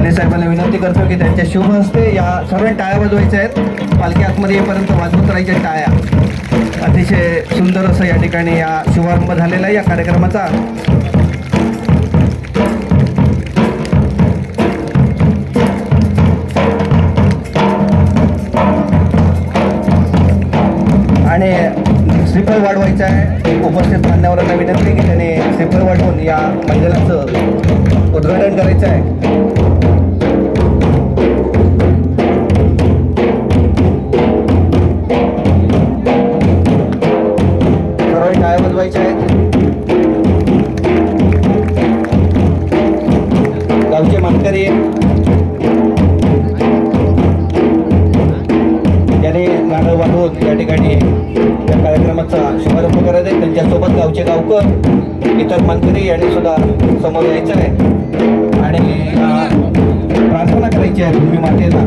ठाणे साहेबांना विनंती करतो की त्यांच्या शुभ हस्ते या सर्व टाळ्या वाजवायच्या आहेत. पालखी आतमध्ये येईपर्यंत वाजवत राहायच्या टाळ्या. अतिशय सुंदर असं या ठिकाणी या शुभारंभ झालेला आहे या कार्यक्रमाचा. आणि श्रीफळ वाढवायचं आहे. उपस्थित मान्यवरांना विनंती की त्याने श्रीफळ वाढवून या मैदानाचं उद्घाटन करायचं आहे. सर्व टाळ्या वाजवायच्या आहेत. गावचे मानकरी याने नारळ वाढवून या ठिकाणी या कार्यक्रमाचा शुभारंभ करायचा आहे. त्यांच्यासोबत गावचे गावकर इतर मानकरी यांनी सुद्धा समोर यायचं आहे आणि प्रार्थना करायची आहे भूमी मातेला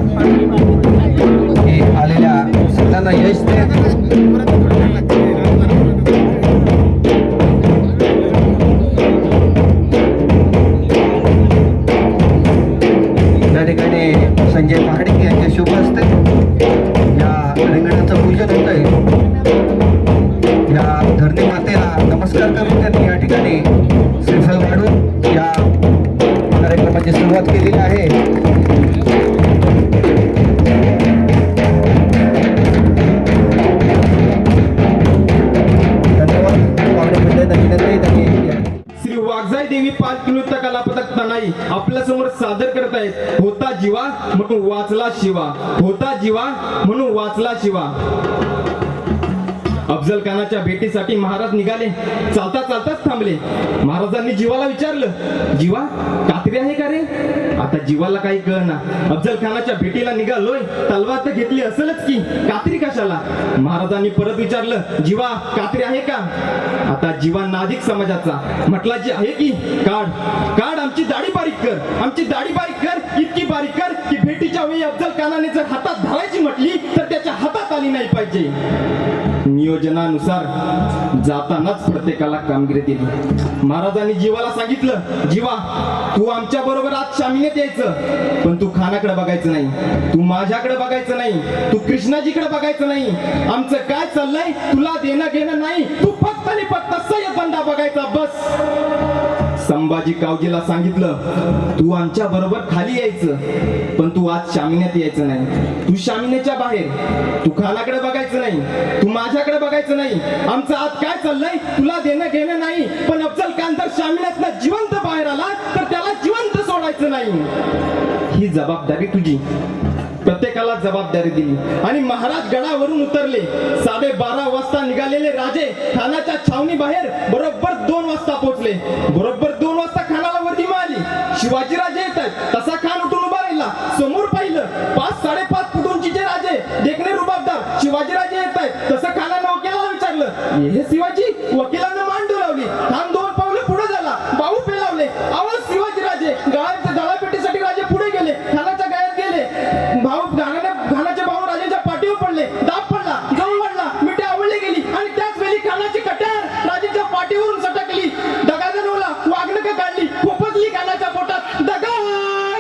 की आलेल्या सगळ्यांना यश दे. या ठिकाणी संजय पहाडे यांचे शुभ हस्ते या रिंगणाचं पूजन होत आहे. या धरणी मातेला नमस्कार करून त्यांनी या ठिकाणी श्रीफळ वाढून या कार्यक्रमाची सुरुवात केलेली आहे. श्री वाघजाई देवी 5 किलो कला पथक तनाई आपल्या समोर सादर करत आहेत. होता जीवा म्हणून वाचला शिवा, होता जीवा म्हणून वाचला शिवा. अफजल खानाच्या भेटीसाठी महाराज निघाले. चालता चालताच थांबले. महाराजांनी जीवाला विचारलं, जीवा कात्री आहे का रे? आता जीवाला काही कळना. अफजल खानाच्या भेटीला निघालोय, तलवार तर घेतली असेलच की, कात्री कशाला? महाराजांनी परत विचारलं, जीवा कात्री आहे का? आता जीवा नादिक समाजाचा म्हटला, जी आहे की काढ काढ, आमची दाढी बारीक कर, आमची दाढी बारीक कर, इतकी बारीक कर की भेटीच्या वेळी अफजल खानाने जर हातात धरायची म्हटली तर त्याच्या हातात आली नाही पाहिजे. नियोजनानुसार जातानाच प्रत्येकाला कामगिरी दिली. महाराजांनी जीवाला सांगितलं, जीवा तू आमच्या बरोबर आज शामिनीत यायचं, पण तू खानाकडे बघायचं नाही, तू माझ्याकडे बघायचं नाही, तू कृष्णाजीकडे बघायचं नाही. आमचं काय चाललंय तुला देणं घेणं नाही, तू फक्त आणि फक्त सय्यद बंदा बघायचा बस. संभाजी कावजीला सांगितलं, तू आमच्या बरोबर खाली यायचं, पण तू आज शामिन्यात यायचं नाही, तू शामिन्याच्या बाहेर, तू खानाकडे बघायचं नाही, तू माझ्याकडे बघायचं नाही. आमचं आज काय चाललंय तुला देणं घेणं नाही, पण अफजल खान जर शामिन्यातनं जिवंत बाहेर आला तर त्याला जिवंत सोडायचं नाही. ही जबाबदारी तुझी. प्रत्येकाला जबाबदारी दिली आणि महाराज गडावरून उतरले. 12:30 वाजता निघालेले राजे खानाच्या छावणी बाहेर बरोबर 2 वाजता पोहोचले. बरोबर 2 वाजता खानाला वर्दी मिळाली, शिवाजी राजे येत आहेत. तसा खान उठून उभा राहिला. समोर पाहिलं 5-5.5 फूट उंचीचे राजे, देखणे रुबाबदार शिवाजी राजे येत आहेत. तसं खानानं वकिलाला विचारलं, हे शिवाजी? वकिलानं मान डोलावली. खान 2 पावलं पुढे झाला, बाहू पेलावले. आवाज शिवाजी राजे. गळापेटीसाठी राजे पुढे गेले, खानाच्या गळ्यात गेले. खानाचे भाऊ राजाच्या पाठीवर पडले. दाब पडला, जवळ वाढला, मिठी आवडली गेली आणि त्याच वेळी खानाची कट्यार राजाच्या पाठीवरून सटकली. दगा जाणवला, वाघनखं काढली, खोपसली खानाच्या पोटात. दगा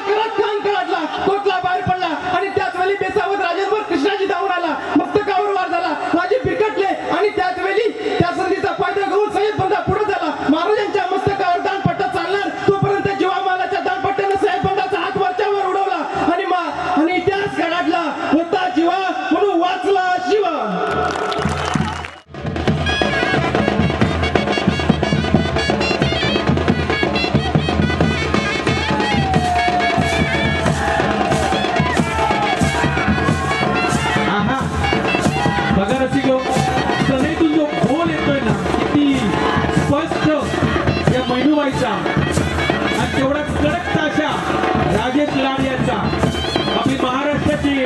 करत खान काढला, कोटला बाहेर पडला आणि त्याच वेळी बेसावत राजेवर कृष्णाजी धावून आला. मस्तकावर वार झाला. राजे बिकटले आणि त्याच वेळी त्या संधीचा फायदा घेऊन सय्यद बंदा पुढे झाला. महाराजांच्या मस्तकावर दानपट्टा चालणार तोपर्यंत जीवामालाच्या दानपट्ट्यानं सय्यद बंदाचा हात वरच्यावर उडवला आणि इतिहास काढला. होता जीवा म्हणून वाचला शिवा. बघा रसिको, सनईतून जो बोल येतोय ना, किती स्पष्ट या मैनूबाईचा आणि तेवढाच कडक ताशा राजेश लाड यांचा. आपली महाराष्ट्राची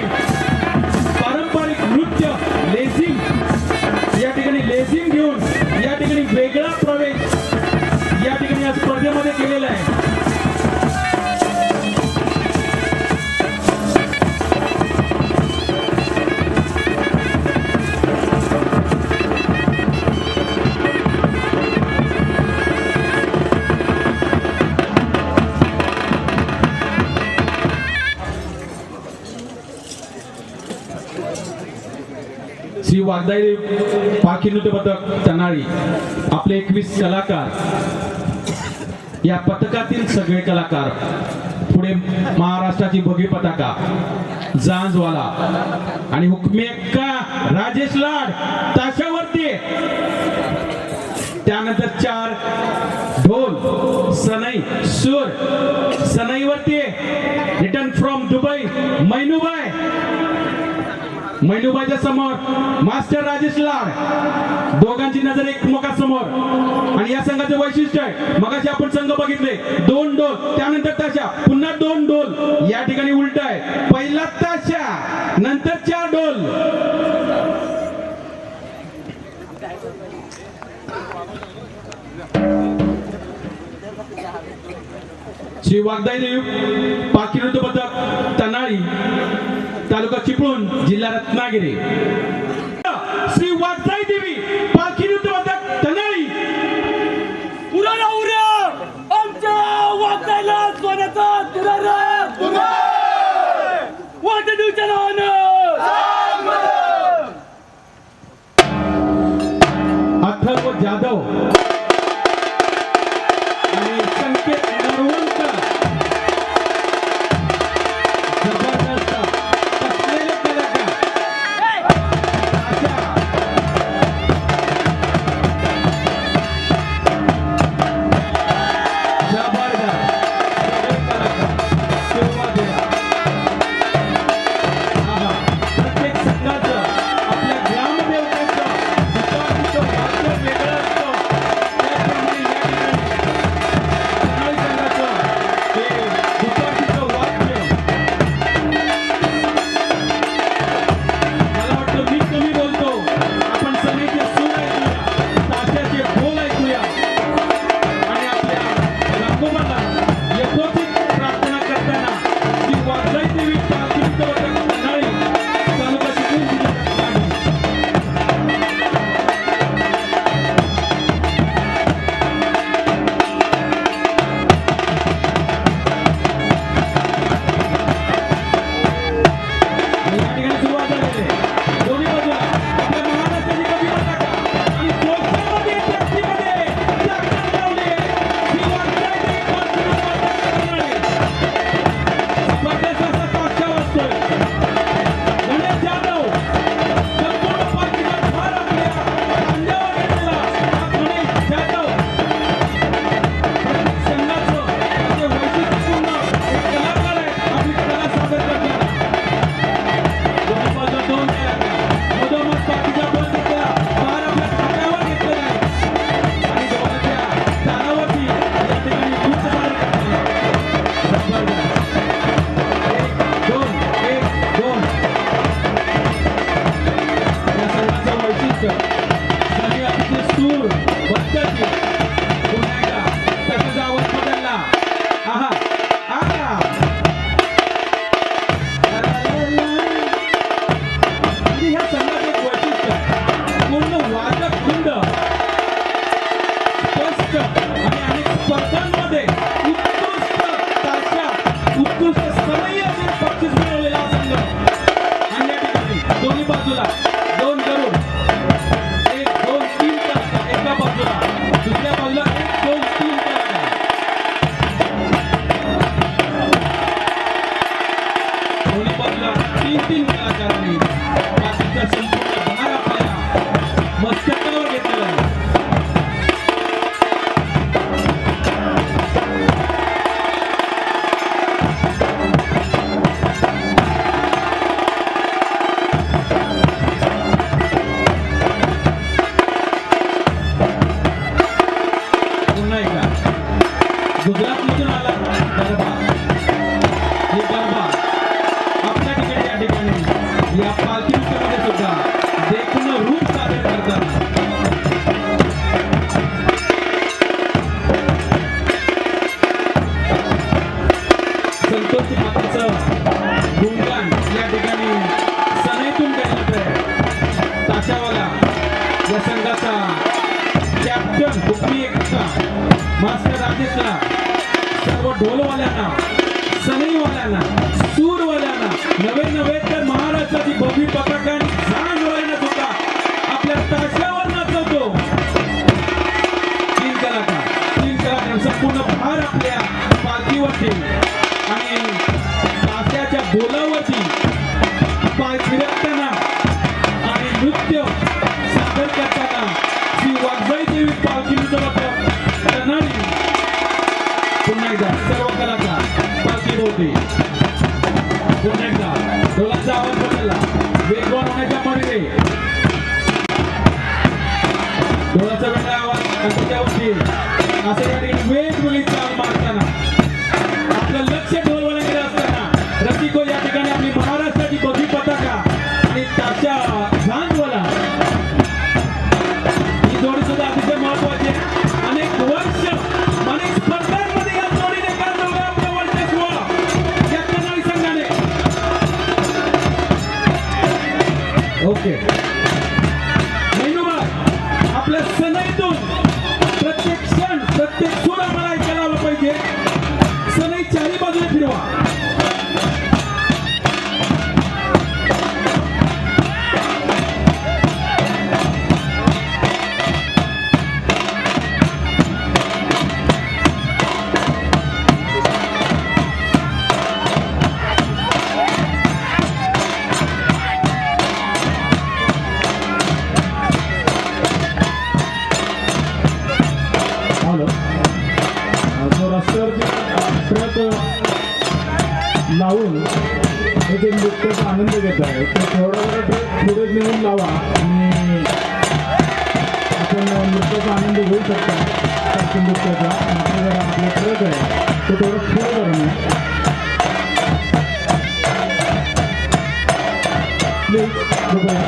पारंपरिक नृत्य लेझिम, या ठिकाणी लेझिम घेऊन या ठिकाणी वेगळा प्रवेश या ठिकाणी या स्पर्धेमध्ये केलेला आहे. वाघदाई पालखी नृत्य पथक तनाळी आपले 21 कलाकार, या पथकातील सगळे कलाकार पुढे महाराष्ट्राची भगवी पताका जांजवाला आणि हुकमी अक्का राजेश लाड ताशावरती, त्यानंतर 4 ढोल सनई सूर सनईवरती रिटर्न फ्रॉम दुबई मैनूबाईच्या समोर मास्टर राजेश लाड, दोघांची नजर एकमेकांसमोर आणि या संघाचे वैशिष्ट्य आहे, मगाशी आपण संघ बघितले 2 ढोल त्यानंतर ताशा पुन्हा 2 ढोल, या ठिकाणी उलट आहे, पहिला ताशा नंतर 4 ढोल. श्री वाघदाई देवी पालखी नृत्य पथक तनाळी तालुका चिपळूण जिल्हा रत्नागिरी. श्री वाघदाई देवी पालखी नृत्य पथक तनाळी. उराला उरा आमच्या वाघदाईला सोन्याचा तुरारा वाघदेवीच्या नावानं अथर्व जाधव आणि संकेत नरवणकर जबरदस्त कसलेले कलाकार. अशा जबरदस्त सगळे कलाकार सुरुवातीला. प्रत्येक संघाचं आपल्या ग्रामदेवतेचं विश्वासाचं वाद्य वेगळं असतं, त्याप्रमाणे या ठिकाणी तनाळी संघाचं हे दुचाकीचं वाद्य. मला वाटतं मी कमी बोलतो, आपण सगळ्याचे सूर ऐकूया, ताशाचे बोल ऐकूया आणि आपल्या रामगोपाला यथोचित प्रार्थना करताना श्री वाघदाई देवी पालखी नृत्य पथक तनाळी तालुका चिपळूण जिल्हा रत्नागिरी. आणि या ठिकाणी सुरुवात झालेली आहे. दोन्ही बाजूला आपल्या महाराष्ट्राची कवी पताका आणि कोकणामध्ये व्यक्तीमध्ये ताकद लावली आहे. श्री वाघदाई देवी पालखी नृत्य पथक तनाळी. स्पर्धेचा असा ताशा वाजतोय. गणेश जाधव संपूर्ण पालखीचा भार आपल्या खांद्यावर घेतलेला हा गणेश जाधव संघाचं असे वैशिष्ट्यपूर्ण एक कलाकार आहे, आपली कला सादर करताना. दोन्ही बाजूला 2 कलाकार मधोमध पालखीचा बळ घेतलेला भार आपल्या खांद्यावर घेतलेला आहे आणि दोघांच्या तालावरती या ठिकाणी नृत्य सादर करताना. जबरदस्त. 1 2 1 2 या संघाचं वैशिष्ट्य सगळे अतिशय सूर बद्दलची. पुन्हा एकदा त्याचा आवाज बदलला. आहा आहा आणि ह्या संघाचं एक वैशिष्ट्य पूर्ण वादक वृंद स्पष्ट आणि अनेक स्पर्धांमध्ये उत्कृष्ट ताशा उत्कृष्ट सनई असे बक्षीस मिळवलेला हा संघ. आणि या ठिकाणी दोन्ही बाजूला 2 गरुड 1 2 3 कलाकार एका बाजूला, दुसऱ्या बाजूला 1 2 3 कलाकार. दोन्ही बाजूला 3 कलाकारांनी बाकीचा संपूर्ण भार आपल्या मस्तकावर घेतलेला आहे. पुन्हा एकदा गुजरातमधून आला गरबा. हे गरबा आपल्या ठिकाणी या ठिकाणी या पालखी नृत्यामध्ये सुद्धा देखणं रूप सादर करतात. संतोष मातेचं गुणगान या ठिकाणी सनईतून करण्यात आहे. ताशावाला या संघाचा कॅप्टन हुकमी एक्का मास्टर राजेशला, सर्व ढोलवाल्यांना सनईवाल्यांना सूरवाल्यांना नवे तर महाराष्ट्राची भव्य पताका आणि जाणवाल्यांना सुद्धा भार आपल्या पालखीवरती आणि ताशाच्या बोलावरती पाय फिरवताना आणि नृत्य सादर करताना श्री वाघबाई देवी पालखी लुटवत करणारी पुन्हा एकदा सर्व कलाकार पालखी होती. पुन्हा एकदा ढोलांचा आवाज बदलला, वेगवान होण्याच्या मार्गे ढोलाचा वेगळा आवाज त्याच्यावरती असे या ठिकाणी वेगवेगळी चाल मारताना आपलं लक्ष ढोलवाल्याकडे असताना रसिको या ठिकाणी आपली महाराष्ट्राची ध्वजी पताका आणि ताशा झांजवाला ही जोडी सुद्धा अतिशय महत्वाची आहे. अनेक वर्ष अनेक स्पर्धांमध्ये या जोडीने गाजवलं आपलं वर्चस्व या कर्नाळी संघाने. ओके मेनूबाई आपल्या सनईतून प्रत्येक क्षण प्रत्येक सूर आम्हाला ऐकायला आलं पाहिजे. सनई चारी बाजूने फिरवा. हॅलो जो रस्त्यावरती ट्रक लावून हे जे नृत्याचा आनंद घेत आहे ते थोडं पुढे नेऊन लावा आणि आपण नृत्याचा आनंद घेऊ शकता. नृत्याचा आपला ट्रक आहे तो थोडं पुढे करणं प्लीज कृपया.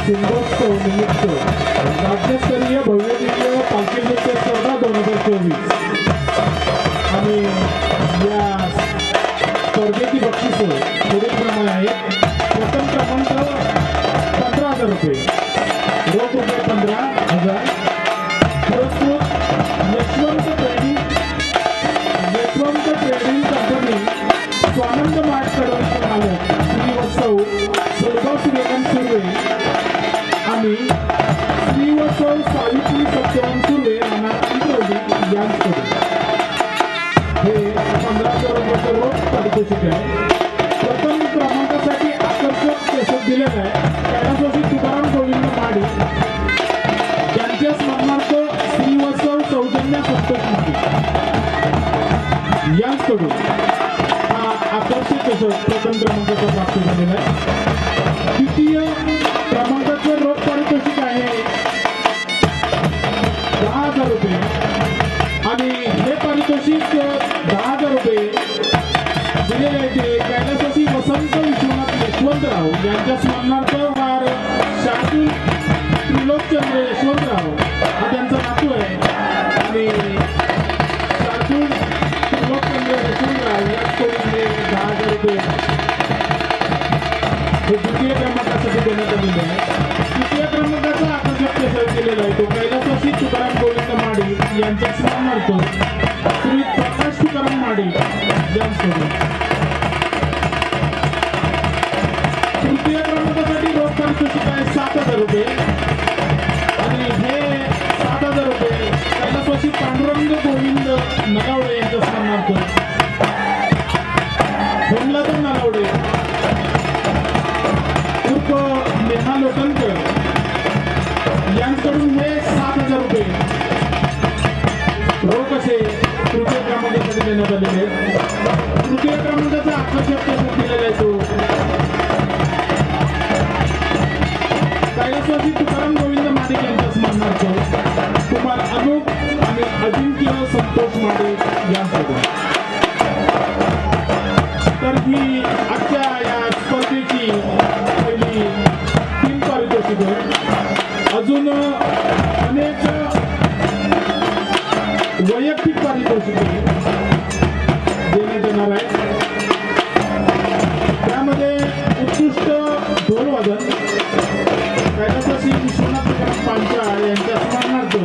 शिंगोत्सव निमित्त राज्यस्तरीय भव्य दिव्य पालखी नृत्य स्पर्धा 2024 आणि या स्पर्धेची बक्षिसं पुढीलप्रमाणे आहेत. प्रथम क्रमांक 15,000 रुपये, रोख रुपये 15,000. पुरस्कृत Yashwant Trading Company Swanand Mart कडवचे मालक श्री वत्सव सुरगाव सूर्यकांत सुर्वे आणि श्री वत्सव सावित्री सत्यवान सुर्वे यांना इंद्रवली यांच्याकडून हे 15,000 रुपयाचं रोख पारितोषिक आहे. प्रथम क्रमांकासाठी आकर्षक केशक दिलेलं आहे. कैलासवासी तुकाराम गोविंद माडी यांच्या स्मरणार्थ श्री वत्सव सौजन्य सप्तक यांच्याकडून हा आकर्षक केशक प्रथम क्रमांकाचा प्राप्त झालेला आहे. द्वितीय क्रमांकाचे रोख पारितोषिक आहे 10,000 रुपये आणि हे पारितोषिक 10,000 रुपये दिलेले आहे ते कैलासवासी वसंत विश्वनाथ यशवंतराव यांच्या स्मरणार्थ वार शार्दूल त्रिलोकचंद्र यशवंतराव हा त्यांचा नातू आहे आणि शार्दूल त्रिलोकचंद्र यशवंतराव याचकडून हे 10,000 रुपये हे द्वितीय क्रमांकासाठी देण्यात आलेले आहे. तृतीय क्रमांकाचा आकर्षक केसर केलेला आहे तो कैलासवासी तुकाराम गोविंद माडी यांच्या स्मरणार्थ श्री प्रकाश तुकाराम माडी यांच्याकडून. तृतीय क्रमांकासाठी रोख पारितोषिक आहे 7,000 रुपये आणि हे 7,000 रुपये कैलासवासी पांडुरंग गोविंद नलावडे यांच्या स्मरणार्थ हेमलादन नलावडे उर्फ नेहा लोटनकर यांच्याकडून हे 7,000 रुपये रोख असे तृतीय क्रमांकासाठी देण्यात आलेले आहेत. तृतीय क्रमांकाचा आकर्षक चषक दिलेला आहे तो कैलासवासी तुकाराम गोविंद माडिक यांच्या स्मरणार्थ कुमार अनुप आणि अजिंक्य संतोष माडिक यांच्याकडून. तर ही आजच्या या स्पर्धेची पहिली 3 पारितोषिकं. अजून अनेक वैयक्तिक पारितोषिके देण्यात येणार आहे. त्यामध्ये उत्कृष्ट ढोलवादन कैलासवासी विश्वनाथ तुकाराम पांचाळ यांच्या स्मरणार्थ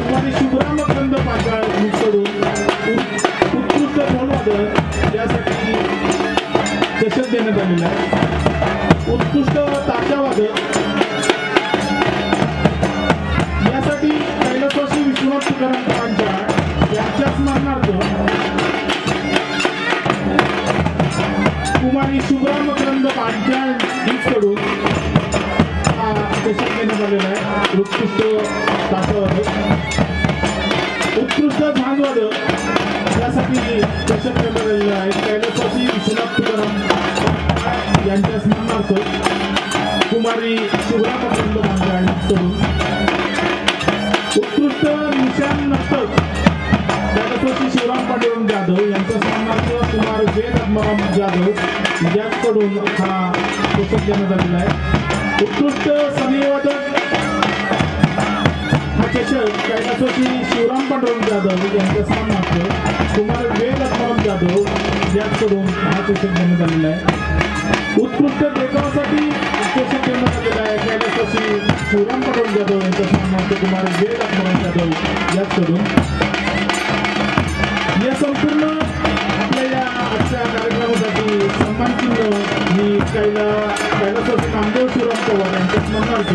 कुमारी शुभ्राम कंद पांचाळ यांच्याकडून उत्कृष्ट ढोलवादन यासाठी चषक देण्यात आलेला आहे. उत्कृष्ट ताशावादक यासाठी कैलासवासी विश्वनाथ तुकाराम पांचाळ यांच्या स्मरणार्थ कुमारी शुभ्राम कंद पांचाळ यांच्याकडून हा चषक देण्यात आलेला आहे. उत्कृष्ट ताशावादक, उत्कृष्ट झांजवादक यासाठी चषक देण्यात आलेला आहे. कैलासवासी विश्वनाथ तुकाराम यांच्या स्मरणार्थ कुमारी शुभ्राम कंद पांचाळ यांच्याकडून. उत्कृष्ट निशाण नर्तक कैलासवासी शिवराम पांडुरंग जाधव यांच्या स्मरणार्थ कुमार वेद आत्माराम जाधव यांच्याकडून हा चषक देण्यात आलेला आहे. उत्कृष्ट सनईवादक हा चषक कैलासवासी शिवराम पांडुरंग जाधव यांच्या स्मरणार्थ कुमार वेद आत्माराम जाधव यांच्याकडून हा चषक देण्यात आलेला आहे. उत्कृष्ट देखावासाठी चषक देण्यात आलेला आहे. कैलासवासी शिवराम पांडुरंग जाधव यांच्या स्मरणार्थ कुमार वेद आत्माराम जाधव यांच्याकडून. या संपूर्ण आपल्या या आजच्या कार्यक्रमासाठी सन्मान चिन्ह ही कैलासवासी नामदेव शिवराम पवार यांच्या स्मरणार्थ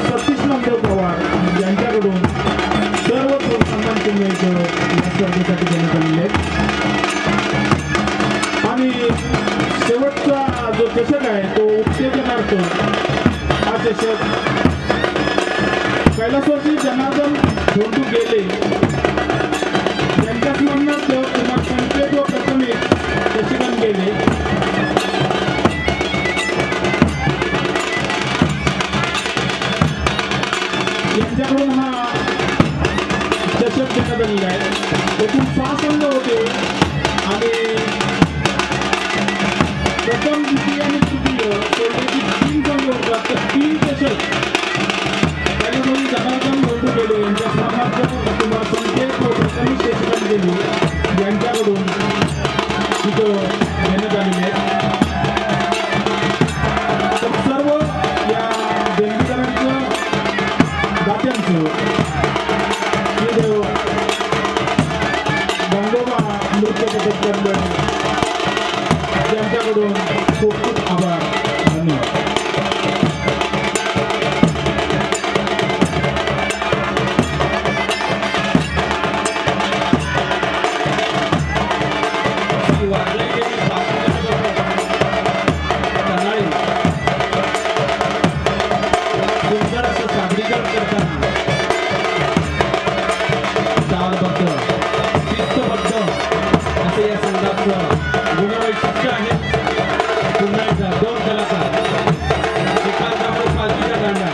सतीश नामदेव पवार यांच्याकडून सर्व सन्मान चिन्ह या स्पर्धेसाठी देण्यात आलेले आहेत. आणि शेवटचा जो चषक आहे तो उत्तेजनार्थ हा चषक कैलासवासी जनार्दन धोंडू गेले यांच्या स्मरणार्थ कुमार संकेत व प्रथमेश शशिकांत गेले यांच्याकडून हा चषक देण्यात आलेला आहे. एकूण 6 संघ होते आणि प्रथम, द्वितीय आणि तृतीय सोडण्याची 3 संघ होतात. तर 3 चषक कैलासवासी जनार्दन धोंडू गेले यांच्या स्मरणार्थ कुमार संकेत व प्रथमेश शशिकांत गेले यांच्याकडून तिथं देण्यात आलेले आहेत. तर सर्व या देणगीदारांचं दात्यांचं श्रीदेव गंगोबा नृत्य पथक मंडळ यांच्याकडून खूप खूप आभार. धन्यवाद. सुंदर असं सादरीकरण करताना तालबद्ध, शिस्तबद्ध असं या संघाचं गुणवैशिष्ट्य आहे. पुन्हा एकदा 2 कलाकार, एकामध्ये पालखीचा दांडा,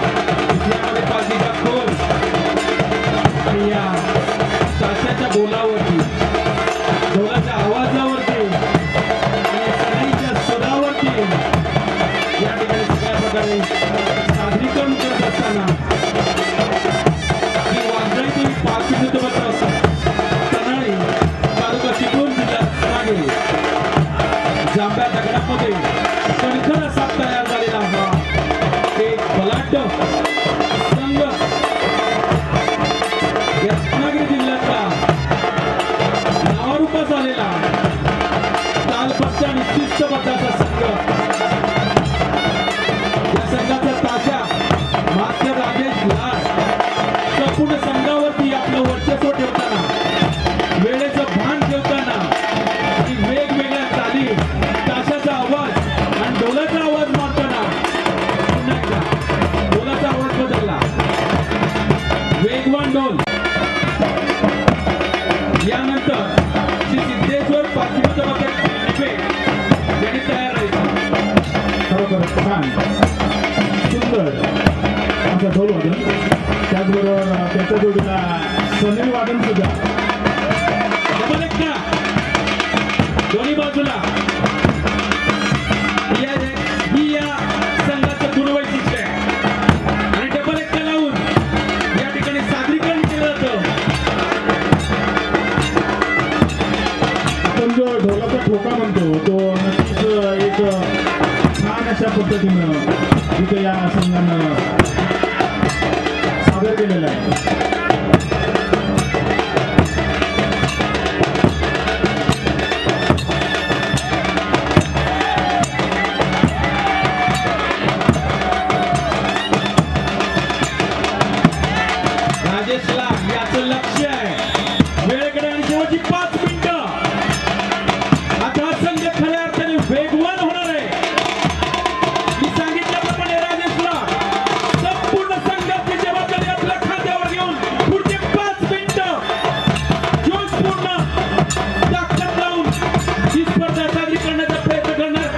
दुसऱ्यामध्ये पालखीचा खोल आणि या ताशाच्या बोलावरती, ढोलाच्या आवाजावरती आणि सनईच्या स्वरावरती या ठिकाणी सगळ्या प्रकारे सादरीकरण करत असताना ही वाजळी देवी पालखी नृत्यबद्ध असतात. तनाळी तालुका चिपळूण जिल्हा रत्नागिरी जांभ्या दगडामध्ये कणखर असा तयार झालेला हा एक बलाढ्य संघ रत्नागिरी जिल्ह्यातला नावारूपा झालेला तालबद्ध आणि शिस्तबद्ध असा संघ. या संघाचा ताशा मास्टर राजेश लाड संपूर्ण संघावरती आपलं वर्चस्व ठेवताना, वेळेचं भान ठेवताना आणि वेगवेगळ्या ताली, ताशाचा आवाज आणि ढोलाचा आवाज मारताना पुन्हा एकदा ढोलाचा आवाज बदलला. वेगवान ढोल त्यानंतर श्री सिद्धेश्वर पाचवीचं पथक यांनी तयार राहायचं. खरोखर छान सुंदर असं ढोल वादन, त्याचबरोबर त्याच्या जोडीला सनई वादन सुद्धा. डबल एक ना दोन्ही बाजूला ही या संघाचं गुणवैशिष्ट्य आहे आणि डबल एक लावून या ठिकाणी सादरीकरण केलं जातं. आपण जो ढोलाचा ठोका म्हणतो तो नक्कीच एक छान अशा पद्धतीनं इथे या संघानं सादर केलेला आहे. राजेशला याचं लक्ष आहे वेळेकडे आणि शेवटची 5 मिनिटं. आता हा संघ खऱ्या अर्थाने वेगवान होणार आहे. मी सांगितल्याप्रमाणे राजेशला संपूर्ण संघाची जबाबदारी आपल्या खात्यावर घेऊन पुढचे 5 मिनिटं जोशपूर्ण ताकद लावून ही स्पर्धा साजरी करण्याचा प्रयत्न करणार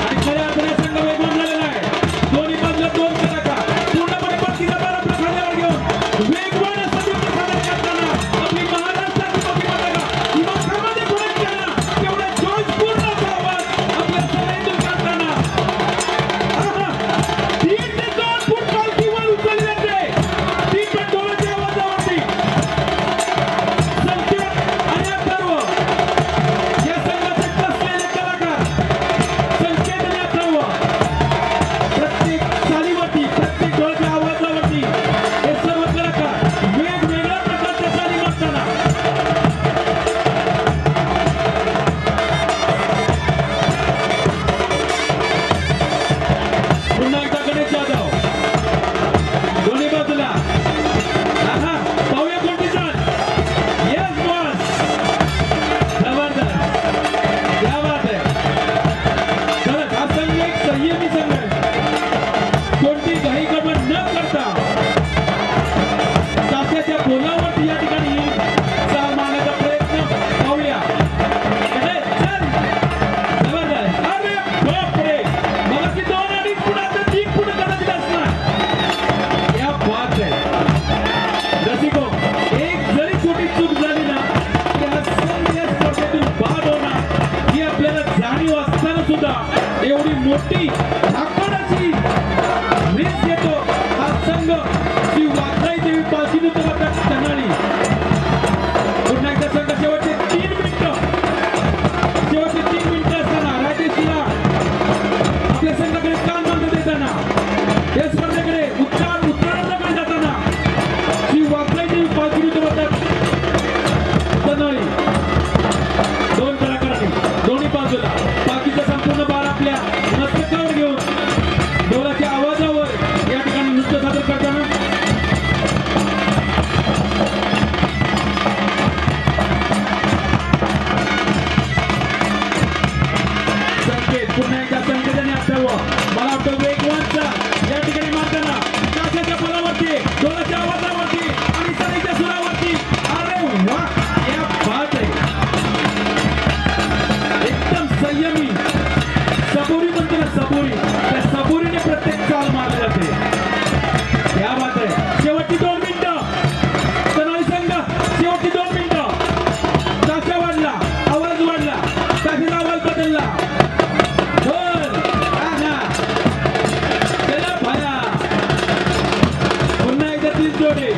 आणि खऱ्या अर्थाने संघ वेगवान झालेला आहे. दोन्ही बाजूला 2 कलाकार पूर्णपणे पट्टीचा भार आपल्या खांद्यावर घेऊन वेगवान असं नृत्य सादर करताना आपली महाराष्ट्राची प्रतिमा दिमाखामध्ये घुमवताना केवढा जोशपूर्ण असा आवाज आपल्या सगळ्यांतून काढताना 3 ते 2 फूट पालखीवर उचलली जाते. 3 पण ढोलाच्या आवाजावरती संकेत आणि अथर्व या संघाचे बसलेले कलाकार संकेत आणि अथर्व प्रत्येक चालीवरती प्रत्येक ढोलच्या आवाजावरती हे सर्व कलाकार वेगवेगळ्या प्रकारच्या चाली मारताना पुन्हा एकदा गणेश जाधव दोन्ही बाजूला पाहूया कोणती चाल. येस बॉस जबरदस्त क्या बात है. खरंच हा संघ एक संयमी संघ आहे. कोणती घाई गडबड न करता ताफ्याच्या बोलावरती या ठिकाणी चाल मारण्याचा प्रयत्न पाहूया. अरे, चल. जबरदस्त. अरे बापरे, मला की 2 आणि पुढे 3 फूट कदाचित असणार. क्या बात है. रसिको, एक जरी छोटी चूक झाली ना तर हा संघ या स्पर्धेतून बाद होणार ही आपल्याला जाणीव असताना सुद्धा एवढी मोठी धाकडाची रेस घेतो हा संघ. श्री वाघाई देवी पालखी नृत्य पथक तेनाली. पुन्हा एकदा संघ शेवटचे 3 मिनिटं असताना राजेशला आपल्या संघाकडे कानबंद देताना या स्पर्धेकडे उत्तरार्धाकडे जाताना श्री वाघाई देवी पालखी नृत्य पथक तेनाली 2 कलाकारांनी दोन्ही बाजूला पालखीचा संपूर्ण भार आपल्या मस्तकावर घेऊन ढोलाच्या आवाजावर या ठिकाणी नृत्य सादर करताना संकेत पुन्हा एकदा संकेताने अथर्व मला वाटतं वेगवानचा या ठिकाणी मारताना काशाच्या बलावरती ढोलाच्या आवाजावरती आणि सनईच्या सुरावरती. अरे वा, क्या बात आहे. एकदम संयमी सबुरी म्हणतो ना सबुरी, त्या सबुरीने प्रत्येक चाल मारली जाते. क्या बात आहे. शेवटची 2 मिनिटं तेनाली संघ शेवटची 2 मिनिटं. ताशा वाढला, आवाज वाढला, ताशाचा आवाज बदलला. ढोल, आहा, चला भाया. पुन्हा एकदा 3 जोडे.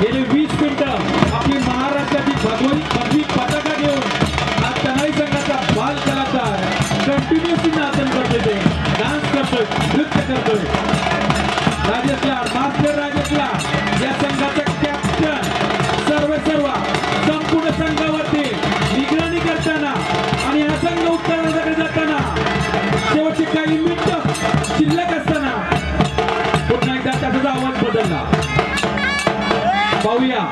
गेली 20 मिनिटं आपली महाराष्ट्राची भगवी पताका घेऊन हा तेनाली संघाचा बाल कलाकार कंटिन्युअसली नाचन करतोय, ते डान्स करतोय, नृत्य करतोय. राजेशला मास्टर राजेशला या संघाचा कॅप्टन सर्व संपूर्ण संघावरती निगराणी करताना आणि हा संघ उत्तरार्धाकडे जाताना शेवटची काही मिनिटं शिल्लक असताना पुन्हा एकदा त्याचा आवाज बदलला. पाहूया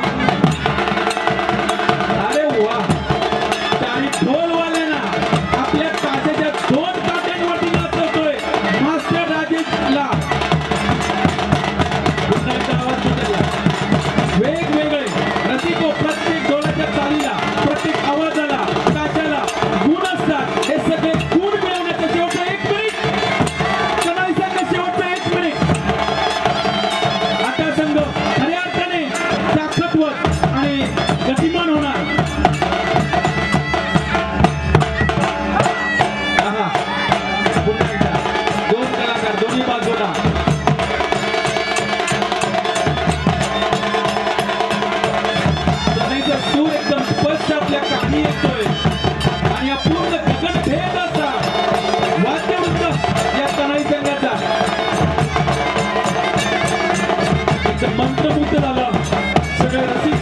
शाश्वत आणि गतिमान होणार. आहा. पुन्हा एकदा. दोन कलाकार दोन्ही बाजूला. सनईचा सूर एकदम स्पष्ट आपल्या कानी येतोय आणि या पूर्ण गगनभेद असा वाद्यवृंद या सनई संघाचा एकदम मंत्रमुग्ध झालं सगळे रसिक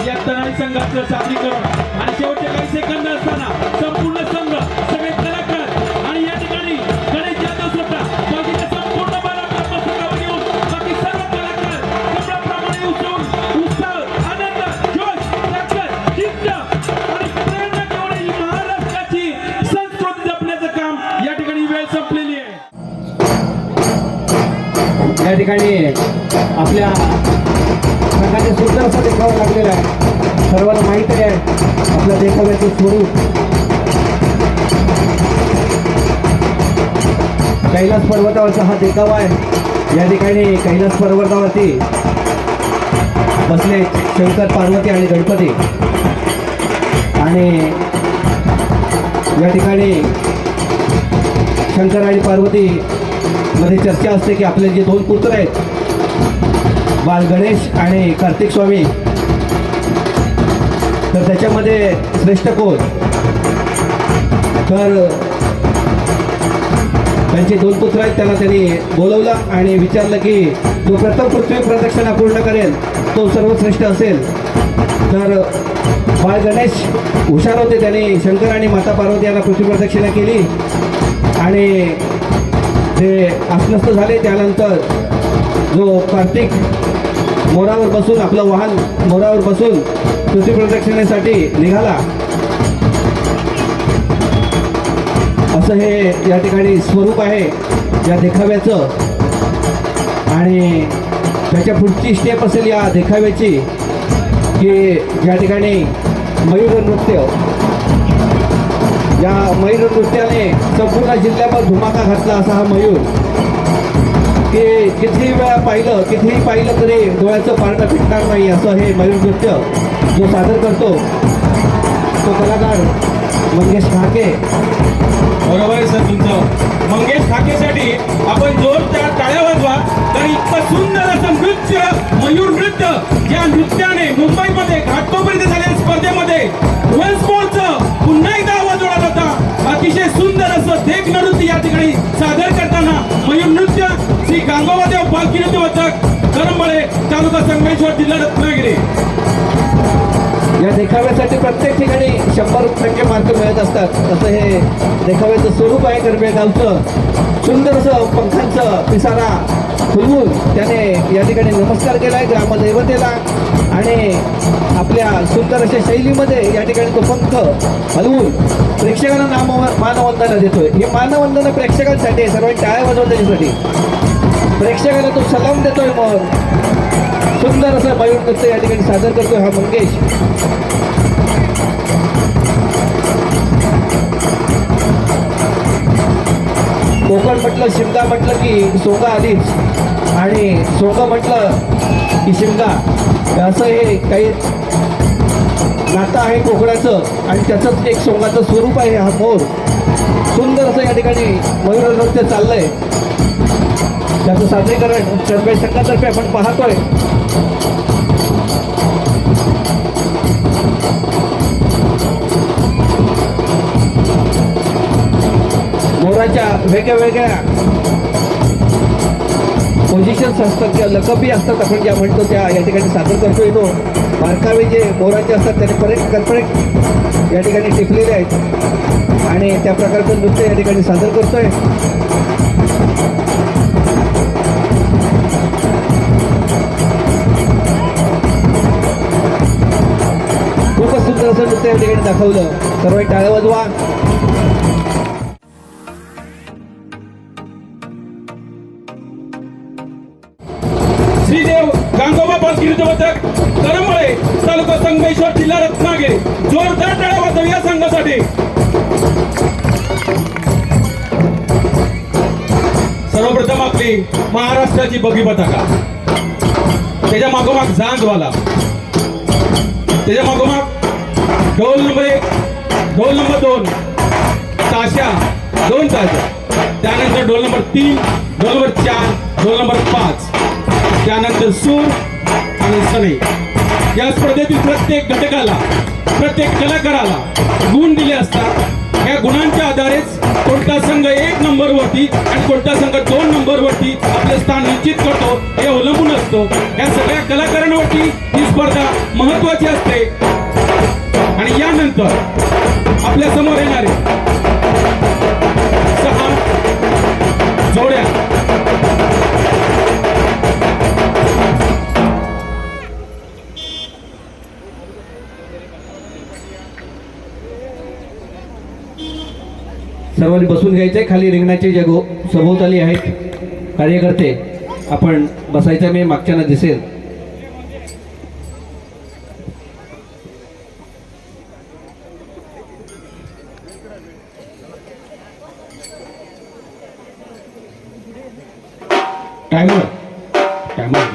या तनाई संघाचं सादरीकरण. आणि शेवटचे काही सेकंद असताना संपूर्ण संघ सगळे कलाकार आणि या ठिकाणी गणेश जाधव स्वतः बाकीच्या संपूर्ण बाला पुस्तकावर घेऊन बाकी सर्व कलाकार कमळाप्रमाणे उसळून उत्साह आनंद जोश ताकद जिद्द आणि प्रेरणा घेऊन ही महाराष्ट्राची संस्कृती जपण्याचं काम या ठिकाणी वेळ संपलेली आहे. या ठिकाणी आपल्या संघाचे सुंदर असा देखावा लागलेला आहे. सर्वांना माहीत आहे आपल्या देखाव्याचं स्वरूप. कैलास पर्वतावरचा हा देखावा आहे. या ठिकाणी कैलास पर्वतावरती बसले शंकर पार्वती आणि गणपती. आणि या ठिकाणी शंकर आणि पार्वती मध्ये चर्चा असते की आपले जे दोन पुत्र आहेत बाल गणेश आणि कार्तिक स्वामी, तर त्याच्यामध्ये श्रेष्ठ कोण. तर त्यांचे दोन पुत्र आहेत, त्यांना त्यांनी बोलवलं आणि विचारलं की जो प्रथम पृथ्वी प्रदक्षिणा पूर्ण करेल तो सर्वश्रेष्ठ असेल. तर बाळ गणेश हुशार होते, त्यांनी शंकर आणि माता पार्वती यांना पृथ्वी प्रदक्षिणा केली आणि ते अस्वस्थ झाले. त्यानंतर जो कार्तिक मोरावर बसून आपलं वाहन मोरावर बसून पृथ्वी प्रदक्षिणेसाठी निघाला. असं हे या ठिकाणी स्वरूप आहे या देखाव्याचं. आणि त्याच्या पुढची स्टेप असेल या देखाव्याची की या ठिकाणी मयूर नृत्य. या मयूर नृत्याने संपूर्ण जिल्ह्यावर धुमाका घातला असा हा मयूर की कितीही वेळा पाहिलं कितीही पाहिलं तरी डोळ्याचं पारणं फिटणार नाही असं हे मयूर नृत्य जो सादर करतो तो कलाकार मंगेश ठाके. बरोबर आहे सर तुमचं. मंगेश ठाकेसाठी आपण जोरदार टाळ्या वाजवा. तर इतकं सुंदर असं नृत्य मयूर नृत्य या नृत्याने मुंबईमध्ये घाटकोपरीत झालेल्या स्पर्धेमध्ये वन्सपोर्टचं पुन्हा एकदा आवाज ओढत होता. अतिशय सुंदर असं देख नृत्य या ठिकाणी सादर करताना मयूर नृत्य श्री गांगोबादेव पालखी नृत्य पथक करंबळे तालुका संगमेश्वर जिल्हा रत्नागिरी. या देखाव्यासाठी प्रत्येक ठिकाणी 100% मार्क मिळत असतात. असं हे देखाव्याचं स्वरूप आहे करंबेगावचं. सुंदर असं पंखांचं पिसारा फुलवून त्याने या ठिकाणी नमस्कार केला आहे ग्रामदैवतेला आणि आपल्या सुंदर अशा शैलीमध्ये या ठिकाणी तो पंख हलवून प्रेक्षकांना मानवंदना देतोय. ही मानवंदना प्रेक्षकांसाठी आहे. सर्वांनी टाळ्या वाजवत त्याच्यासाठी. प्रेक्षकांना तो सलाम देतोय. मग सुंदर असं मयूर नृत्य या ठिकाणी सादर करतोय हा मंगेश. कोकण म्हटलं शिमगा म्हटलं की सोंगा आलीच आणि सोंगा म्हटलं की शिमगा. असं हे काही नातं आहे कोकणाचं आणि त्याचंच एक सोंगाचं स्वरूप आहे हा मोर. सुंदर असं या ठिकाणी मयूर नृत्य चाललंय. त्याचं सादरीकरण चरबे संघातर्फे आपण पाहतोय. मोराच्या वेगळ्या पोझिशन्स असतात किंवा लकबी असतात आपण ज्या म्हणतो त्या या ठिकाणी सादर करतोय. तो बारकावे जे मोराचे असतात त्याने करेक्ट या ठिकाणी टिकलेले आहेत आणि त्या प्रकारचं नृत्य या ठिकाणी सादर करतोय. खूपच सुंदर असं नृत्य या ठिकाणी दाखवलं. सर्व टाळ्या वाजवा. श्रीदेव गांगोबा पालखी नृत्य पथक करंबळे तालुका संगमेश्वर जिल्हा रत्नागिरी. जोरदार टाळ्या वाजवा या संघासाठी. सर्वप्रथम आपली महाराष्ट्राची बगी पताका, त्याच्या मागोमाग झांजवाला ढोल नंबर 1, ढोल नंबर 2, ताशा 2 ताशा, त्यानंतर ढोल नंबर 3, ढोल नंबर 4, ढोल नंबर 5, त्यानंतर सूर आणि सनई. या स्पर्धेतील प्रत्येक घटकाला, प्रत्येक कलाकाराला गुण दिले असतात. या गुणांच्या आधारेच कोणता संघ 1 नंबरवरती आणि कोणता संघ 2 नंबरवरती आपले स्थान निश्चित करतो हे अवलंबून असतो. या सगळ्या कलाकारांवरती ही स्पर्धा महत्वाची असते. आणि यानंतर आपल्या समोर येणारे 6 जोड्या सर्वांनी बसून घ्यायचंय. खाली रिंगणाचे जे सभोवताली आहेत कार्यकर्ते, आपण बसायचं. मी मागच्यानं दिसेल. टायमर टायमर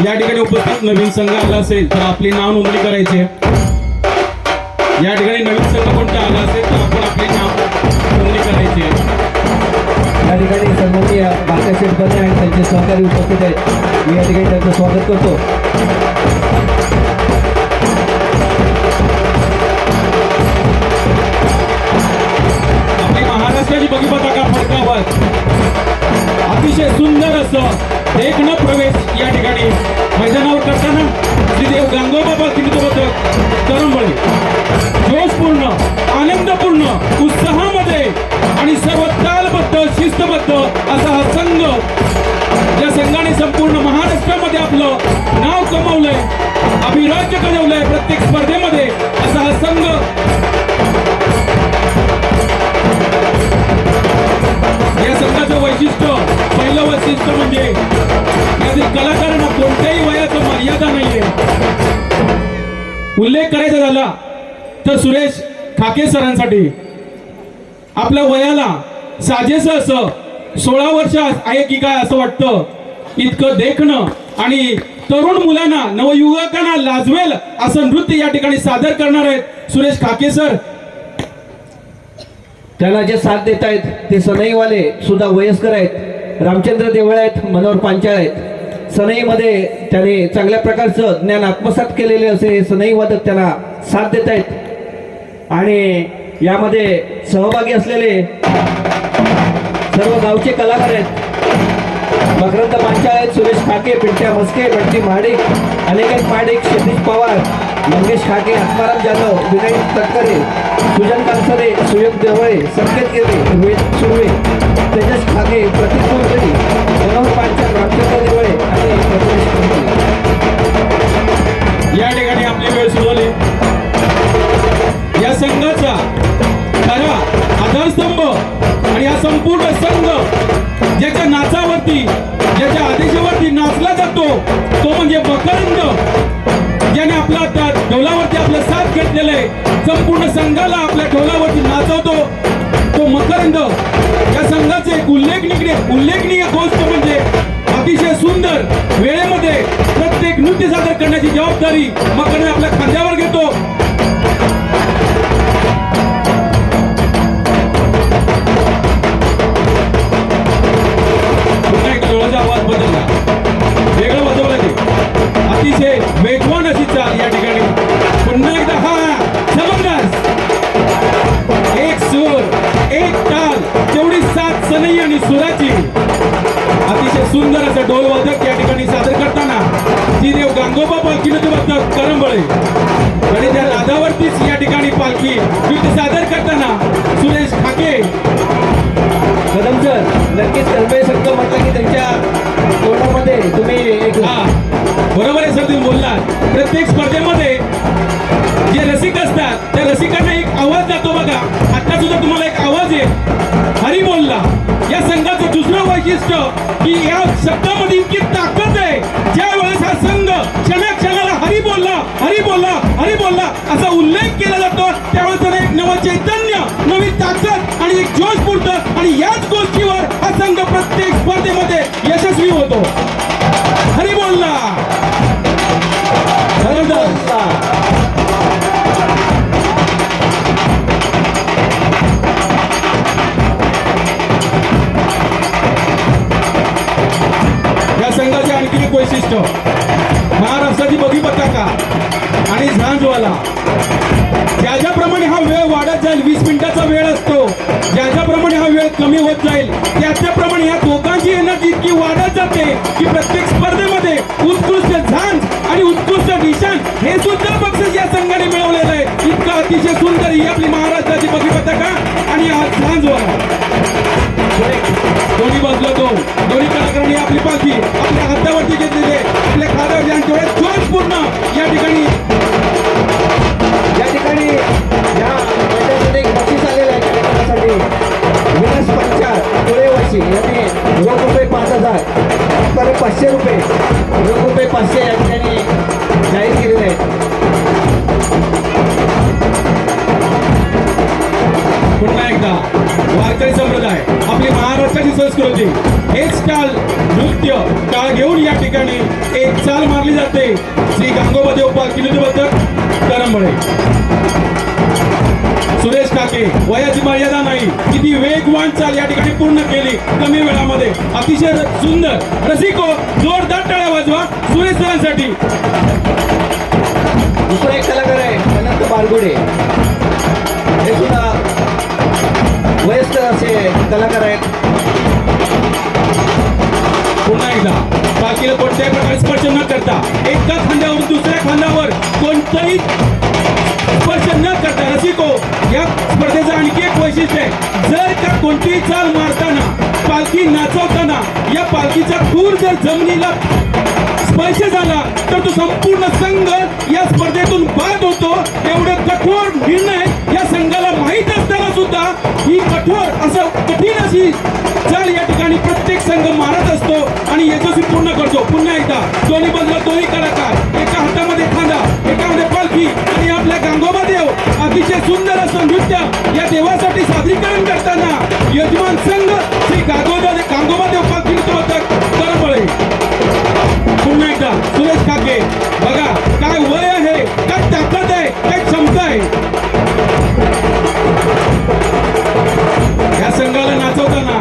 या ठिकाणी उपस्थित नवीन संघ आला असेल तर आपले नाव नोंदणी करायचे. या ठिकाणी नवीन संघ कोणता आला असेल तर आपण आपले नाव नोंदणी करायचे. या ठिकाणी सन्माननीय बाळासाहेब बने आणि त्यांचे सहकारी उपस्थित आहेत. मी या ठिकाणी त्यांचं स्वागत करतो. आपली महाराष्ट्राची बगी पताका फडकावत अतिशय सुंदर असं देखणं प्रवेश या ठिकाणी मैदानावर करताना श्रीदेव गांगोबा पदक करंबळी जोशपूर्ण, आनंदपूर्ण, उत्साहामध्ये आणि सर्व तालबद्ध, शिस्तबद्ध असा हा संघ, या संघाने संपूर्ण महाराष्ट्रामध्ये आपलं नाव कमवलंय, अभिराज्य कमवलंय प्रत्येक स्पर्धेमध्ये असा हा संघ. या संघाचं वैशिष्ट्य, पहिलं वैशिष्ट्य म्हणजे यातील कलाकारांना कोणत्याही वयाचं मर्यादा नाहीये. उल्लेख करायचा झाला तर सुरेश खाके सरांसाठी आपल्या वयाला साजेसं असं 16 वर्ष आहे की काय असं वाटतं. इतकं देखणं आणि तरुण मुलांना, नवयुवकांना लाजवेल असं नृत्य या ठिकाणी सादर करणार आहेत सुरेश खाके सर. त्याला जे साथ देत आहेत ते सनईवाले सुद्धा वयस्कर आहेत. रामचंद्र देवळे आहेत, मनोहर पांचाळ आहेत. सनईमध्ये त्याने चांगल्या प्रकारचं ज्ञान आत्मसात केलेले असे हे सनई वादक त्यांना साथ देत आहेत. आणि यामध्ये सहभागी असलेले सर्व गावचे कलाकार आहेत. मकरंद पांचाळ आहेत, सुरेश खाके, पिंट्या मस्के, बंटी महाडिक, अनिकेत महाडिक, क्षितिज पवार, मंगेश खाके, आत्माराम जाधव, विनायक तटकरे, सुजन कांसरे, सुयोग देवळे, संकेत गिरे, रोहित सुर्वे, तेजस खाके, प्रतीक कुलकर्णी, मनोहर पांचाळ, रामचंद्र देवळे आणि प्रथमेश कुलकर्णी. या ठिकाणी आपली वेळ सुरू झाली. या संघाचा खरा आधारस्तंभ आणि हा संपूर्ण संघ ज्याच्या नाचावरती, ज्याच्या आदेशावरती नाचला जातो तो म्हणजे मकरंद, ज्याने आपला ढोलावरती आपला साथ घेतलेला आहे, संपूर्ण संघाला आपल्या ढोलावरती नाचवतो तो मकरंद. या संघाचे एक उल्लेखनीय गोष्ट म्हणजे अतिशय सुंदर वेळेमध्ये प्रत्येक नृत्य सादर करण्याची जबाबदारी मकरंद आपल्या खांद्यावर घेतो. पुन्हा एक डोळ्याचा आवाज बदलला, वेगळं वाजवलं ते. अतिशय वेगवान अशी चाल या ठिकाणी. पुन्हा एकदा हा जबरदस्त, एक सूर, एक ताल, तेवढी सात सनई आणि सुराची. अतिशय सुंदर असं ढोल वादक या ठिकाणी सादर करताना श्रीदेव गांगोबा पालखी नृत्य करंबळे आणि त्या नादावरतीच या ठिकाणी पालखी नृत्य सादर करताना सुरेश खाके. कदम सर, नक्कीच कर्मय संघ म्हटलं की त्यांच्या तोंडामध्ये तुम्ही एक बरोबर आहे सर, तुम्ही बोललात. प्रत्येक स्पर्धेमध्ये जे रसिक असतात त्या रसिकांना एक आवाज जातो बघा. आता सुद्धा तुम्हाला एक आवाज आहे, हरी बोलला. या संघाचं दुसरं वैशिष्ट्य की या शब्दामध्ये इतकी ताकद आहे, ज्या वेळेस हा संघ क्षणाक्षणाला हरी बोलला, हरी बोलला, हरी बोलला असा उल्लेख केला जातो, त्यावेळेस एक नवं चैतन्य, नवी ताकद आणि एक जोश पुरतं. आणि याच गोष्टीवर हा संघ प्रत्येक स्पर्धेमध्ये यशस्वी होतो. हरी बोलला. या संघाचे आणखी एक वैशिष्ट्य, महाराष्ट्राची बघी पताका आणि झांजवाला. ज्याप्रमाणे हा वेळ वाढत जाईल, 20 मिनिटाचा वेळ असतो, ज्याप्रमाणे हा वेळ कमी होत जाईल त्याप्रमाणे या दोघांची एनर्जी इतकी वाढत जाते की प्रत्येक स्पर्धेमध्ये उत्कृष्ट झांज आणि उत्कृष्ट निशाण हे सुद्धा बक्षीस या संघाने मिळवलेलं आहे. इतका अतिशय सुंदर ही आपली महाराष्ट्राची बघी पताका आणि हा झांजवाला. दोन्ही बाजूला दोन्ही कलाकारांनी आपली पालखी आपल्या हातावरती घेतलेली आहे, आपल्या खांद्यावरती आणि तेवढ्या जोशपूर्ण या ठिकाणी या मैदानामध्ये एक बक्षीस आलेलं आहे कार्यक्रमासाठी. विलास पंचार तुळेवाशी यांनी रोख रुपये 5,000 परत 500 रुपये रोख रुपये 500 या ठिकाणी जाहीर केलेले आहेत. पुन्हा एकदा वारकरी संप्रदाय, आपली महाराष्ट्राची संस्कृती, एक स्टाल नृत्य टाळ घेऊन या ठिकाणी एक चाल मारली जाते. श्री गांगोबा देव पालखी नृत्यबद्दल करंबळे. सुरेश काके, वयाची मर्यादा नाही, किती वेगवान चाल या ठिकाणी पूर्ण केली कमी वेळामध्ये. अतिशय सुंदर. रसिको, जोरदार टाळ्या वाजवा सुरेश सरांसाठी. दुसरा एक कलाकार आहे अनंत बारगुडे, हे सुद्धा वयस्कर असे कलाकार आहेत. पुन्हा एकदा पालखीला कोणत्याही प्रकारे स्पर्श न करता एका खांद्यावर दुसऱ्या खांद्यावर कोणताही स्पर्श न करता रसिको, या स्पर्धेचं आणखी एक वैशिष्ट्य आहे, जर का कोणतीही चाल मारताना पालखी नाचवताना या पालखीचा खूर जर जमिनीला स्पर्श झाला तर तो संपूर्ण संघ या स्पर्धेतून बाद होतो. एवढं कठोर निर्णय या संघाला माहीत असताना सुद्धा ही कठीण अशी चाल या ठिकाणी प्रत्येक संघ मारत असतो आणि यशस्वी पूर्ण करतो. पुन्हा एकदा दोन्ही बाजूला दोन्ही कलाकार, एका हातामध्ये खांदा, एकामध्ये पालखी आणि आपल्या गांगोबा देव. अतिशय सुंदर असं नृत्य या देवासाठी सादरीकरण करताना यजमान संघ श्री गांगोबा देव पालखी नृत्य करंबळे. पुन्हा एकदा सुरेश काके, बघा काय वय आहे, काय ताकद आहे, काय क्षमता आहे. या संघाला नाचवताना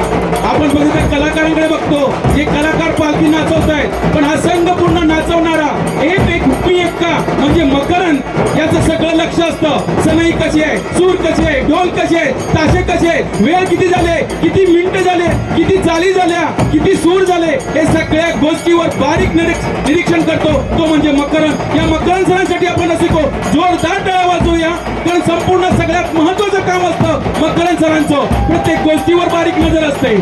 आपण बघितलं कलाकारांकडे बघतो, जे कलाकार पालखी नाचवत आहेत, पण हा संघ पूर्ण नाचवणारा एक हुकमी एक्का म्हणजे मकरंद याचं सगळं लक्ष असतं. सनई कशी आहे, सूर कशी आहे, ढोल कसे आहे, ताशे कसे आहेत, वेळ किती झाले, किती मिनिटं झाले, किती चाली झाल्या, किती सूर झाले, हे सगळ्या गोष्टीवर बारीक निरीक्षण करतो तो म्हणजे मकरंद. या मकरंद सरांसाठी आपण शिको जोरदार टाळ्या वाजवूया, कारण संपूर्ण सगळ्यात महत्वाचं काम असतं मकरंद सरांचं. प्रत्येक गोष्टीवर बारीक नजर असते.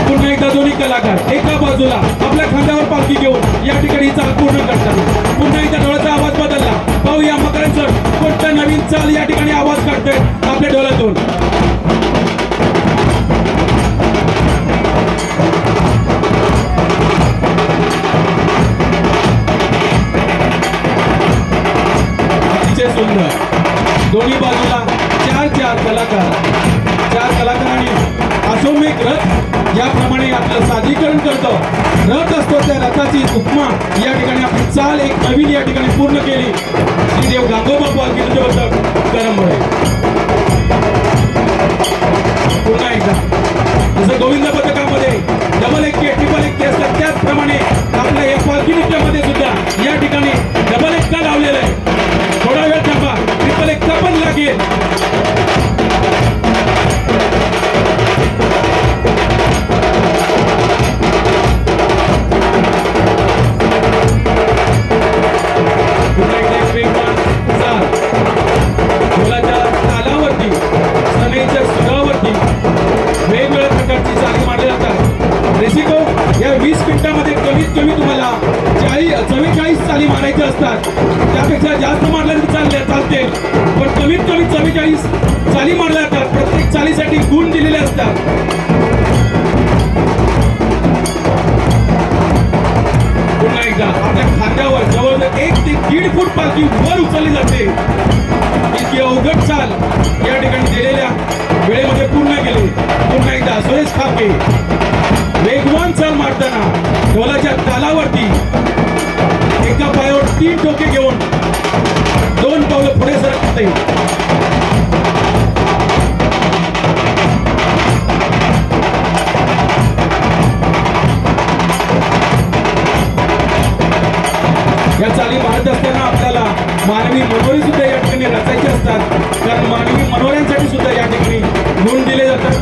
पुन्हा एकदा दोन्ही कलाकार एका बाजूला आपल्या खांद्यावर पालखी घेऊन या ठिकाणी चाल पूर्ण करतात. पुन्हा एकदा डोळ्याचा आवाज बदलला, पाहूया मकरंद सर कोणत्या नवीन चाल या ठिकाणी आवाज काढतायत आपल्या डोळ्यातून. अतिशय सुंदर. दोन्ही बाजूला चार कलाकारांनी अश्वमेघ रथ याप्रमाणे आपलं सादरीकरण करतो. रथ असतो त्या रथाची उपमा या ठिकाणी आपली चाल एक नवीन या ठिकाणी पूर्ण केली. श्री देव गांगोबा पालखी नृत्यबद्दल करंबळे. पुन्हा एकदा जसं गोविंद पथकामध्ये डबल एक्के ट्रिपल एक्के असतात त्याचप्रमाणे आपल्या या पालखी नृत्यामध्ये सुद्धा या ठिकाणी डबल एक्का लावलेला आहे. थोडा वेळ थांबा, ट्रिपल एक्का पण लागेल. या 20 मिनिटांमध्ये कमीत कमी तुम्हाला 44 चाली मारायच्या असतात. त्यापेक्षा जास्त मारल्या चालते, पण कमीत कमी 44 चाली मारल्या जातात. प्रत्येक चालीसाठी गुण दिलेले असतात. पुन्हा एकदा आपल्या खांद्यावर जवळजवळ 1 ते 1.5 फूट पालखी वर उचलली जाते. इतकी अवघड चाल या ठिकाणी दिलेल्या वेळेमध्ये पूर्ण केली. पुन्हा एकदा सुरेश काके उत्तम चाल मारताना ढोलाच्या तालावरती एका पायावर 3 टोके घेऊन 2 पावलं पुढे सरकते. या चाली मारत असताना आपल्याला मानवी मनोरी सुद्धा या ठिकाणी रचायचे असतात, कारण मानवी मनोऱ्यांसाठी सुद्धा या ठिकाणी गुण दिले जातात.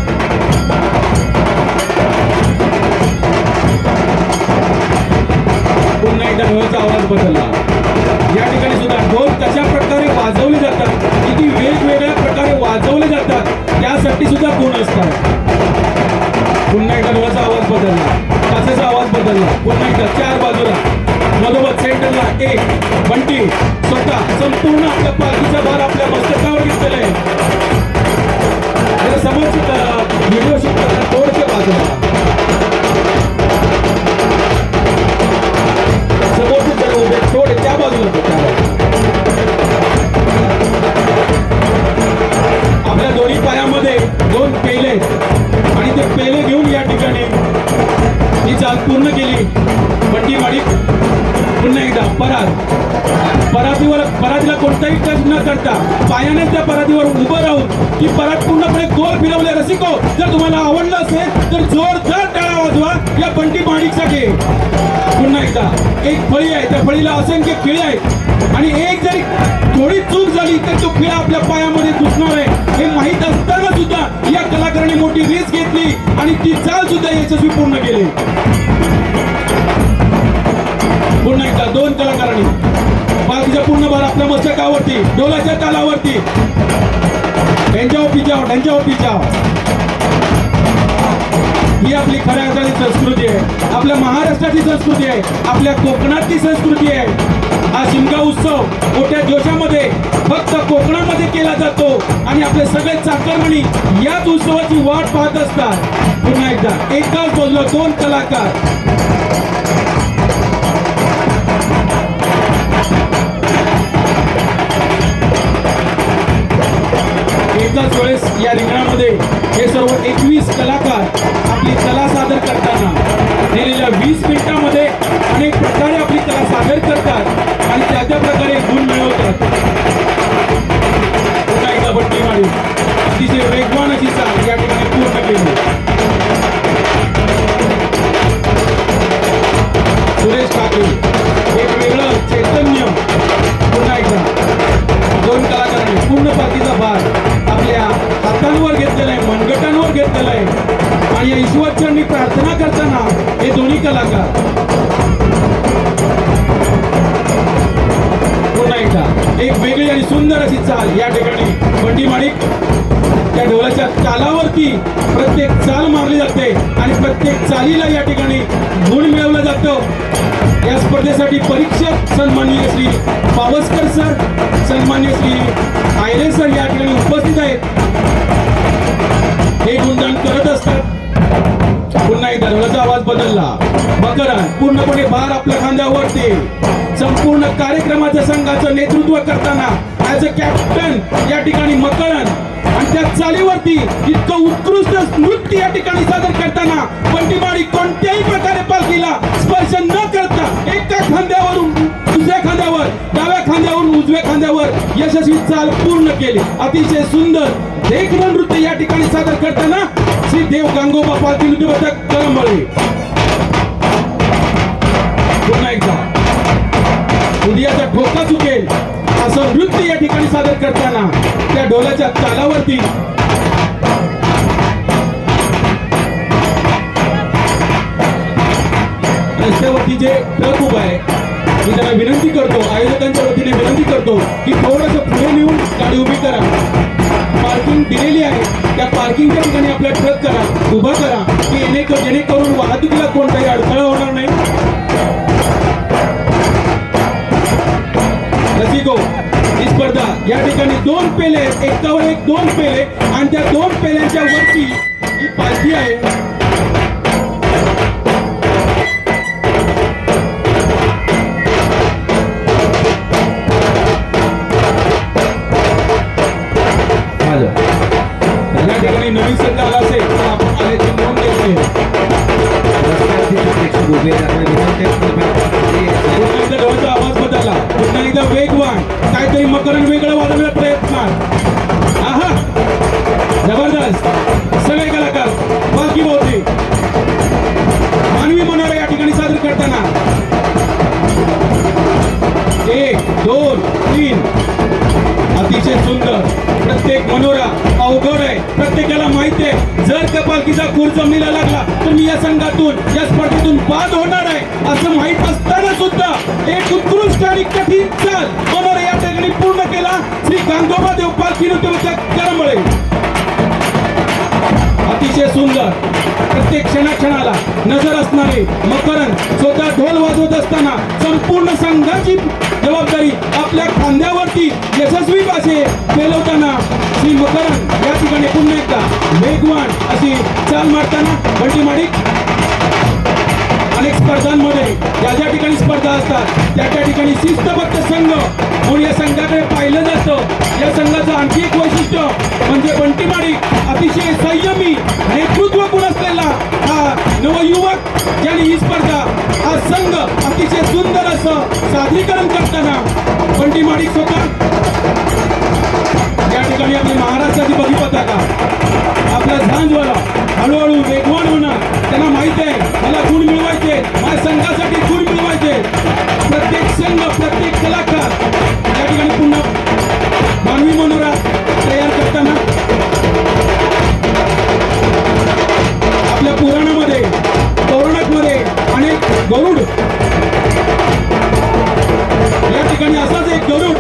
पुन्हा एकदा ढोलचा आवाज बदलला. या ठिकाणी सुद्धा ढोल कशा प्रकारे वाजवले जातात, किती वेगवेगळ्या प्रकारे वाजवले जातात, त्यासाठी सुद्धा गुण असतात. पुन्हा एकदा ढोलचा आवाज बदलला, ताशाचा आवाज बदलला. पुन्हा एकदा 4 बाजूला मधोमध सेंटरला एक बंटी स्वतः संपूर्ण आपल्या पालखीचा भार आपल्या मस्तकावर घेतलेला आहे. समोरची व्हिडिओ शूट करताना थोडक्या बाजूला समोरचे जण उभे थोडे त्या बाजूला आपल्या दोन्ही पायामध्ये 2 पेले आणि ते पेले घेऊन या ठिकाणी ही चाल पूर्ण केली. बंटी माडी पुन्हा एकदा परातीला कोणताही टच न करता पायाने त्या परातीवर उभं राहून ती परात पूर्णपणे गोल फिरवले. रसिको, जर तुम्हाला आवडलं असेल तर जोरदार टाळा वाजवा या बंटी माडिकसाठी. पुन्हा एकदा एक फळी आहे, त्या फळीला असंख्य खिळे आहेत आणि एक जरी थोडी चूक झाली तर तो खिळा आपल्या पायामध्ये घुसणार आहे हे माहीत असताना सुद्धा या कलाकाराने मोठी रिस्क घेतली आणि ती चाल सुद्धा यशस्वी पूर्ण केली. पुन्हा एकदा 2 कलाकारांनी पालखीचा पूर्ण भार आपल्या मस्तकावरती ढोलाच्या तालावरती. ढंजाओ पिजाओ ही आपली खऱ्या अर्थाने संस्कृती आहे, आपल्या महाराष्ट्राची संस्कृती आहे, आपल्या कोकणातली संस्कृती आहे. हा शिमगा उत्सव मोठ्या जोशामध्ये फक्त कोकणामध्ये केला जातो आणि आपले सगळे चाकरमणी याच उत्सवाची वाट पाहत असतात. पुन्हा एकदा एकाच बाजूला 2 कलाकार. एकाच वेळेस या रिंगणामध्ये हे सर्व 21 कलाकार आपली कला सादर करताना दिलेल्या 20 मिनिटांमध्ये अनेक प्रकारे आपली कला सादर करतात आणि त्या प्रकारे गुण मिळवतात. पुन्हा एकदा बंटी माडी अतिशय वेगवान अशी चाल या ठिकाणी पूर्ण केली. सुरेश ठाकरे एक वेगळं चैतन्य. पुन्हा एकदा 2 कलाकारांनी पूर्ण पालखीचा भार आपल्या हातांवर घेतलेला आहे, मनगटांवर घेतलेला आहे आणि या ईश्वरचरणी प्रार्थना करताना हे दोन्ही कलाकार. पुन्हा एकदा एक वेगळी आणि सुंदर अशी चाल या ठिकाणी बंटी माडिक त्या ढोलाच्या तालावरती प्रत्येक चाल मारली जाते आणि प्रत्येक चालीला या ठिकाणी गुण मिळवलं जातं. या स्पर्धेसाठी परीक्षक सन्माननीय श्री पावसकर सर, सन्माननीय श्री आयरे सर या ठिकाणी उपस्थित आहेत. हे गुणगान करत असतात. पुन्हा एकदा ढोलाचा आवाज बदलला. मकरन पूर्णपणे भार आपल्या खांद्यावरती. संपूर्ण कार्यक्रमाच्या संघाचं नेतृत्व करताना ऍज अ कॅप्टन या ठिकाणी मकरन आणि त्या चालीवरती इतकं उत्कृष्ट नृत्य या ठिकाणी सादर करताना बंटी माडिक कोणत्याही प्रकारे पालखीला स्पर्श न करता एका खांद्यावरून दुसऱ्या खांद्यावर, डाव्या खांद्यावरून उजव्या खांद्यावर यशस्वी चाल पूर्ण केली. अतिशय सुंदर देखणं नृत्य या ठिकाणी सादर करताना श्री देव गांगोबा पालखी नृत्य पथक कळंबळे. पुन्हा एकदा उदयाचा ठोका चुकेल असं नृत्य या ठिकाणी सादर करताना त्या ढोलाच्या तालावरती रस्त्यावरती जे ट्रक उभा आहे मी त्यांना विनंती करतो, आयोजकांच्या वतीने विनंती करतो की थोडंसं पुढे नेऊन गाडी उभी करा. पार्किंग दिलेली आहे त्या पार्किंगच्या ठिकाणी आपला ट्रक करा, उभा करा की जेणेकरून वाहतुकीला कोणताही अडथळा होणार नाही. रसिको, ही स्पर्धा या ठिकाणी 2 पेले, एकावर एक 2 पेले आणि त्या 2 पेल्यांच्या वरती ही पालखी आहे. या ठिकाणी नवीन संघ आला असेल तर आपण आले ते नोंद घेतले. उभे राहण्याची विनंती आहे. पुन्हा एकदा ढोलचा आवाज बदलला, पुन्हा एकदा वेगवान काहीतरी मकरन वेगळं वाजवण्याचा प्रयत्न. आहा, जबरदस्त. सगळे कलाकार पालखी भोवती मानवी मनोरा या ठिकाणी सादर करताना 1 2 3 अतिशय सुंदर. प्रत्येक मनोरा अवघड आहे, प्रत्येकाला माहिती आहे जर का पालखीचा खूर जमिनीला लागला तर मी या संघातून या स्पर्धेतून बाद होणार आहे असं माहीत असताना सुद्धा एक उत्कृष्ट आणि कठीण चाल मनोरा या ठिकाणी पूर्ण केला. श्री गांगोबा देव पालखी नृत्य करंबळे. अतिशय सुंदर. प्रत्येक क्षणाक्षणाला नजर असणारे मकरन स्वतः ढोल वाजवत असताना संपूर्ण संघाची जबाबदारी आपल्या खांद्यावरती यशस्वी असे पेलवताना श्री मकरन या ठिकाणी पुन्हा एकदा वेगवान अशी चाल मारताना बंटी माडिक. अनेक स्पर्धांमध्ये ज्या ज्या ठिकाणी स्पर्धा असतात त्या त्या ठिकाणी शिस्तबद्ध संघ म्हणून या संघाकडे पाहिलं जातं. या संघाचं आणखी एक वैशिष्ट्य म्हणजे बंटी माडिक अतिशय संयमी नेतृत्व गुण असलेला हा नवयुवक ज्यांनी ही स्पर्धा हा संघ अतिशय सुंदर असं सादरीकरण करताना बंटी माडिक स्वतः या ठिकाणी आपली महाराष्ट्राची बघी पताका आपला झांजवाला हळूहळू वेगवान होणार. त्यांना माहिती आहे मला गुण मिळवायचे, माझ्या संघासाठी गुण मिळवायचे. प्रत्येक संघ प्रत्येक कलाकार या ठिकाणी पुन्हा मानवी मनोरा तयार करताना आपल्या पुराणामध्ये पौराणिकमध्ये अनेक गरुड या ठिकाणी असाच एक गरुड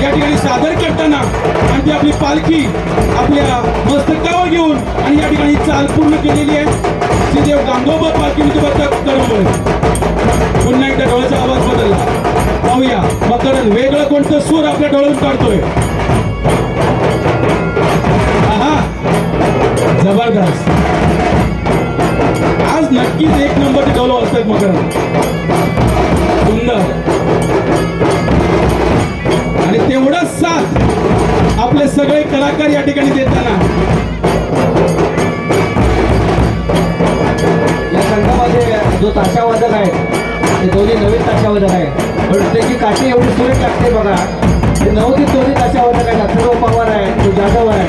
या ठिकाणी सादर करताना आणि ती आपली पालखी आपल्या मस्तकावर घेऊन आणि या ठिकाणी चाल पूर्ण केलेली आहे. श्रीदेव गांगोबा पालखी करंबळे. पुन्हा एकदा ढोलाचा आवाज बदलला. पाहूया मकरन वेगळं कोणतं सूर आपल्या डोळ्यातून काढतोय. आहा, जबरदस्त. आज नक्कीच एक नंबरचे ढोल असतात मकरन. सुंदर. आणि तेवढाच साथ आपले सगळे कलाकार या ठिकाणी देताना या संघामध्ये जो ताशावादक आहे ते दोन्ही नवीन ताशावादक आहे पण त्याची काठी एवढी सुरेख लागते बघा. ते नवोदित दोन्ही ताशावादक आहेत. अथर्व पवार आहे, तो जाधव आहे.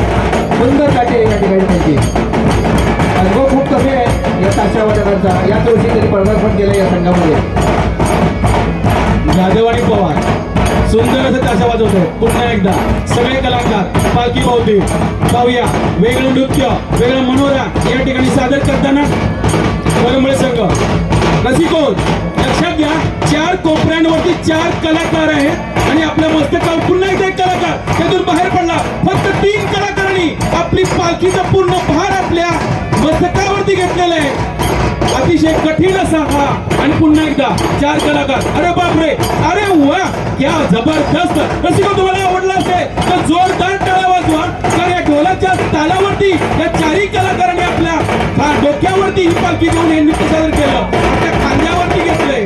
सुंदर काठी आहे या ठिकाणी त्यांची. अनुभव खूप कमी आहे या ताशावादकांचा. याच वर्षी त्यांनी पदार्पण केलं या संघामध्ये. जाधव आणि पवार सुंदर असं ताशा वाजवतोय. पुन्हा एकदा सगळे कलाकार पालखी भोवती पाहूया वेगळं नृत्य वेगळं मनोरा या ठिकाणी सादर करताना करंबळे संघ. रसिकोन लक्षात घ्या 4 कोपऱ्यांवरती 4 कलाकार आहेत आणि आपल्या मस्तकावर पुन्हा एकदा एक कलाकार त्यातून बाहेर पडला. फक्त 3 कलाकारांनी आपली पालखीचा पूर्ण भार आपल्या मस्तकावरती घेतलेला आहे. अतिशय कठीण असा हा आणि पुन्हा एकदा 4 कलाकार. अरे बापरे, अरे वा, क्या जबरदस्त. रसिको तुम्हाला आवडला असेल तर जोरदार टाळ्या वाजवा कारण या ढोलाच्या तालावरती या 4ही कलाकारांनी आपल्या डोक्यावरती ही पालखी घेऊन हे नृत्य सादर केलं. आपल्या खांद्यावरती घेतलंय.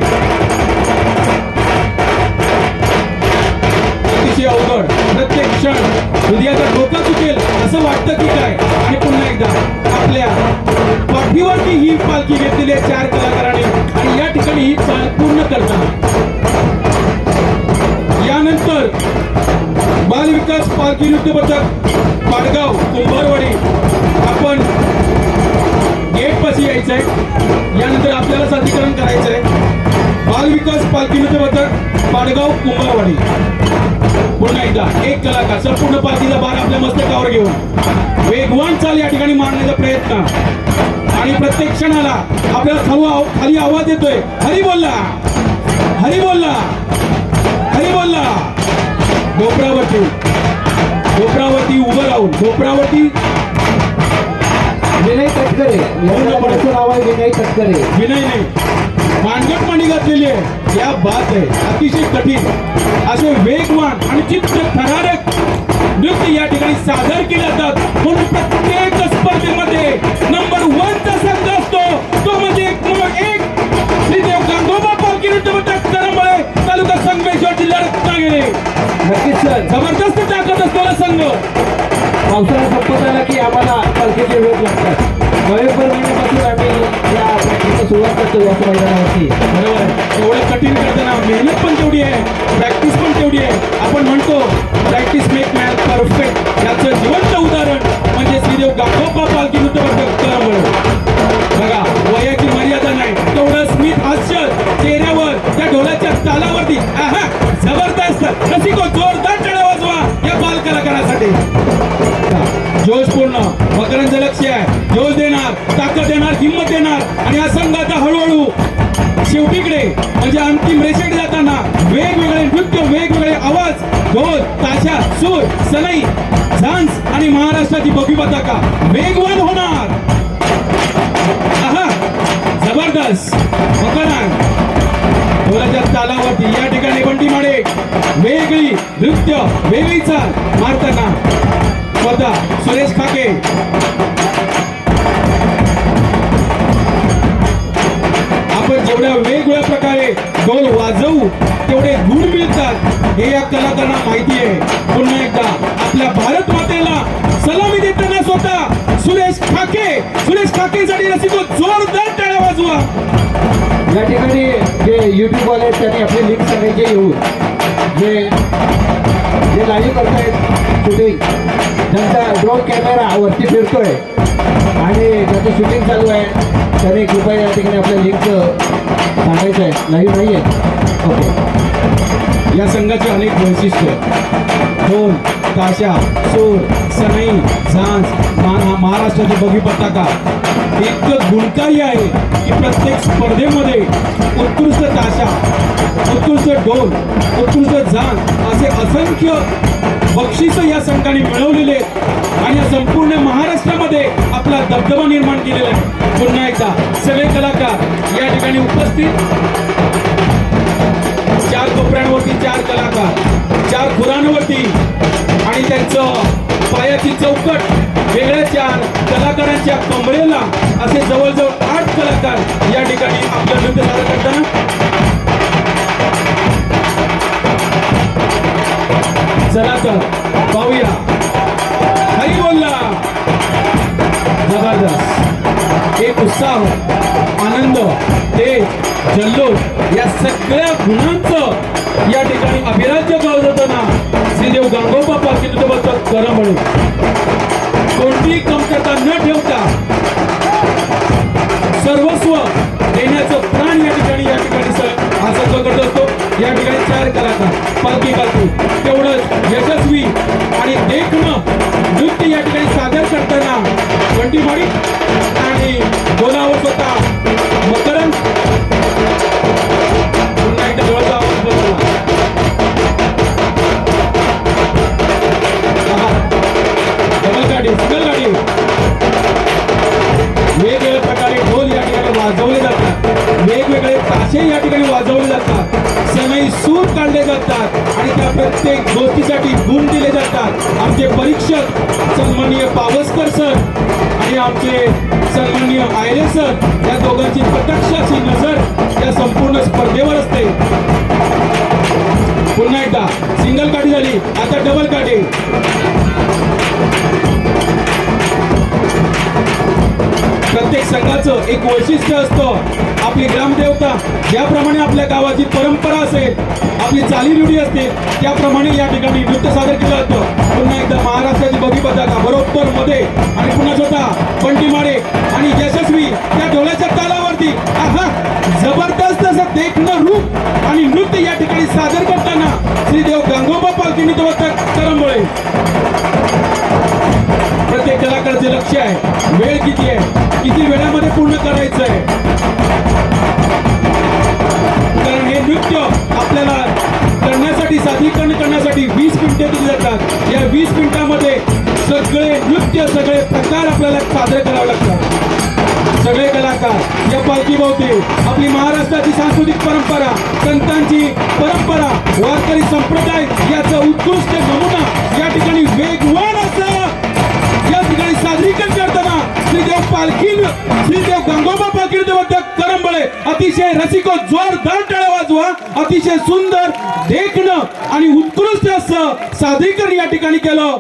अतिशय अवघड. प्रत्येक क्षण हृदयाचा धोका चुकेल असं वाटतं की काय. आणि पुन्हा एकदा आपल्या पाठीवरती ही पालखी घेतलेली आहे 4 कलाकारांनी आणि या ठिकाणी ही चाल पूर्ण करताना यानंतर बालविकास पालखी नृत्य पथक पाडगाव कुंभारवाडी आपण गेट पाशी यायचंय. यानंतर आपल्याला सादरीकरण करायचंय. बालविकास पालखी नृत्य पथक पाडगाव कुंभारवाडी. पुन्हा एकदा एक कलाकार संपूर्ण पालखीचा भार आपल्या मस्तकावर घेऊन वेगवान चाल या ठिकाणी मारण्याचा प्रयत्न आणि प्रत्येक क्षणाला आपल्याला खाली आवाज येतोय हरी बोलला, हरी बोलला, हरी बोलला. ढोपरावरती उभं राहून ढोपरावरती विनय तटकरे यांचं नाव आहे. विनय तटकरे. विनय नाही मांडगट मांडी घातलेली आहे. या बात आहे. अतिशय कठीण असे वेगवान आणि चित्र थरारक नृत्य या ठिकाणी सादर केले जातात. म्हणून प्रत्येक स्पर्धेमध्ये नंबर 1 चा संघ असतो तो म्हणजे एक श्रीदेव गांगोबा पालखी नृत्य पथक करंबळे तालुका संगमेश्वर जिल्हा रत्नागिरी. नक्कीच सर. जबरदस्त ताकद असलेला संघ. पावसाळा संपत आला की आम्हाला पालखीचे वेग लागतात. नोव्हेंबर महिन्यापासून आम्ही या पालखीची सुरुवात मेहनत करतो या मैदानावरती. बरोबर आहे. एवढं कठीण करताना मेहनत पण तेवढी आहे, प्रॅक्टिस पण तेवढी आहे. आपण म्हणतो प्रॅक्टिस मेक मॅन परफेक्ट, याचं जिवंत उदाहरण म्हणजे श्रीदेव गांगोबा पालखी नृत्यवर्धक कळंबळे. बघा, वयाची मर्यादा नाही, तेवढं स्मित हास्य चेहऱ्यावर त्या ढोलाच्या तालावरती. आहा, जबरदस्त. रसिको, जोरदार टाळ्या वाजवा या बाल कलाकारासाठी. जोशपूर्ण मकरांचं लक्ष आहे, जोश देणार, ताकद देणार, हिंमत देणार आणि या संघाचा हळूहळू शेवटीकडे म्हणजे अंतिम रेषेकडे जाताना वेगवेगळे नृत्य, वेगवेगळे आवाज, ढोल, ताशा, सूर, सनई, झांज आणि महाराष्ट्राची भगवी पताका वेगवान होणार. आहा, जबरदस्त. मकरांग ढोलाच्या तालावरती या ठिकाणी बंटी माडे वेगळी नृत्य, वेगळी चाल मारताना स्वतः सुरेश खाके. आपण जेवढ्या वेगवेगळ्या प्रकारे ढोल वाजवू तेवढे गुण मिळतात हे या कलाकारांना माहिती आहे. पुन्हा एकदा आपल्या भारत मातेला सलामी देताना स्वतः सुरेश खाके. सुरेश खाकेसाठी रसिको जोरदार टाळ्या वाजवा. या ठिकाणी जे युट्यूब वाले आहेत त्यांनी आपली लिंक सांगायचे येऊन जे लाईव्ह करतायत शूटिंग, त्यांचा ड्रोन कॅमेरा वरती फिरतोय आणि त्याचं शूटिंग चालू आहे, त्यांनी कृपया या ठिकाणी आपल्या लिंक सांगायचं आहे. लाईव्ह नाही आहे. ओके. या संघाचे अनेक वैशिष्ट्य, ढोल, ताशा, सूर, सनई, झांज, महाराष्ट्राची भगवी पताका इतकं गुणकारी आहे की प्रत्येक स्पर्धेमध्ये उत्कृष्ट ताशा, उत्कृष्ट ढोल, उत्कृष्ट झांज असे असंख्य बक्षीस या संघाने मिळवलेले आणि या संपूर्ण महाराष्ट्रामध्ये आपला दबदबा निर्माण केलेला आहे. पुन्हा एकदा सगळे कलाकार या ठिकाणी उपस्थित. 4 कोपऱ्यांवरती 4 कलाकार, 4 खुरांवरती आणि त्यांचं पायाची चौकट वेगळ्या 4 कलाकारांच्या कमरेला असे जवळजवळ 8 कलाकार या ठिकाणी आपलं नृत्य सादर करताना. चला तर पाहूया. हरी बोलला. जबरदस्त. एक उत्साह, आनंद, तेज, जल्लोष या सगळ्या गुणांचं या ठिकाणी अभिराज्य गाजवताना श्रीदेव गांगोबा पालखी नृत्यवर्धक कळंबळे कोणतीही कमतरता न ठेवता सर्वस्व देण्याचं प्राण या ठिकाणी हा संघ करत असतो. या ठिकाणी 4 कलाकार पालखी तेवढंच यशस्वी आणि देखणं नृत्य या ठिकाणी सादर करताना बंटी माडी आणि बोलावर स्वतः मकरंद. पुन्हा एकदा डोळ्याचा आवाज बदलला. डबल गाडी, सिंगल गाडी, वेगवेगळ्या प्रकारे ढोल या ठिकाणी वाजवले जातात, वेगवेगळे ताशे या ठिकाणी वाजवले जातात, सनई सूर काढले जातात आणि त्या प्रत्येक गोष्टीसाठी गुण दिले जातात. आमचे परीक्षक सन्माननीय पावसकर सर आणि आमचे सन्माननीय आयरे सर या दोघांची प्रत्यक्ष अशी नजर या संपूर्ण स्पर्धेवर असते. पुन्हा एकदा सिंगल गाडी झाली, आता डबल गाडी. प्रत्येक संघाचं एक वैशिष्ट्य असतं. आपली ग्रामदेवता ज्याप्रमाणे आपल्या गावाची परंपरा असेल, आपली चालीरूढी असते, त्याप्रमाणे या ठिकाणी नृत्य सादर केलं जातं. पुन्हा एकदा महाराष्ट्राची भगवी पताका बरोबर मध्ये आणि पुन्हा स्वतः बंटी माडे आणि यशस्वी त्या ढोलाच्या तालावरती. आहा, जबरदस्त असं देखणं रूप आणि नृत्य या ठिकाणी सादर करताना श्रीदेव गांगोबा पालखी नृत्यवर्धक कळंबळे. प्रत्येक कलाकाराचे लक्ष आहे, वेळ किती आहे, किती वेळामध्ये पूर्ण करायचं आहे. कारण हे नृत्य आपल्याला करण्यासाठी, सादरीकरण करण्यासाठी 20 मिनिटे दिली जातात. या 20 मिनिटांमध्ये सगळे नृत्य, सगळे प्रकार आपल्याला सादर करावे लागतात. सगळे कलाकार या पालखीभोवती आपली महाराष्ट्राची सांस्कृतिक परंपरा, संतांची परंपरा, वारकरी संप्रदाय याचा उत्कृष्ट नमुना या ठिकाणी वेगवान असं या ठिकाणी सादरीकरण करताना श्रीदेव गांगोबा पालखी नृत्यवर्धक कळंबळे अतिशय रसिको जोरदार टाळ्या वाजवा. अतिशय सुंदर देखणं आणि उत्कृष्ट असं सादरीकरण या ठिकाणी केलं.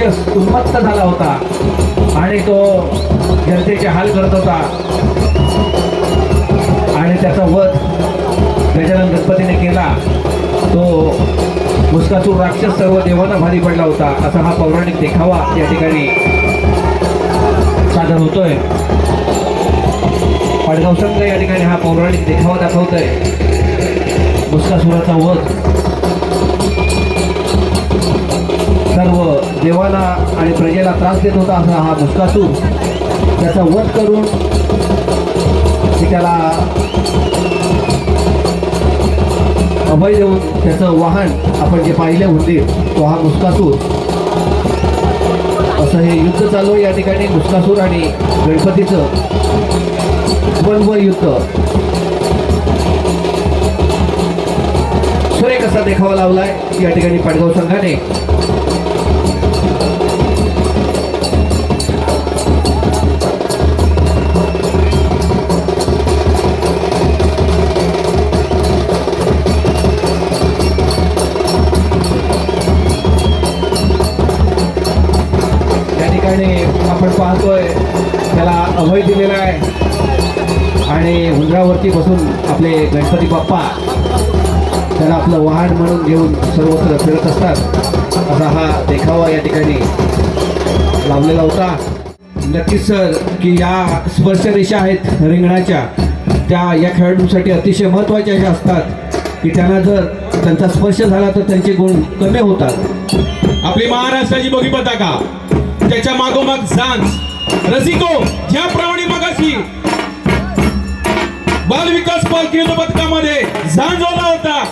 राक्षस उन्मत्त झाला होता आणि तो जनतेचे हाल करत होता आणि त्याचा वध गजानन गणपतीने केला. तो मुस्कासूर राक्षस सर्व देवांना भारी पडला होता असा हा पौराणिक देखावा या ठिकाणी सादर होतोय. पाडगाव संघ या ठिकाणी हा पौराणिक देखावा दाखवतोय. मुस्कासुराचा वध सर्व देवाला आणि प्रजेला त्रास देत होता असा हा मुस्कासूर त्याचा वध करून की त्याला अभय देऊन त्याचं वाहन आपण जे पाहिले होते तो हा मुस्कासूर. असं हे युद्ध चालू आहे या ठिकाणी. मुस्कासूर आणि गणपतीचं द्वंद्व युद्ध. सुरेख असा देखावा लावलाय या ठिकाणी पाडगाव संघाने. आपण पाहतोय त्याला अभय दिलेला आहे आणि उंदरावरती बसून आपले गणपती बाप्पा त्याला आपलं वाहन म्हणून घेऊन सर्वत्र फिरत असतात असा हा देखावा या ठिकाणी लावलेला होता. नक्कीच सर की या स्पर्श रेषा आहेत रिंगणाच्या त्या या खेळाडूंसाठी अतिशय महत्त्वाच्या अशा असतात की त्यांना जर त्यांचा स्पर्श झाला तर त्यांचे गुण कमी होतात. आपली महाराष्ट्राची बोगी पताका त्याच्या मागोमाग झांज रसिको ज्याप्रमाणे मगाशी बाल विकास पालखी पथकामध्ये झांज झाला होता.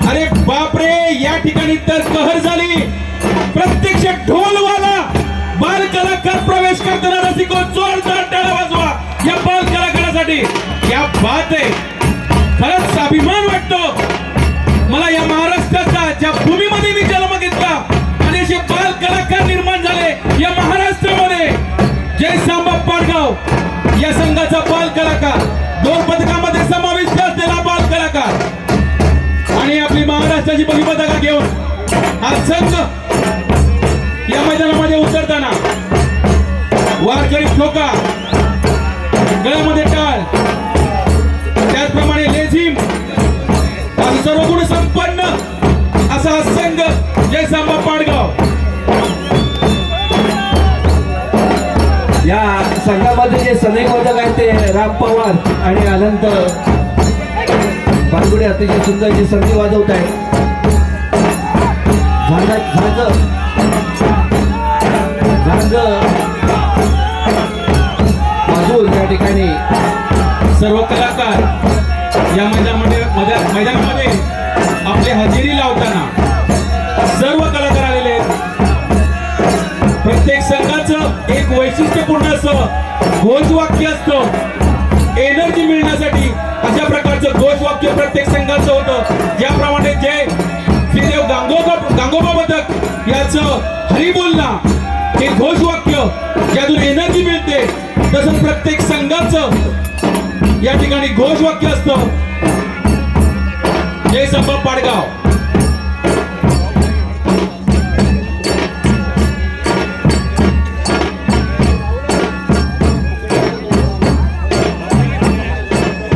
अरे बापरे या ठिकाणी तर कहर झाली. प्रत्यक्ष ढोलवाला बाल कलाकार प्रवेश करताना रसिको जोरदार टाळ्या वाजवा या बाल कलाकारासाठी. क्या बात आहे. खरंच अभिमान वाटतो मला या महाराष्ट्राचा ज्या भूमीमध्ये मी जन्म घेतला आणि असे बाल कलाकार निर्माण झाले या महाराष्ट्रामध्ये. जय सांबा पाडगाव या संघाचा बाल कलाकार 2 पदकामध्ये समाविष्ट असलेला बाल कलाकार आणि आपली महाराष्ट्राची बगी पताका घेऊन हा संघ या मैदानामध्ये उतरताना वारकरी ठोका गळ्यामध्ये टाळ त्याचप्रमाणे लेझिम आणि सर्व गुण संपन्न असा हा संघ जय सांबा पाडगाव. या संघामध्ये जे सनई वादक आहेत ते राम पवार आणि अनंत बारगुडे अतिशय सुंदर जी संधी वाजवत आहेत. वाजवून या ठिकाणी सर्व कलाकार या मैदानामध्ये आपली हजेरी लावताना सर्व कलाकार आलेले आहेत. प्रत्येक संघाचं एक वैशिष्ट्यपूर्ण असं घोषवाक्य असतं. एनर्जी मिळण्यासाठी अशा प्रकारचं घोषवाक्य प्रत्येक संघाचं होतं. ज्याप्रमाणे जय श्रीदेव गांगोबा पथक याचं हरी बोलना हे घोषवाक्य ज्यातून एनर्जी मिळते तसंच प्रत्येक संघाचं या ठिकाणी घोषवाक्य असतं जय सांबा पाडगाव.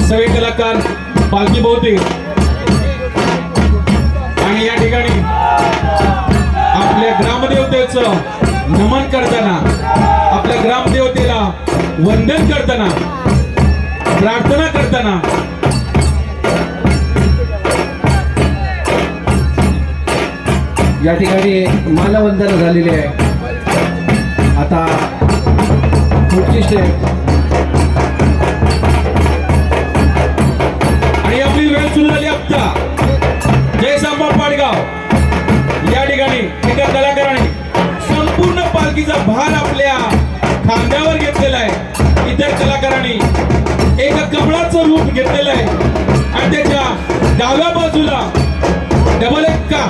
सगळे कलाकार पालखी भोवती आणि या ठिकाणी आपल्या ग्रामदेवतेचं नमन करताना आपल्या ग्रामदेवतेला वंदन करताना प्रार्थना करताना या ठिकाणी मानवंदन झालेली आहे. आता पुढची स्टेप आणि आपली वेळ सुरू झाली. आता जय सांबा पाडगाव या ठिकाणी एका कलाकाराने संपूर्ण पालखीचा भार आपल्या खांद्यावर घेतलेला आहे. इतर कलाकारांनी एका कमळाचं रूप घेतलेलं आहे आणि त्याच्या डाव्या बाजूला डबल एक्का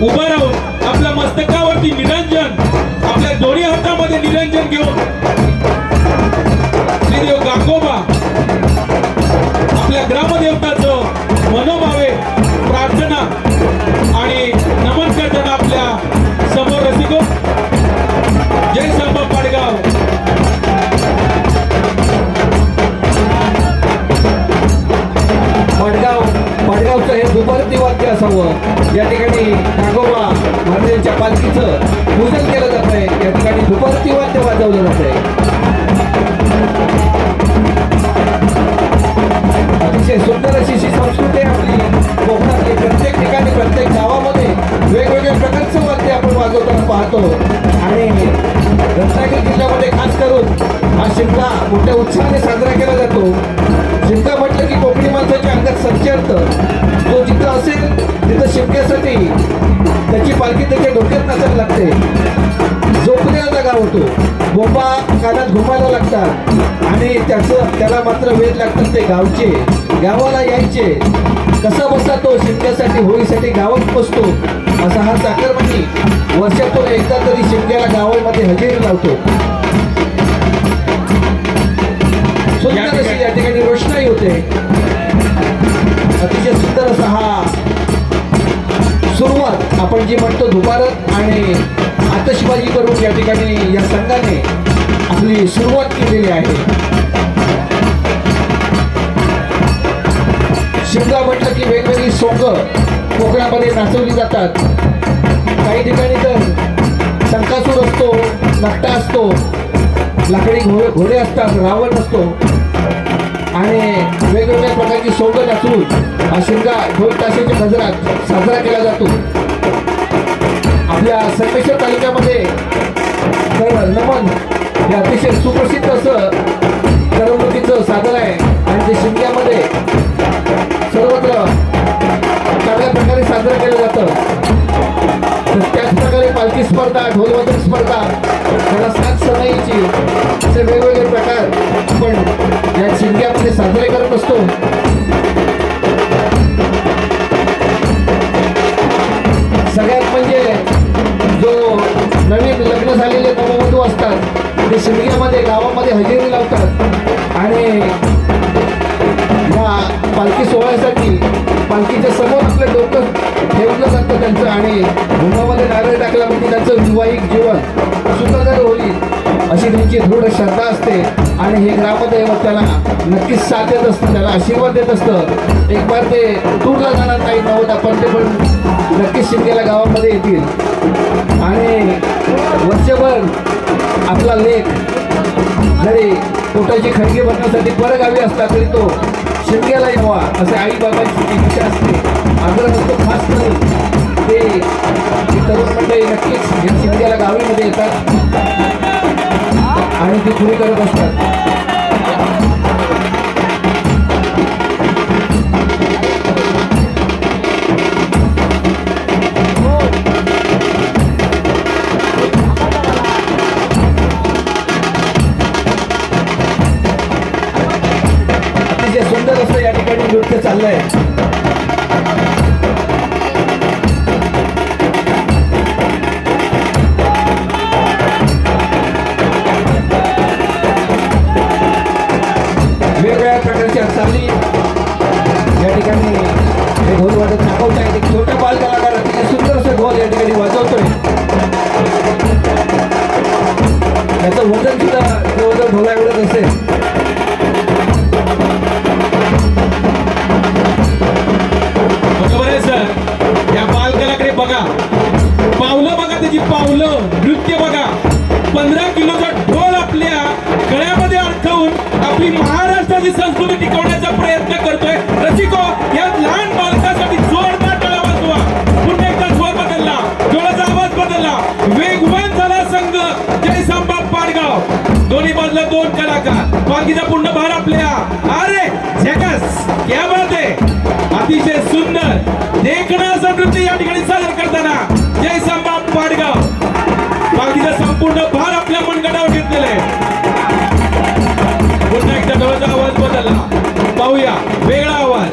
उभं राहून आपल्या मस्तकावरती निरंजन आपल्या दोन्ही हातामध्ये निरंजन घेऊन श्रीदेव गांगोबा आपल्या ग्रामदेवताचं मनोभावे प्रार्थना आणि नमन करताना आपल्या समोर रसिको जातो आणि रत्नागिरी जिल्ह्यामध्ये खास करून हा शिमगा मोठ्या उत्साहाने साजरा केला जातो. शिमगा म्हटलं की कोकणी माणसाच्या अंगात संचरतं. तो जिथं असेल तिथं शिमग्यासाठी त्याची पालखी त्याच्या डोक्यात नाचायला लागते. झोपण्याला जागा होतो, बोंबा कानात घुमायला लागतात आणि त्याला मात्र वेध लागतात ते गावचे. गावाला यायचे कसा बसा तो शिमग्यासाठी होळीसाठी गावात बसतो. असा हा चाकरमानी वर्षातून एकदा तरी शिमग्याला गावामध्ये हजेरी लावतो. सुंदर अशी या ठिकाणी रोषणाई होते. अतिशय सुंदर असा हा सुरुवात आपण जी म्हणतो दुपारत आणि आतषबाजी करून या ठिकाणी या संघाने आपली सुरुवात केलेली आहे. शिमगा म्हटलं की वेगवेगळी सोंग कोकणामध्ये नाचवली जातात. काही ठिकाणी तर संकासूर असतो, नकटा असतो, लाकडी घोडे असतात, रावण असतो आणि वेगवेगळ्या प्रकारची सोंग नाचवून हा शिमगा ढोल ताशाच्या गजरात साजरा केला जातो. आपल्या संगमेश्वर तालुक्यामध्ये नमन हे अतिशय सुप्रसिद्ध असं करमणुकीचं साधन आहे आणि ते शिमग्यामध्ये सर्वत्र चांगल्या प्रकारे साजरं केलं जातं. तर त्याच प्रकारे पालखी स्पर्धा, ढोलवादन स्पर्धा, त्याला सात सणाईची असे वेगवेगळे प्रकार आपण या शिमग्यामध्ये साजरे करत असतो. सगळ्यात म्हणजे जो नवीन लग्न झालेले नववधू असतात ते शिमग्यामध्ये गावामध्ये हजेरी लावतात आणि या पालखी सोहळ्यासाठी पालखीच्या समोर आपलं डोकं ठेवलं जातं त्यांचं आणि मुंगामध्ये नारळ टाकला म्हणजे त्यांचं वैवाहिक जीवन सुखकर होईल अशी त्यांची दृढ श्रद्धा असते आणि हे ग्रामदैवत त्याला नक्कीच साथ देत असतं, त्याला आशीर्वाद देत असतं. एक बार ते दूरला जाणार नाही नवदा पण ते पण नक्कीच शिमग्याला गावामध्ये येतील आणि वर्षभर आपला लेख जरी पोटाची खळगी भरण्यासाठी परगावी असला तरी तो शिमग्याला यावा असे आई बाबांची इच्छा असते, आग्रह असतो. खास करून ते तरुण मंडळी नक्कीच या शिमग्याला गावीमध्ये येतात आणि ती पुरी करत असतात. अतिशय सुंदर असं या ठिकाणी नृत्य चाललंय. वेगवेगळ्या प्रकारच्या चाली या ठिकाणी हे ढोल वाजत दाखवत आहेत. एक छोटा बाल कलाकार अतिशय सुंदर असं ढोल या ठिकाणी वाजवतोय. त्याचं वजन सुद्धा जवळजवळ ढोला एवढंच असेल. बरोबर आहे सर. या बालकलाकडे बघा, पावलं बघा, त्याची पावलं, नृत्य बघा. 15 किलोचा ढोल आपल्या गळ्यामध्ये अडकवून आपली महाराष्ट्राची संस्कृती टिकवण्याचा प्रयत्न करतोय. रसिको, या लहान बालकासाठी जोरदार टाळ्या वाजवा. पुन्हा एकदा स्वर बदलला, ढोलाचा आवाज बदलला, वेगवान झाला संघ जय संभा पाडगाव. दोन्ही बाजूला 2 कलाकार, पालखीचा पूर्ण भार आपल्या. अरे झकास, क्या बात आहे. अतिशय सुंदर देखणं असं नृत्य या ठिकाणी सादर करताना जय संभा पाडगाव. पालखीचा संपूर्ण भार आपल्या मनगटावर घेतलेला आहे. पुन्हा एकदा ढोलाचा आवाज बदलला, पाहूया वेगळा आवाज.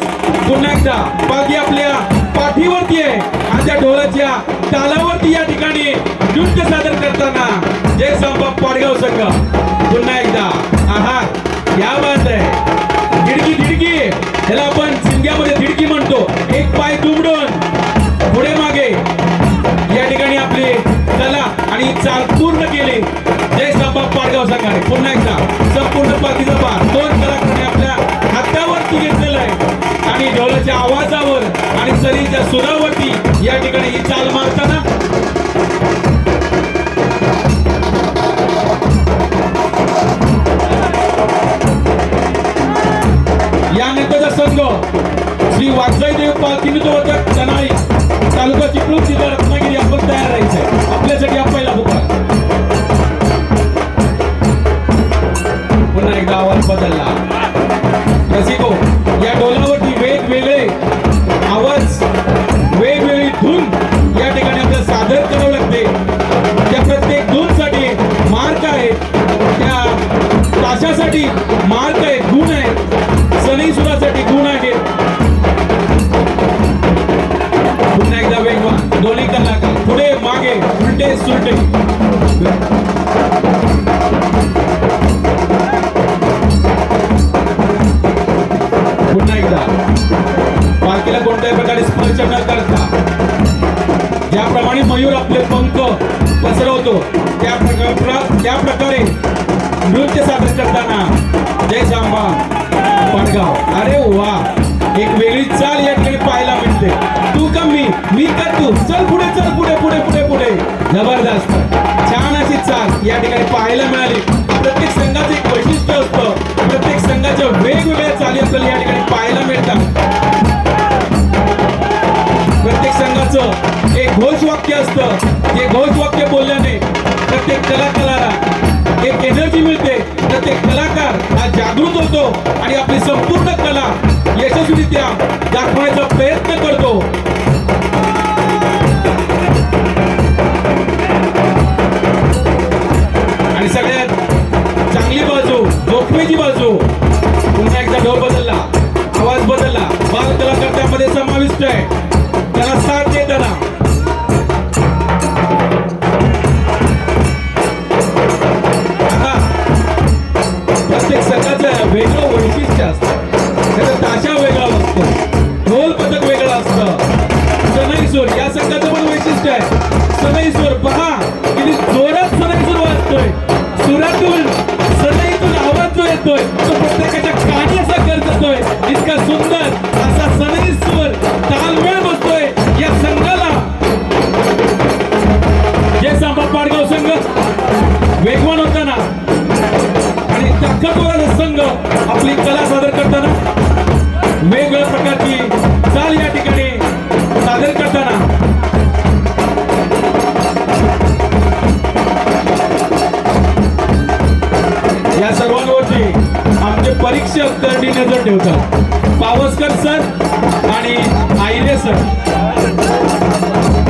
पुन्हा एकदा पालखी आपल्या पाठीवरती आहे आणि त्या ढोलाच्या तालावरती या ठिकाणी नृत्य सादर करताना जय संभा पाडगाव संघ. पुन्हा एकदा आहा, क्या बात आहे. धिडकी धिडकी, ह्याला आपण शिमग्यामध्ये धिडकी म्हणतो. एक पाय दुमडून पुढे मागे या ठिकाणी आपली कला आणि चाल पूर्ण केली जय संभा पाडगाव संघाने. पुन्हा एकदा संपूर्ण पालखीचा भार 2 कलाकारांनी आपल्या हातावरती घेतलेला आहे आणि ढोलाच्या आवाजावर आणि सरीच्या सुरावरती या ठिकाणी ही चाल मारताना यानंतरचा संघ श्री वागजाईदेव पालखी नृत्यवादक चनाळी, तालुका चिपळूण, जिल्हा रत्नागिरी आपण तयार राहायचंय. आपल्यासाठी हा पहिला आवाज बदलला. रसिको, या डोलावरती वेगवेगळे आवाज, वेगवेगळी धून या ठिकाणी आपल्याला सादर करावं लागते. त्या प्रत्येक धूनसाठी मार्क आहे, त्या ताशासाठी मार्क आहे, गुण आहे, सनई सुरासाठी गुण आहेत. पुन्हा एकदा वेगवान दोन्ही कलाकार पुढे मागे उलटे सुलटे. पुन्हा एकदा पालखीला कोणत्याही प्रकारे स्पर्श न करता ज्याप्रमाणे मयूर आपले पंख पसरवतो त्या प्रकारे नृत्य सादर करताना जय सांबा पाडगाव. अरे वा, एक वेगळी चाल या ठिकाणी पाहायला मिळते. तू का मी का तू, चल पुढे, चल पुढे पुढे पुढे पुढे. जबरदस्त, छान अशी चाल या ठिकाणी पाहायला मिळाली. प्रत्येक संघाचं एक वैशिष्ट्य असतं, प्रत्येक संघाच्या वेगवेगळ्या चाली आपल्याला या ठिकाणी पाहायला मिळतात. प्रत्येक संघाचं एक घोषवाक्य असतं, जे घोषवाक्य बोलल्याने प्रत्येक कलाकाराला एक एनर्जी मिळते. प्रत्येक कलाकार हा जागृत होतो आणि आपली संपूर्ण कला यशस्वीरित्या दाखवण्याचा प्रयत्न करतो. आणि सगळ्यात चांगली बाजू, जोखमीची बाजू, पुन्हा एकदा ढोल बदलला, आवाज बदलला, बाल कलाकार त्यामध्ये समाविष्ट आहे. त्याला साथ देताना आता प्रत्येक संघाचं वेगळं वैशिष्ट्य असतं. त्याचा ताशा वेगळा असतो, ढोल पथक वेगळं असतं. सनई सूर या संघाचं पण वैशिष्ट्य आहे. सनई सूर पहा किती जोरात सनई सूर वाजतोय. सुरातून सनईतून आवाज जो येतोय तो प्रत्येकाच्या कानी असा गरजतोय. इतका सुंदर असा सनई सूर तालमेळ बसतोय या संघाला. जय सांबा पाडगाव संघ वेगवान होताना आणि ताकदवार संघ आपली कला सादर करताना, वेगवेगळ्या प्रकारची चाल या ठिकाणी सादर करताना या सर्वांवरती आमचे परीक्षक करडी नजर ठेवतात. पावसकर सर आणि आयरे सर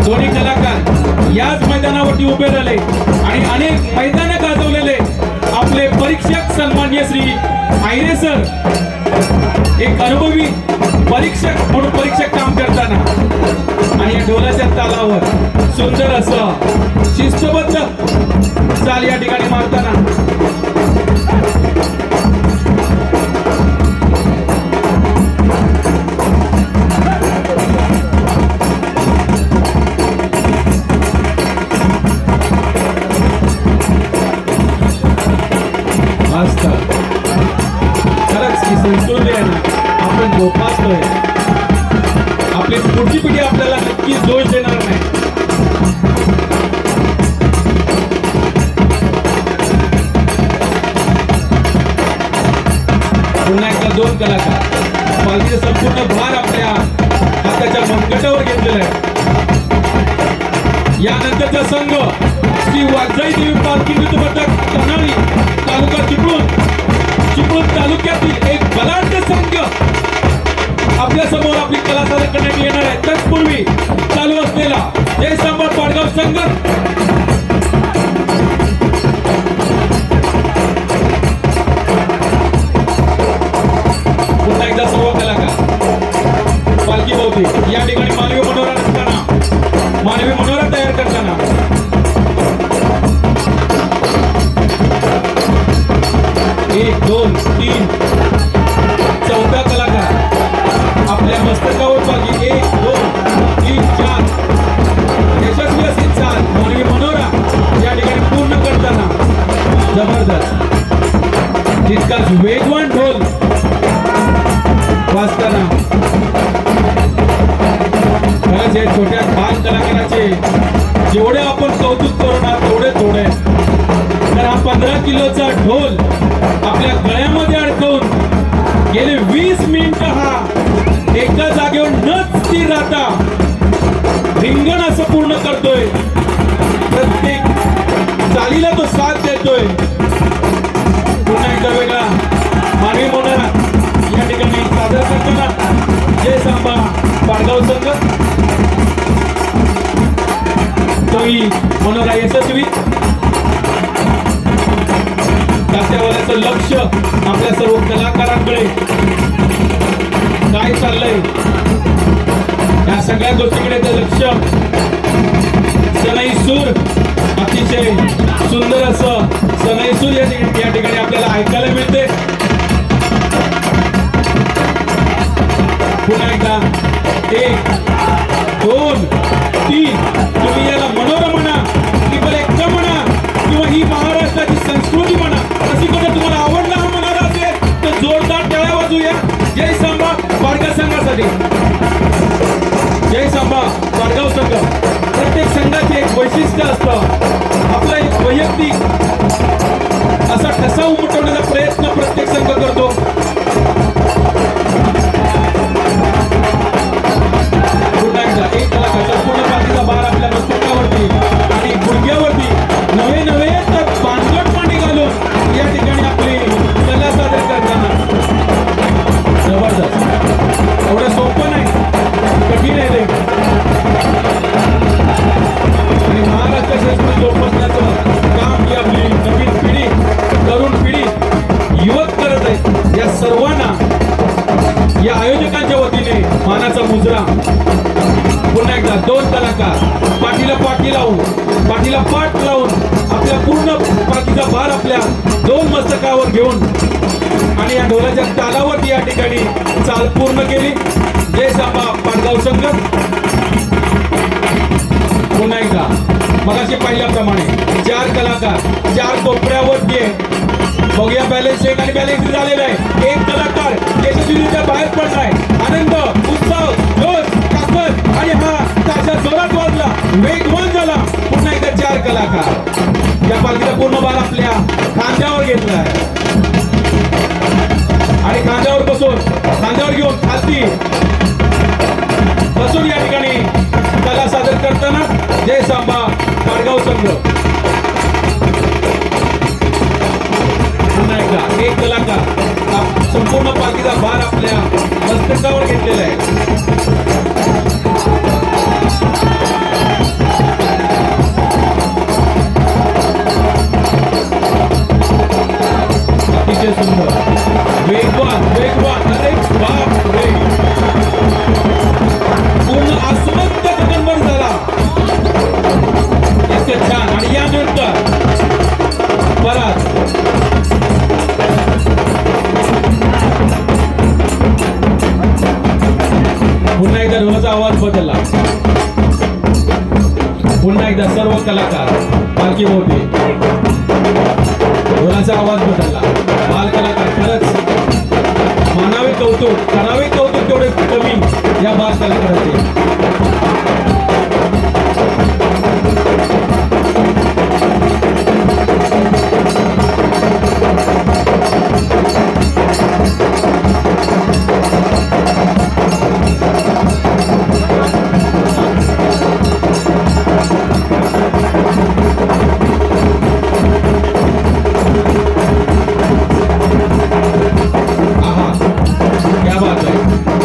दोन्ही कलाकार याच मैदानावरती उभे राहिले आणि अनेक मैदानं गाजवलेले आपले परीक्षक सन्मान्य श्री आयरे सर एक अनुभवी परीक्षक म्हणून परीक्षक काम करताना आणि या ढोलाच्या तालावर सुंदर असं शिस्तबद्ध चाल या ठिकाणी मारताना खरंच की संस्कृती आहे ना, आपण जोपासतोय. आपली पुढची पिढी आपल्याला नक्की दोष देणार नाही. पुन्हा एकदा दोन कलाकार पालखीचा संपूर्ण भार आपल्या हाताच्या मनगटावर घेतलेला आहे. यानंतरचा संघ श्री वाघजाई देवी पालखी नृत्य पथक कर्नाळी तालुका चिपळूण तालुक्यातील एक बलाढ्य संघ आपल्या समोर आपली कला सादर करण्यात येणार आहे. तत्पूर्वी चालू असलेला जय सांबा पाडगाव संघ पुन्हा एकदा सर्व कलाकार पालखी भोवती या ठिकाणी मानवी मनोरा नसताना, मानवी मनोरा तयार करताना एक दोन तीन चौथा कलाकार आपल्या मस्तकावर पालखी एक दोन तीन चार यशस्वी अशी चाल मानवी मनोरा या ठिकाणी पूर्ण करताना जबरदस्त तितकाच वेगवान ढोल वाजताना. खरंच या छोट्या बाल कलाकाराचे जेवढे आपण कौतुक करू ना तेवढे थोडे. तर हा 15 किलोचा ढोल आपल्या गळ्यामध्ये अडकवून गेले 20 मिनिटं हा एका जागेवर न स्थिर राहता रिंगण असं पूर्ण करतोय. प्रत्येक चालीला तो साथ देतोय. पुन्हा एकदा वेगळा सादर करताना जय सांबा पाडगाव संघ तोही मनोरा यशस्वी त्याच्यावरचं लक्ष आपल्या सर्व कलाकारांकडे काय चाललंय या सगळ्या गोष्टीकडे ते लक्ष सनई सूर अतिशय सुंदर असं सनई सूर या ठिकाणी आपल्याला ऐकायला मिळते पुन्हा एकदा 1 2 3 तुम्ही याला मनोरम म्हणा ट्रिपल एक्का म्हणा किंवा ही महाराष्ट्राची संस्कृती म्हणा अशी कोणता तुम्हाला आवडला हा म्हणाला असेल तर जोरदार टाळ्या वाजूया जय सांबा पाडगाव संघासाठी जय सांबा पाडगाव संघ प्रत्येक संघाचे एक वैशिष्ट्य असतं आपला एक वैयक्तिक असा ठसा उमटवण्याचा प्रयत्न प्रत्येक संघ करतो एक कलाकार पूर्ण पाठीचा भार आपल्या मस्तकावरती आणि गुडघ्यावरती नवे तर पानगट मांडी घालून या ठिकाणी आपली कला सादर करताना जबरदस्त एवढं सोपं नाही कठीण आहे ते आणि महाराष्ट्र संस्कृती जोपासण्याचं काम ही आपली नवीन पिढी तरुण पिढी युवक करत आहे या सर्वांना या आयोजकांच्या वतीने मानाचा मुजरा पुन्हा एकदा 2 कलाकार पाठीला पाठ लावून आपल्या पूर्ण पाठीचा भार आपल्या 2 मस्तकावर घेऊन आणि या ढोलाच्या तालावरती या ठिकाणी चाल पूर्ण केली जय सांबा पाडगाव संघ पुन्हा एकदा मगाशी पाहिल्याप्रमाणे 4 कलाकार 4 कोपऱ्यावरती बघूया बॅलन्स एक आणि बॅलन्स झालेला आहे एक कलाकार यशस्वीरित्या बाहेर पडलाय आनंद उत्सव जोश ताकद आणि हा ताशा जोरात वाजला वेगवान झाला पुन्हा एकदा 4 कलाकार या पालखीचा पूर्ण भार आपल्या खांद्यावर घेतलाय आणि खांद्यावर घेऊन खालती बसून या ठिकाणी कला सादर करताना जय सांबा पाडगाव संघ पुन्हा एकदा एक कलाकार संपूर्ण पालखीचा भार आपल्या मस्तकावर घेतलेला आहे अतिशय सुंदर वेगवान अरे बाप रे पूर्ण आसमंत गगनभर झाला इतकं छान आणि यानंतर परत पुन्हा एकदा ढोलाचा आवाज बदलला पुन्हा एकदा सर्व कलाकार पालखी होते ढोलाचा आवाज बदलला बाल कलाकार खरंच मानावे कौतुक करावे कौतुक तेवढे कमी या बाल कलाकाराचे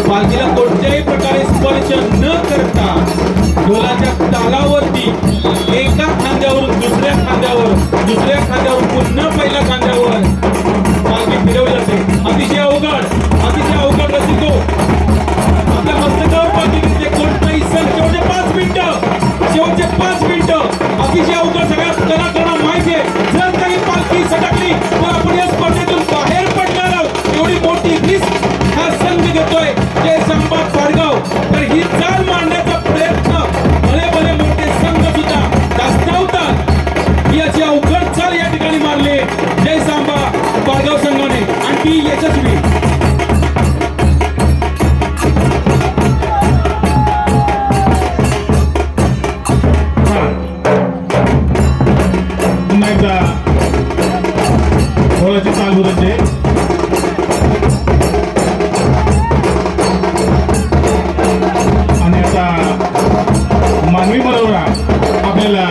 पालखीला कोणत्याही प्रकारे स्पर्श न करता ढोलाच्या तालावरती एका खांद्यावरून दुसऱ्या खांद्यावर पुन्हा पहिल्या खांद्यावर पालखी फिरवली जाते अतिशय अवघड रसिको आपल्या मस्तकावर पालखी दिसते कोणताही सण शेवटचे 5 मिनिटं अतिशय अवघड सगळ्या कलाकारांना माहिती आहे जर काही पालखी सटकली तर आपण या स्पर्धेतून बाहेर पडणार आहोत एवढी मोठी रिस्क हा संघ घेतोय जय सांबा पाडगाव तर ही चाल मांडण्याचा प्रयत्न भले मोठे संघ सुद्धा दाखवतात याची अवघड चाल या ठिकाणी मारली जय सांबा पाडगाव संघाने आणि ती यशस्वी पुन्हा एकदा ढोलाची चाल बदलते आणि आता मानवी मनोरा आपल्याला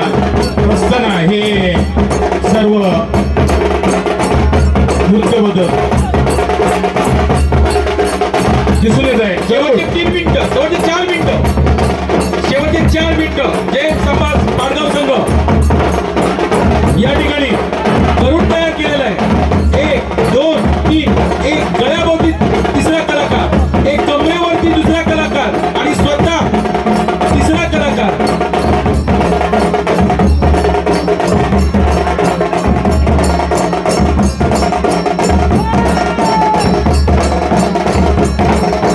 असताना हे सर्व नृत्यबद्दल दिसून येत आहे. शेवटचे 3 मिनिटं, शेवटचे 4 मिनिटं, शेवटचे 4 मिनिटं जय समाज पाडगाव संघ या ठिकाणी करून तयार केलेला आहे. 1 2 3, एक गळ्याभोवती तिसरा कलाकार, एक कमरेवरती दुसरा कलाकार आणि स्वतः तिसरा कलाकार.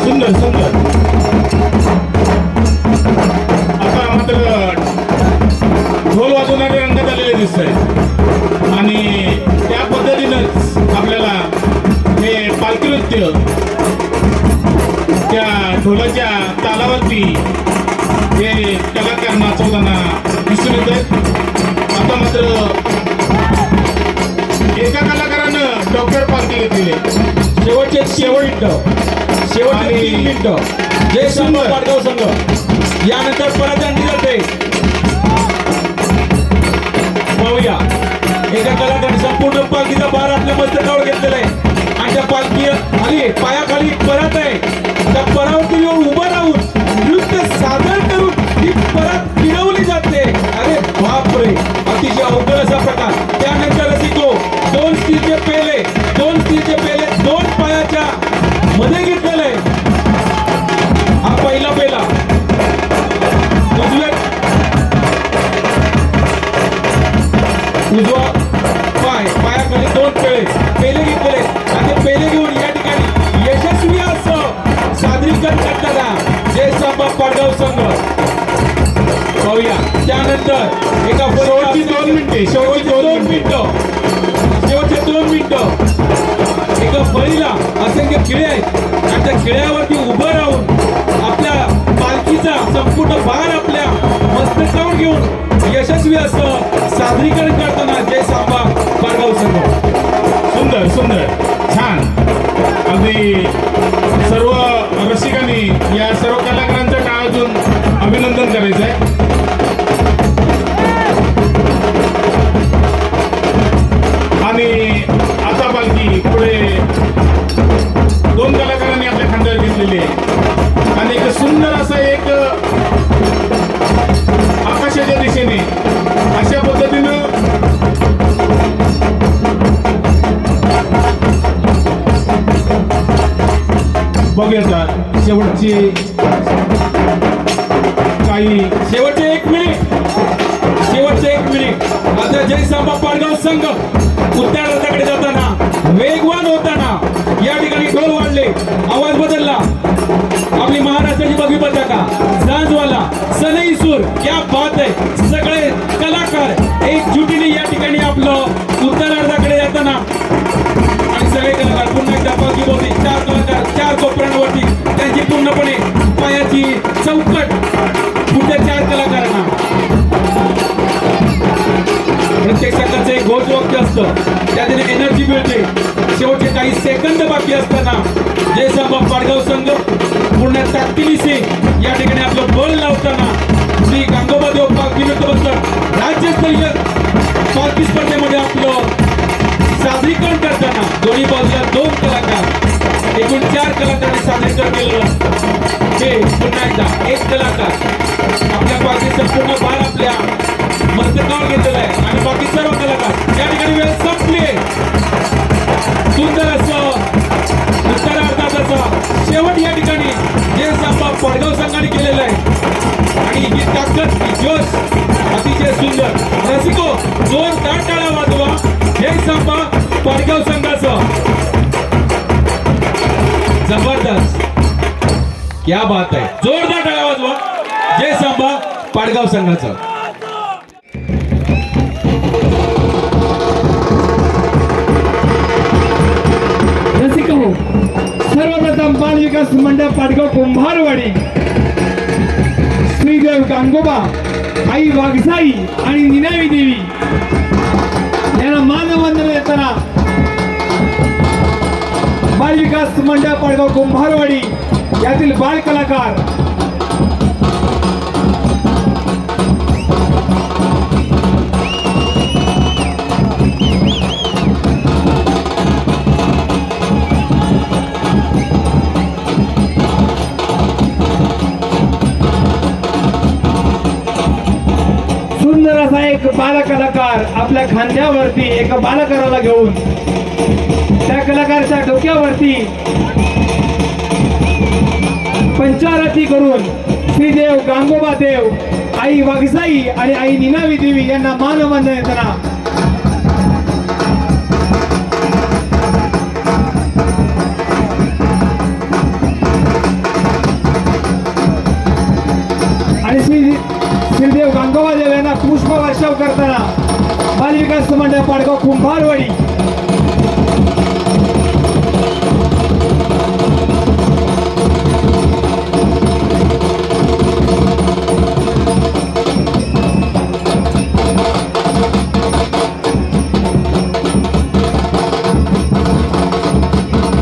सुंदर सुंदर. आता मात्र ढोल वाजवणारे रंगात आलेले दिसत आहेत आणि त्या पद्धतीनंच आपल्याला हे पालखी नृत्य त्या ढोलाच्या तालावरती हे कलाकार नाचवताना दिसून येत आहेत. आता मात्र एका कलाकारानं डॉक्टर पालखी घेतलेली आहे. शेवटचे शेवटचे 3 मिनिटं जय समाज पाडगाव संघ. यानंतर परत आणली जाते. पाहूया एका कलाकाराने संपूर्ण पालखीचा भार आपल्या मस्तकावर घेतलेला आहे आणि त्या पालखी आली पायाखाली परत आहे. त्या परावरती येऊन उभं राहून नृत्य सादर करून ही परत फिरवली जाते. अरे बापरे, अतिशय अवघड असा प्रकार. त्यानंतर रसिको 2 स्टीलचे पेले, 2 स्टीलचे पेले 2 पायाच्या मध्ये घेतलेलं आहे. हा पहिला पेला उजवा पायाखाली 2 पेले घेतलेले आणि ते पेले घेऊन या ठिकाणी यशस्वी असं सादरीकरण करताना जय सांबा पाडगाव संघ. पाहूया त्यानंतर एका शेवटची 2 मिनिटे, शेवटची 2 मिनिटं, शेवटचे 2 मिनिटं. एका फळीला असंख्य खिळे आहेत आणि त्या खिळ्यावरती उभं राहून आपल्या पालखीचा संपूर्ण भार आपल्या मस्तकावर घेऊन यशस्वी असं सादरीकरण करताना जय सांबा पाडगाव संघ. सुंदर सुंदर छान. अगदी सर्व रसिकांनी या सर्व कलाकारांचं टाळातून अभिनंदन करायचं आहे. आणि आता पालखी पुढे 2 कलाकारांनी आपल्या खांद्यावर घेतलेली आहे आणि एक सुंदर असं एक आकाशाच्या दिशेने अशा पद्धतीनं बघूया शेवटची काही शेवटचे 1 मिनिट, शेवटचे 1 मिनिट. आता जय सांबा पाडगाव संघ उत्तर रथाकडे जाताना वेगवान होताना या ठिकाणी ढोल वाढले, आवाज बदलला. आपली महाराष्ट्राची भगवी पताका झांजवाला सनई सूर क्या बात आहे. सगळे कलाकार एकजुटीने या ठिकाणी आपलं उत्तरार्धाकडे जाताना आणि सगळे कलाकार पुन्हा एकदा पालखीभोवती 4 कलाकार 4 कोपऱ्यांवरती त्यांची पूर्णपणे पायाची चौकट पुढच्या 4 कलाकारांना. प्रत्येक संघाचं एक घोषवाक्य असतं, त्याने एनर्जी मिळते. शेवटचे काही सेकंद बाकी असताना जय सांबा पाडगाव संघ पुन्हा ताकदीने या ठिकाणी आपलं बळ लावताना श्री गांगोबादेव पालखी नृत्य बसलं राज्यस्तरीय पालखी स्पर्धेमध्ये आपलं सादरीकरण करताना दोन्ही बाजूला 2 कलाकार एकूण 4 कलाकारांनी सादरीकरण केलं. हे पुन्हा एकदा 1 कलाकार आपल्या पालखी संपूर्ण भार आपल्या मस्तकावर घेतलेला आहे आणि बाकी सर्व कलाकार या ठिकाणी वेळ संपली. सुंदर असं उत्तरार्धाचा शेवट या ठिकाणी जय सांबा पाडगाव संघाने केलेला आहे आणि ही ताकद ही जोश अतिशय सुंदर. रसिको जोरदार टाळ्या वाजवा जय सांबा पाडगाव संघाचं. जबरदस्त, क्या बात आहे. जोरदार टाळ्या वाजवा जय सांबा पाडगाव संघाचं. सर्वप्रथम बाल विकास मंडळ पाडगाव कुंभारवाडी श्रीदेव गांगोबा आई वाघसाई आणि निनावी देवी यांना मानवंदना देताना बाल विकास मंडळ पाडगाव कुंभारवाडी यातील बाल कलाकार एक बालकलाकार आपल्या खांद्यावरती एक बालकाराला घेऊन त्या कलाकाराच्या डोक्यावरती पंचारती करून श्रीदेव गांगोबा देव, आई वाघजाई आणि आई निनावी देवी यांना मानवंदन देताना आणि श्रीदेव गांगोबा देव यांना पुष्प वर्षाव करताना बालविकास मंडळ पाडगाव कुंभारवाडी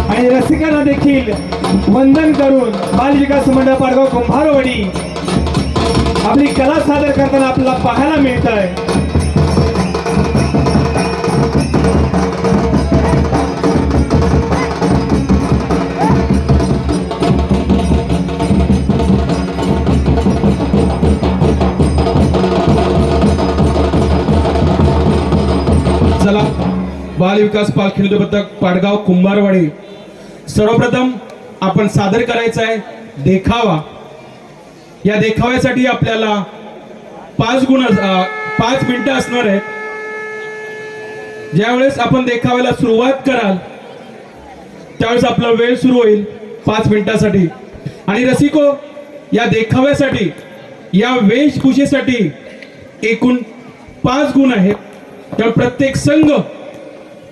आणि रसिकांना देखील वंदन करून बालविकास मंडळ पाडगाव कुंभारवाडी आपली कला सादर करताना आपल्याला पाहायला मिळत आहे. चला बाल विकास पालखी नृत्य पथक पाडगाव कुंभारवाडी, सर्वप्रथम आपण सादर करायचं आहे देखावा. या देखाव्यासाठी आपल्याला 5 मिनिटं असणार आहेत. ज्यावेळेस आपण देखाव्याला सुरुवात कराल त्यावेळेस आपला वेळ सुरू होईल 5 मिनिटासाठी. आणि रसिको, या देखाव्यासाठी या वेशभूषेसाठी एकूण 5 गुण आहेत. तर प्रत्येक संघ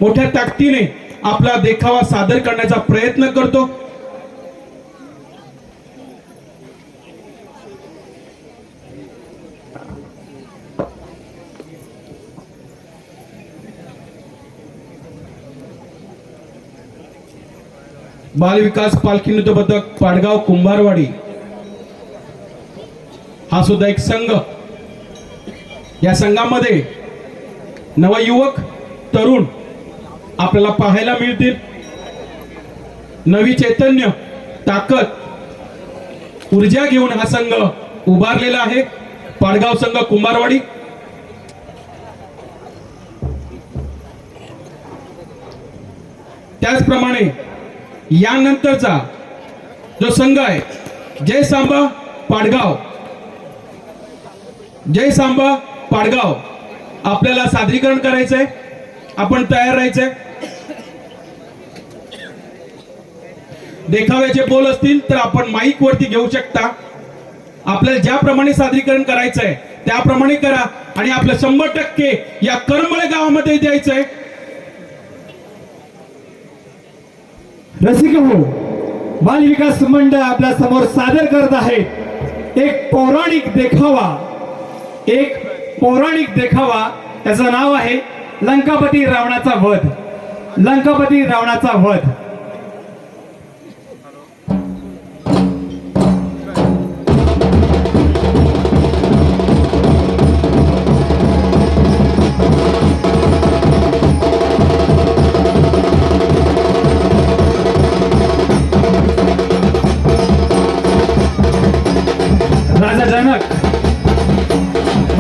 मोठ्या ताकदीने आपला देखावा सादर करण्याचा प्रयत्न करतो. बाल विकास पालखी नृत्य पथक पाडगाव कुंभारवाडी हा सुद्धा एक संघ. या संघामध्ये नवयुवक तरुण आपल्याला पाहायला मिळतील. नवी चैतन्य, ताकद, ऊर्जा घेऊन हा संघ उभारलेला आहे. पाडगाव संघ कुंभारवाडी. त्याचप्रमाणे यानंतरचा जो संघ आहे जय सांबा पाडगाव, जय सांबा पाडगाव आपल्याला सादरीकरण करायचंय. आपण तयार राहायचंय. देखाव्याचे बोल असतील तर आपण माईक वरती घेऊ शकता. आपल्याला ज्याप्रमाणे सादरीकरण करायचंय त्याप्रमाणे करा आणि आपलं 100% या करमळे गावामध्ये द्यायचंय. रसिक हो, बाल विकास मंडळ आपल्या समोर सादर करत आहे एक पौराणिक देखावा. एक पौराणिक देखावा, त्याचं नाव आहे लंकापती रावणाचा वध. लंकापती रावणाचा वध.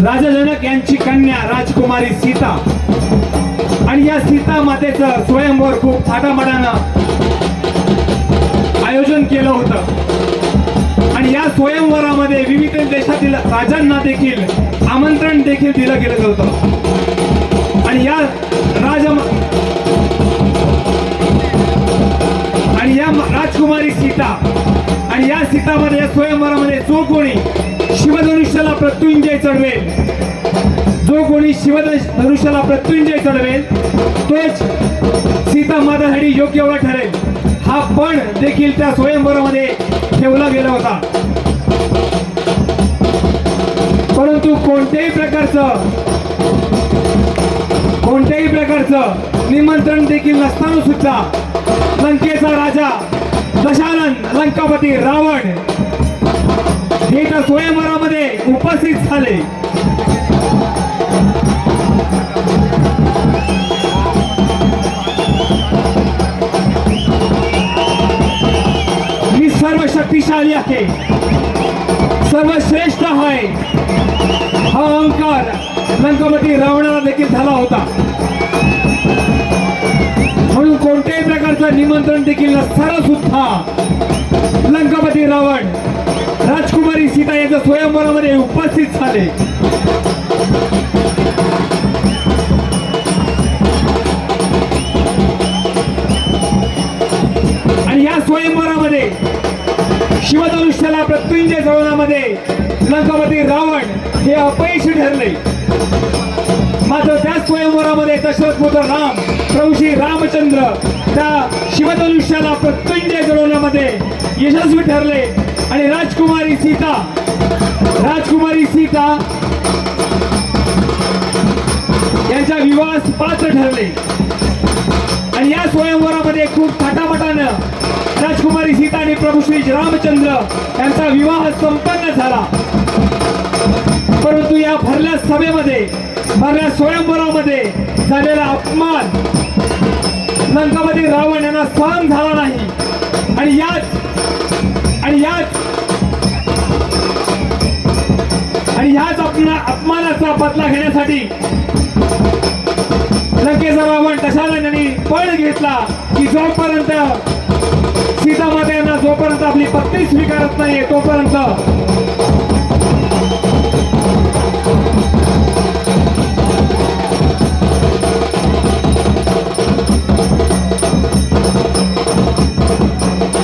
राजा जनक यांची कन्या राजकुमारी सीता आणि या सीता मातेचं स्वयंवर खूप थाटामाटानं आयोजन केलं होतं. आणि या स्वयंवरामध्ये विविध देशातील राजांना देखील आमंत्रण देखील दिलं गेलं होतं. आणि या राजकुमारी सीता आणि या सीतामध्ये या स्वयंवरामध्ये जो कोणी शिवधनुष्याला प्रत्युंजय चढवेल, जो कोणी शिवधनुष्याला प्रत्युंजय चढवेल तोच सीता मातासाठी योग्य वर ठरेल. हा पण देखील त्या स्वयंवरामध्ये ठेवला गेला होता. परंतु कोणत्याही प्रकारचं निमंत्रण देखील नसताना सुद्धा लंकेचा राजा दशानन लंकापती रावण हे त्या स्वयंवरामध्ये उपस्थित झाले. मी सर्व शक्तिशाली आहे, सर्वश्रेष्ठ आहे हा अहंकार लंकापती रावणाला देखील झाला होता. म्हणून कोणत्याही प्रकारचं निमंत्रण देखील नसताना सुद्धा लंकापती रावण राजकुमारी सीता यांच्या स्वयंवरामध्ये उपस्थित झाले. आणि या स्वयंवरामध्ये शिवधनुष्याला मृत्युंजय जळवण्यामध्ये लंकापती रावण हे अपयशी ठरले. मात्र त्या स्वयंवरामध्ये दशरथ पुत्र राम प्रभू श्री रामचंद्र त्या शिवधनुष्याला मृत्युंजय जळवण्यामध्ये यशस्वी ठरले आणि राजकुमारी सीता यांच्या विवाहास पात्र ठरले. आणि या स्वयंवरामध्ये खूप थाटामाटानं राजकुमारी सीता आणि प्रभू श्री रामचंद्र यांचा विवाह संपन्न झाला. परंतु या भरल्या सभेमध्ये भरल्या स्वयंवरामध्ये झालेला अपमान लंकापती रावण यांना सहन झाला नाही. आणि याच अपमानाचा बदला घेण्यासाठी लंकेचा रावण दशरथाने पळ घेतला की जोपर्यंत सीतामाता यांना जोपर्यंत आपली पत्नी स्वीकारत नाही तोपर्यंत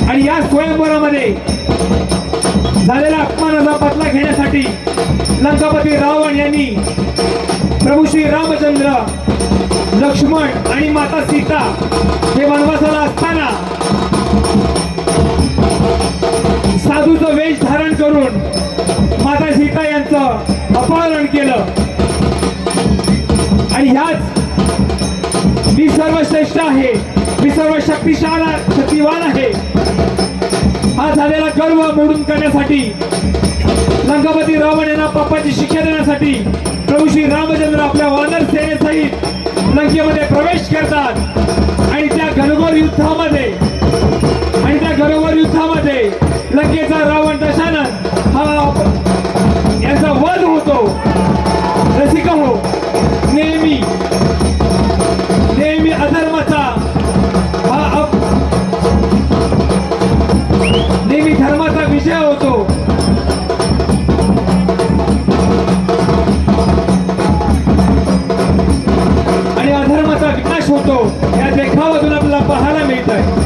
आणि या स्वयंवरामध्ये झालेल्या अपमानाचा बदला घेण्यासाठी लंकापती रावण यांनी प्रभू श्री रामचंद्र लक्ष्मण आणि माता सीता हे वनवासाला असताना साधूचं वेश धारण करून माता सीता यांचं अपहरण केलं. आणि ह्याच मी सर्वश्रेष्ठ आहे, मी सर्व शक्तिवान आहे हा झालेला गर्व मोडून काढण्यासाठी लंकापती रावण यांना पापाची शिक्षा देण्यासाठी प्रभू श्री रामचंद्र आपल्या वानर सेनेसहित लंकेमध्ये प्रवेश करतात. आणि त्या घनघोर युद्धामध्ये लंकेचा रावण दशानन हा याचा वध होतो. रसिक हो, नेहमी अधर्माचा नेहमी धर्माचा विजय होतो. आणि अधर्माचा विनाश होतो. या देखावातून आपल्याला पाहायला मिळत आहे.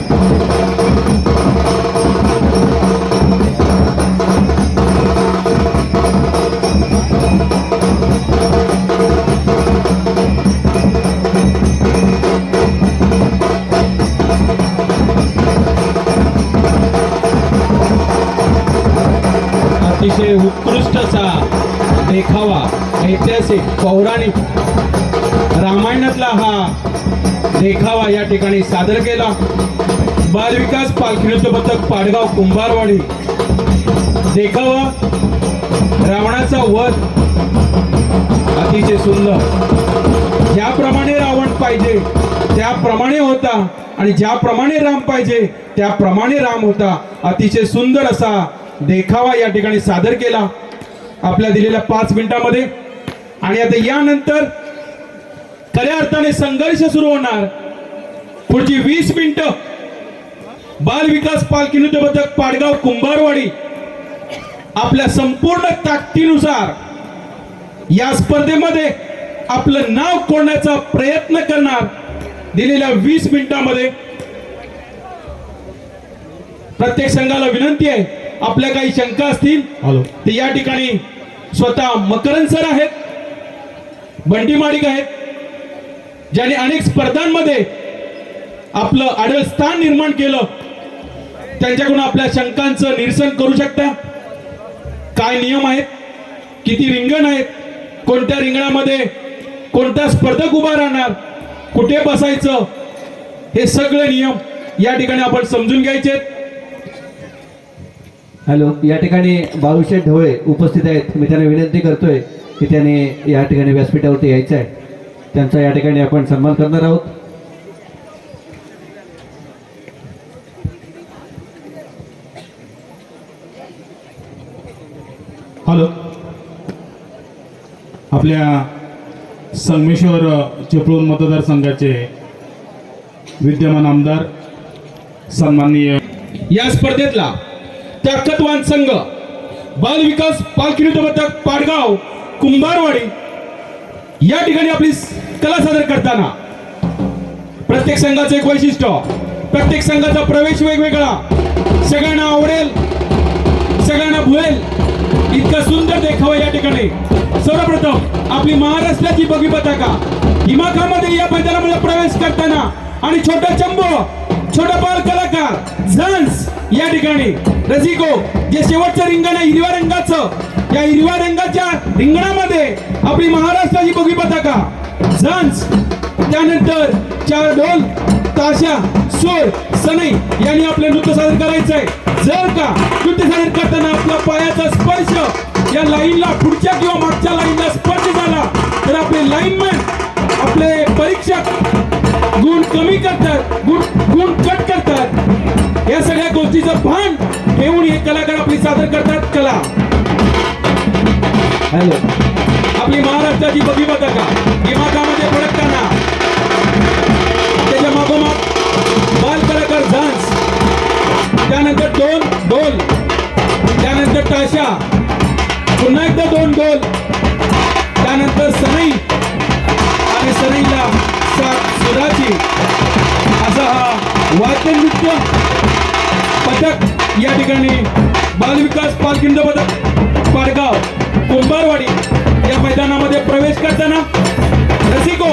अतिशय उत्कृष्ट असा देखावा, ऐतिहासिक पौराणिक रामायणातला हा देखावा या ठिकाणी सादर केला. बालविकास पालखी नृत्य पथक पाडगाव कुंभारवाडी. देखावा रावणाचा वध अतिशय सुंदर. ज्याप्रमाणे रावण पाहिजे त्याप्रमाणे होता आणि ज्याप्रमाणे राम पाहिजे त्याप्रमाणे राम होता. अतिशय सुंदर असा देखावा या ठिकाणी सादर केला आपल्या दिलेल्या 5 मिनिटांमध्ये. आणि आता यानंतर खऱ्या अर्थाने संघर्ष सुरू होणार. पुढची 20 मिनिटं बाल विकास पालखी नृत्य पथक पाडगाव कुंभारवाडी आपल्या संपूर्ण ताकदीनुसार या स्पर्धेमध्ये आपलं नाव कोरण्याचा प्रयत्न करणार. दिलेल्या 20 मिनिटांमध्ये प्रत्येक संघाला विनंती आहे, आपल्या काही शंका असतील ते या ठिकाणी स्वतः मकरंद सर आहेत, बंटी माडिक आहेत, ज्यांनी अनेक स्पर्धांमध्ये आपलं आढळ स्थान निर्माण केलं. त्यांच्याकडून आपल्या शंकांचं निरसन करू शकता. काय नियम आहेत, किती रिंगण आहेत, कोणत्या रिंगणामध्ये कोणता स्पर्धक उभा राहणार, कुठे बसायचं, हे सगळे नियम या ठिकाणी आपण समजून घ्यायचे. हॅलो, या ठिकाणी बाळूशेठ ढवळे उपस्थित आहेत. मी त्यांना विनंती करतोय की त्यांनी या ठिकाणी व्यासपीठावरती यायचं आहे. त्यांचा या ठिकाणी आपण सन्मान करणार आहोत. हॅलो, आपल्या संगमेश्वर चिपळूण मतदारसंघाचे विद्यमान आमदार सन्माननीय या स्पर्धेतला ताकदवान संघ बालविकास पालखी पथक पाडगाव कुंभारवाडी या ठिकाणी आपली कला सादर करताना प्रत्येक संघाचं एक वैशिष्ट्य, प्रत्येक संघाचा प्रवेश वेगवेगळा, सगळ्यांना आवडेल, सगळ्यांना भुलेल इतका सुंदर देखावा या ठिकाणी. सर्वप्रथम आपली महाराष्ट्राची बगी पताका हिमाखामध्ये या मैदानामध्ये प्रवेश करताना आणि छोटा चंबो, छोटा बाल कलाकार झन्स या ठिकाणी रसिको जे शेवटचं रिंगण आहे हिरव्या रंगाचं, या हिरव्या रंगाच्या रिंगणामध्ये आपली महाराष्ट्राची बगी पताका झन्स, त्यानंतर 4 ढोल ताशा सूर सनई यांनी आपले नृत्य सादर करायचंय. जर का नृत्य सादर करताना आपला पायाचा स्पर्श या लाईनला पुढच्या किंवा मागच्या लाईनला स्पर्श झाला तर आपले लाईनमॅन, आपले परीक्षक गुण कमी करतात, गुण कट करतात. या सगळ्या गोष्टीचं भान ठेवून हे कलाकार आपली सादर करतात कला. हॅलो, आपली महाराष्ट्राची बगी पताका दिमागामध्ये फडकताना त्याच्या मागोमाग बाल कलाकार झांस, त्यानंतर 2 ढोल, त्यानंतर ताशा, पुन्हा एकदा 2 ढोल, त्यानंतर सनई आणि सनईला साथ सुराची असा हा वाद्य नृत्य पथक या ठिकाणी बालविकास पालखी पथक पाडगाव कुंभारवाडी या मैदानामध्ये प्रवेश करताना रसिको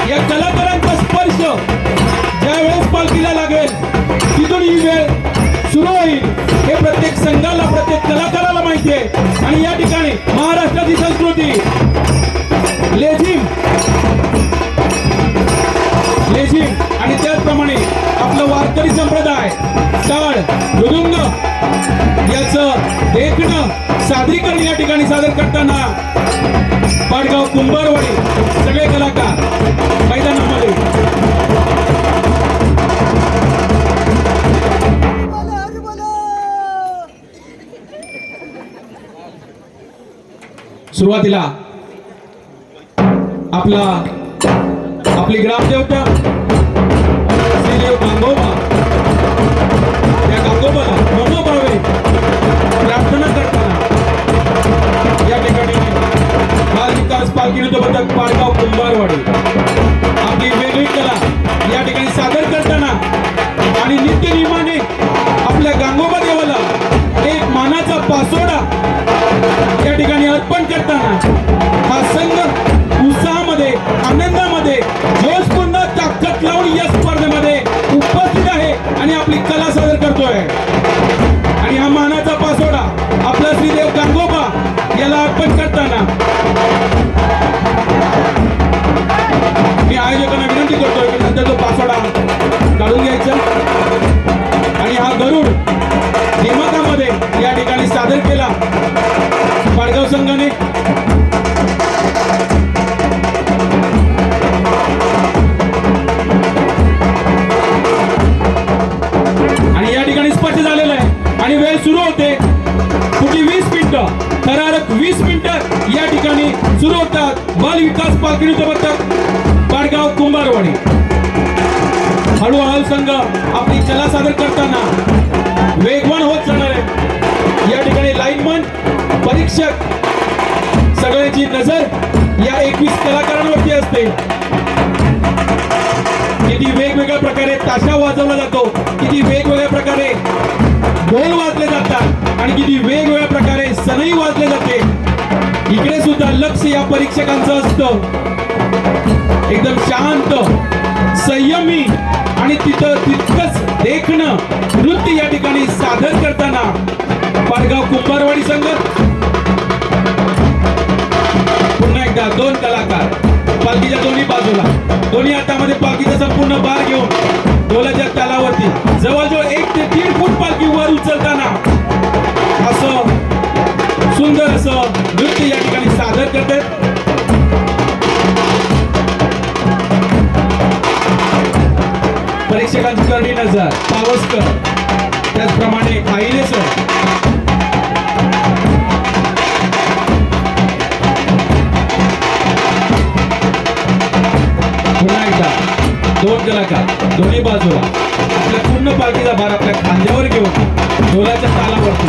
या कलाकारांचा स्पर्श ज्या वेळेस पालखीला लागेल तिथून ही वेळ सुरू होईल हे प्रत्येक संघाला, प्रत्येक कलाकाराला माहिती आहे. आणि या ठिकाणी महाराष्ट्राची संस्कृती लेझिम आणि त्याचप्रमाणे आपलं वारकरी संप्रदाय टाळ मृदुंग याचं देखणं सादरीकरण या ठिकाणी सादर करताना पाडगाव कुंभारवाडी सगळे कलाकार मैदानामध्ये. सुरुवातीला आपली ग्रामदेवता श्रीदेव गांगोबा, त्या गांगोबाला मनोभावे प्रार्थना करताना या ठिकाणी बालविकास पालखी नृत्य पथक पाडगाव कुंभारवाडी आपली वेगळी कला या ठिकाणी सादर करताना आणि नित्य नियमाने आपल्या गांगोबा देवाला एक मानाचा पासोडा या ठिकाणी अर्पण करताना हा संघ उत्साहामध्ये, आनंदामध्ये, जोशपूर्ण ताकद लावून या स्पर्धेमध्ये उपस्थित आहे आणि आपली कला सादर करतोय. आणि हा मानाचा पासोडा आपला श्रीदेव गांगोबा याला अर्पण करताना मी आयोजकांना विनंती करतोय की नंतर तो पासोडा काढून घ्यायचा आणि हा गरुड दिमागामध्ये या ठिकाणी सादर केला पाडगाव संघाने. आणि या ठिकाणी स्पर्श झालेला आहे आणि वेळ सुरू होते. पुढची 20 मिनिटं, थरारक 20 मिनिटं या ठिकाणी सुरू होतात. बालविकास पालखी नृत्य पथक पाडगाव कुंभारवाडी हळूहळू संघ आपली कला सादर करताना वेगवान होत जाणार आहे. या ठिकाणी लाईनमन, परीक्षक सगळ्यांची नजर या 21 कलाकारांवरती असते. किती वेगवेगळ्या प्रकारे ताशा वाजवला जातो, किती वेगवेगळ्या प्रकारे ढोल वाजले जातात आणि किती वेगवेगळ्या प्रकारे सनई वाजले जाते. इकडे सुद्धा लक्ष या परीक्षकांचं असतं एकदम शांत, संयमी आणि तितकंच देखणं नृत्य या ठिकाणी सादर करताना पाडगाव कुंभारवाडी संघ. पुन्हा एकदा 2 कलाकार पालखीच्या दोन्ही बाजूला, दोन्ही हातामध्ये पालखीचा संपूर्ण भार घेऊन ढोलाच्या तालावरती जवळजवळ 1 ते 3 फूट पालखी वर उचलताना असं सुंदर असं नृत्य या ठिकाणी सादर करतात. परीक्षकांची करणी नजर पावसकर, त्याचप्रमाणे आईले सर पुन्हा एकदा दोन कलाकार दोन्ही बाजूला आपल्या पूर्ण पार्टीचा भार आपल्या खांद्यावर घेऊन ढोलाच्या तालावरती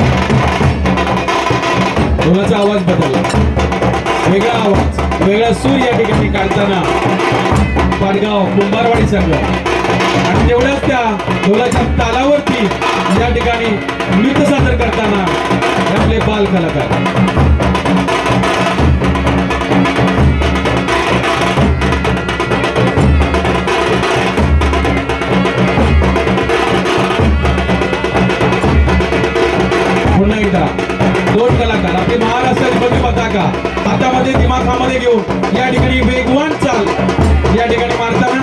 ढोलाचा आवाज बदलला वेगळा आवाज वेगळा सूर या ठिकाणी काढताना पाडगाव कुंभारवाडी संघ आणि तेवढ्याच त्या ढोलाच्या तालावरती या ठिकाणी नृत्य सादर करताना आपले बाल कलाकार पुन्हा एकदा दोन कलाकार आपली महाराष्ट्राची भव्य पताका हातामध्ये दिमाखामध्ये घेऊन या ठिकाणी वेगवान चाल या ठिकाणी मारताना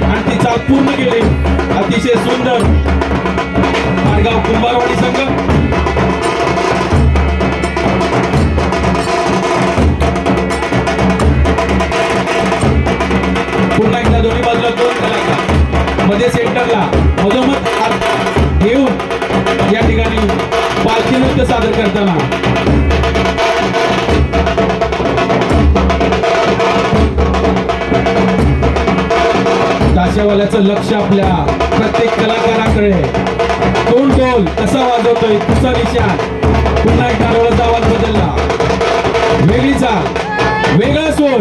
आणि ती चाल पूर्ण केली अतिशय सुंदर पाडगाव कुंभारवाडी संघ पुन्हा एकदा दोन्ही बाजूला दोन कलाकार मध्ये सेंटरला मधोमध हात घेऊन या ठिकाणी पालखी नृत्य सादर करताना ताशावाल्याचं लक्ष आपल्या प्रत्येक कलाकाराकडे कोण ढोल कसा वाजवतोय तुझा निशाण पुन्हा एकदा ढोलाचा आवाज बदलला वेगळी चाल वेगळा सूर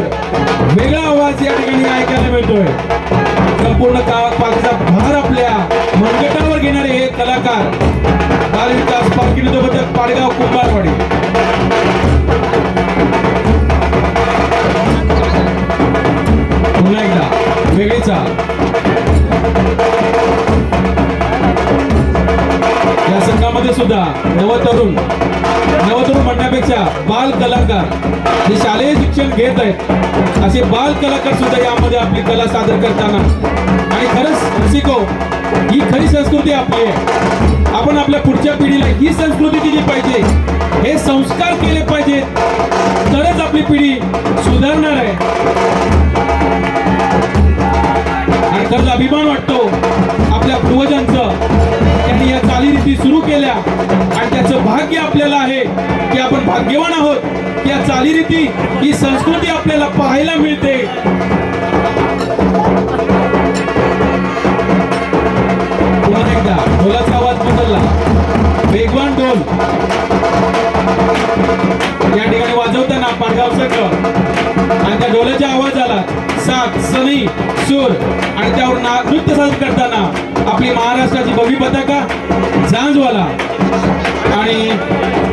वेगळा आवाज या ठिकाणी ऐकायला मिळतोय संपूर्ण पालखीचा भार आपल्या मनगटावर घेणारे हे कलाकार बालविकास पालखी नृत्य पथक पाडगाव कुंभारवाडी पुन्हा एकदा वेगळी चाल या संघामध्ये सुद्धा नवतरुण म्हणण्यापेक्षा बाल कलाकार जे शालेय शिक्षण घेत आहेत असे बाल कलाकार सुद्धा यामध्ये आपली कला सादर करताना आणि खरंच रसिको ही खरी संस्कृती आपली आहे आपण आपल्या पुढच्या पिढीला ही संस्कृती दिली पाहिजे हे संस्कार केले पाहिजेत तरच आपली पिढी सुधारणार आहे आणि खरंच अभिमान वाटतो आपल्या पूर्वजांचं त्यांनी या चालीरीती सुरू केल्या आणि त्याचं भाग्य आपल्याला आहे की आपण भाग्यवान आहोत या चालीरीती ही संस्कृती आपल्याला पाहायला मिळते पुन्हा एकदा ढोलाचा आवाज बदलला वेगवान ढोल या ठिकाणी वाजवताना पाडगाव संघ आणि त्या ढोलाच्या आवाजाला सात सनई सूर आणि त्यावर नृत्य सादर करताना आपली महाराष्ट्राची भव्य पताका झांजवाला आणि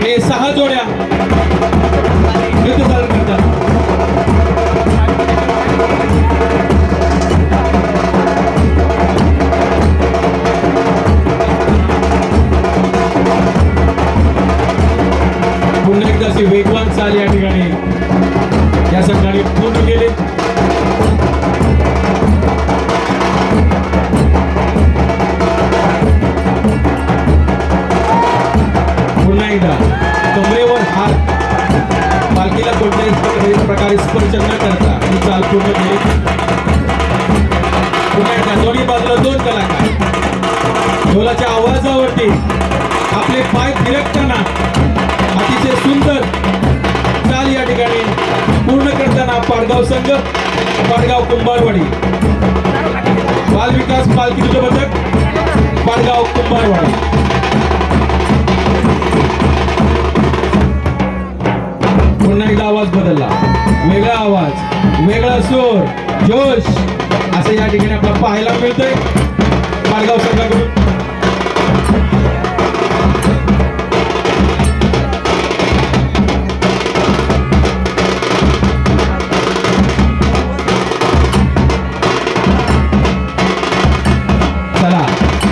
हे 6 जोड्या नृत्य सादर करतात पुन्हा एकदा अशी वेगवान चाल या ठिकाणी या संघाने पूर्ण केले पुन्हा एकदा कमरेवर हात पालखीला कोणत्याही प्रकारे स्पर्श न करता ही चाल पूर्ण केली पुन्हा एकदा दोन्ही बाजूला दोन कलाकार ढोलाच्या आवाजावरती आपले पाय फिरकताना अतिशय सुंदर चाल या ठिकाणी पूर्ण करताना पाडगाव संघ पाडगाव कुंभारवाडी बाल विकास पालखी नृत्य पथक पाडगाव कुंभारवाडी पुन्हा एकदा आवाज बदलला वेगळा आवाज वेगळा सूर जोश असं या ठिकाणी आपल्याला पाहायला मिळतंय पाडगाव संघाकडून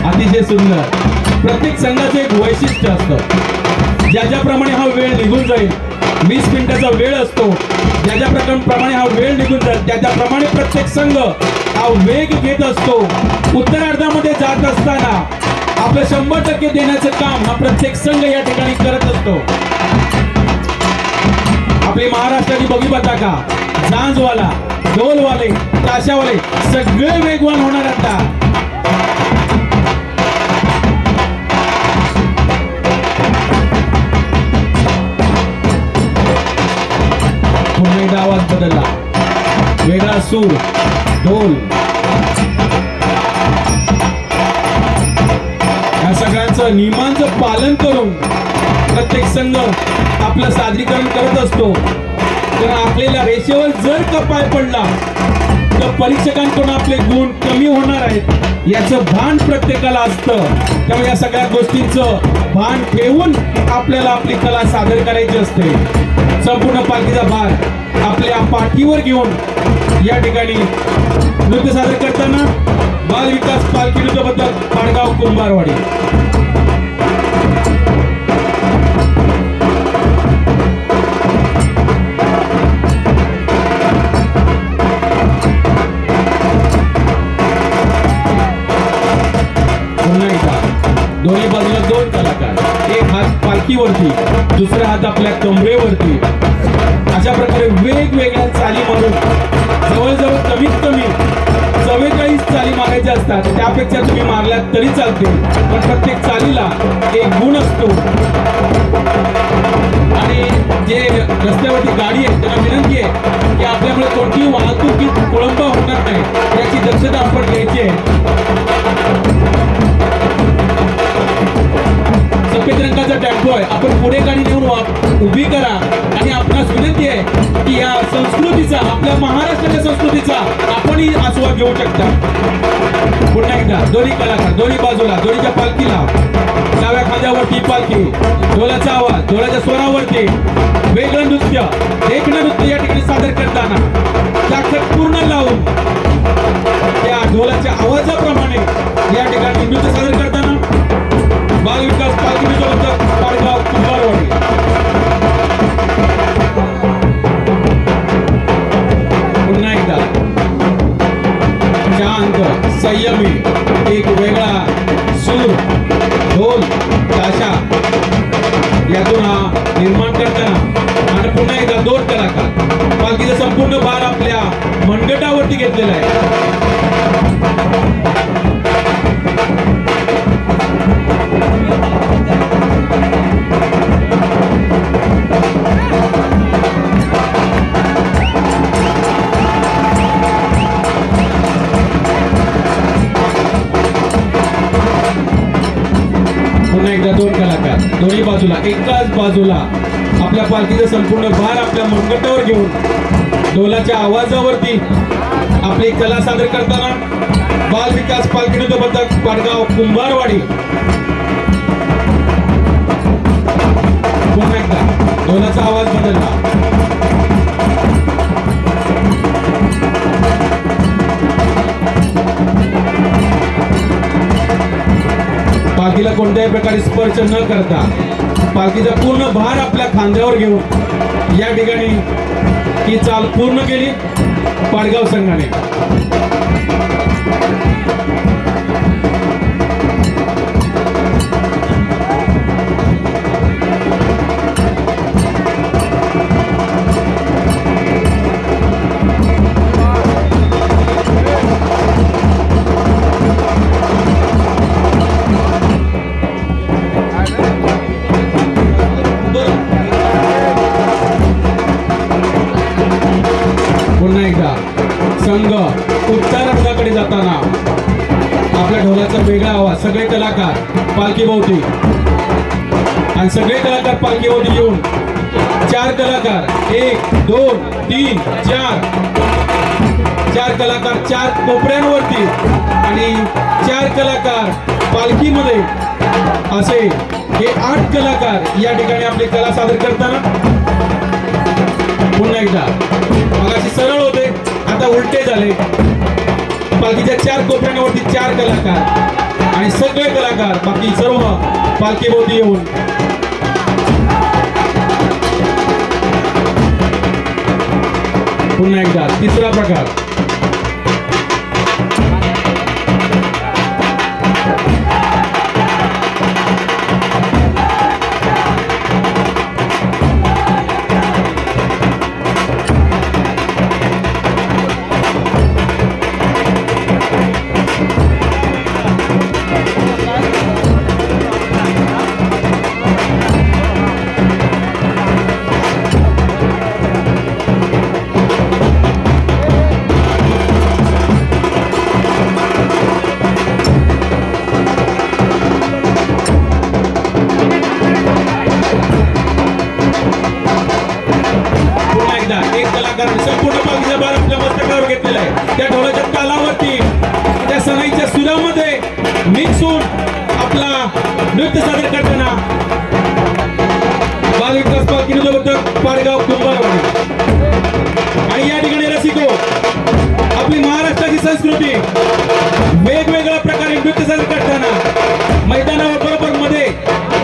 अतिशय सुंदर प्रत्येक संघाचं एक वैशिष्ट्य असतं ज्याप्रमाणे हा वेळ निघून जाईल 20 मिनिटाचा वेळ असतो ज्याप्रमाणे हा वेळ निघून जाईल त्याप्रमाणे प्रत्येक संघ हा वेग घेत असतो उत्तरार्धामध्ये जात असताना आपलं 100% देण्याचं काम हा प्रत्येक संघ या ठिकाणी करत असतो आपली महाराष्ट्राची भव्य पताका झांजवाला ढोलवाले ताशावाले सगळे वेगवान होणार आता पुन्हा एकदा आवाज बदलला वेगळा सूर ढोल या सगळ्यांचं नियमांचं पालन करून प्रत्येक संघ आपलं सादरीकरण करत असतो. तर आपल्याला रेषेवर जर का पाय पडला तर परीक्षकांकडून आपले गुण कमी होणार आहेत याचं भान प्रत्येकाला असतं. त्यामुळे या सगळ्या गोष्टींचं भान ठेवून आपल्याला आपली कला सादर करायची असते. संपूर्ण पालखीचा भार आपल्या पाठीवर घेऊन या ठिकाणी नृत्य सादर करताना बाल विकास पालखी नृत्य पथक पाडगाव कुंभारवाडी. पुन्हा एकदा दोन्ही बाजूला दोन कलाकार, एक हात पालखीवरती दुसरा हात आपल्या कमरेवरती, अशा प्रकारे वेगवेगळ्या चाली मारून जवळजवळ कमीत कमी 44 चाली मारायच्या असतात. त्यापेक्षा तुम्ही मारल्यात तरी चालते, पण प्रत्येक चालीला एक गुण असतो. आणि जे रस्त्यावरती गाडी आहे त्यांना विनंती आहे की आपल्यामुळे कोणतीही वाहतुकीत खोळंबा होणार नाही याची दक्षता आपण घ्यायची आहे. सफेद रंगाचा टेम्पो आहे, आपण पुढे गाडी नेऊन उभी करा. आणि आपणास विनंती आहे की या संस्कृतीचा, आपल्या महाराष्ट्राच्या संस्कृतीचा आपणही आस्वाद घेऊ शकता. पुन्हा एकदा दोन्ही कलाकार दोन्ही बाजूला, दोन्हीच्या पालखीला डाव्या खांद्यावरती पालखी, ढोलाचा आवाज, ढोलाच्या स्वरावरती वेगळं नृत्य, देखणं नृत्य या ठिकाणी सादर करताना ताकद पूर्ण लावून त्या ढोलाच्या आवाजाप्रमाणे या ठिकाणी नृत्य सादर करताना बाल विकास पालखी नृत्य पथक पाडगाव कुंभारवाडी. पुन्हा एकदा शांत संयमी एक वेगळा सूर, ढोल, ताशा यातून हा निर्माण करताना आणि पुन्हा एकदा दोन कलाकार पालखीचा संपूर्ण भार आपल्या मनगटावरती घेतलेला आहे. पुन्हा एकदा दोन कलाकार दोन्ही बाजूला, एकाच बाजूला आपल्या पालखीचा संपूर्ण भार आपल्या मनगटावर घेऊन ढोलाच्या आवाजावरती आपली कला सादर करताना बाल विकास पालखी नृत्य पथक पाडगाव कुंभारवाडी. पुन्हा एकदा ढोलाचा आवाज बदलला. पालखीला कोणत्याही प्रकारे स्पर्श न करता पालखीचा पूर्ण भार आपल्या खांद्यावर घेऊन या ठिकाणी ही चाल पूर्ण केली पाडगाव संघाने. पुन्हा एकदा संघ उत्तर रंगाकडे जाताना आपल्या ढोलाचा वेगळा आवाज, सगळे कलाकार पालखीभोवती आणि सगळे कलाकार पालखीभोवती येऊन 4 कलाकार 1 2 3 4 कलाकार 4 कोपऱ्यांवरती आणि 4 कलाकार पालखीमध्ये असे हे 8 कलाकार या ठिकाणी आपली कला सादर करताना. पुन्हा एकदा मगाशी सरळ होते, आता उलटे झाले. पालखीच्या 4 कोपऱ्यांवरती 4 कलाकार आणि सगळे कलाकार बाकी सर्व पालखीभोवती येऊन पुन्हा एकदा तिसरा प्रकार. नृत्य सादर करताना बालविकास पालखी नृत्यपथक पाडगाव कुंभारवाडी. आणि या ठिकाणी रसिको आपली महाराष्ट्राची संस्कृती वेगवेगळ्या प्रकारे नृत्य सादर करताना मैदानावर बरोबर मध्ये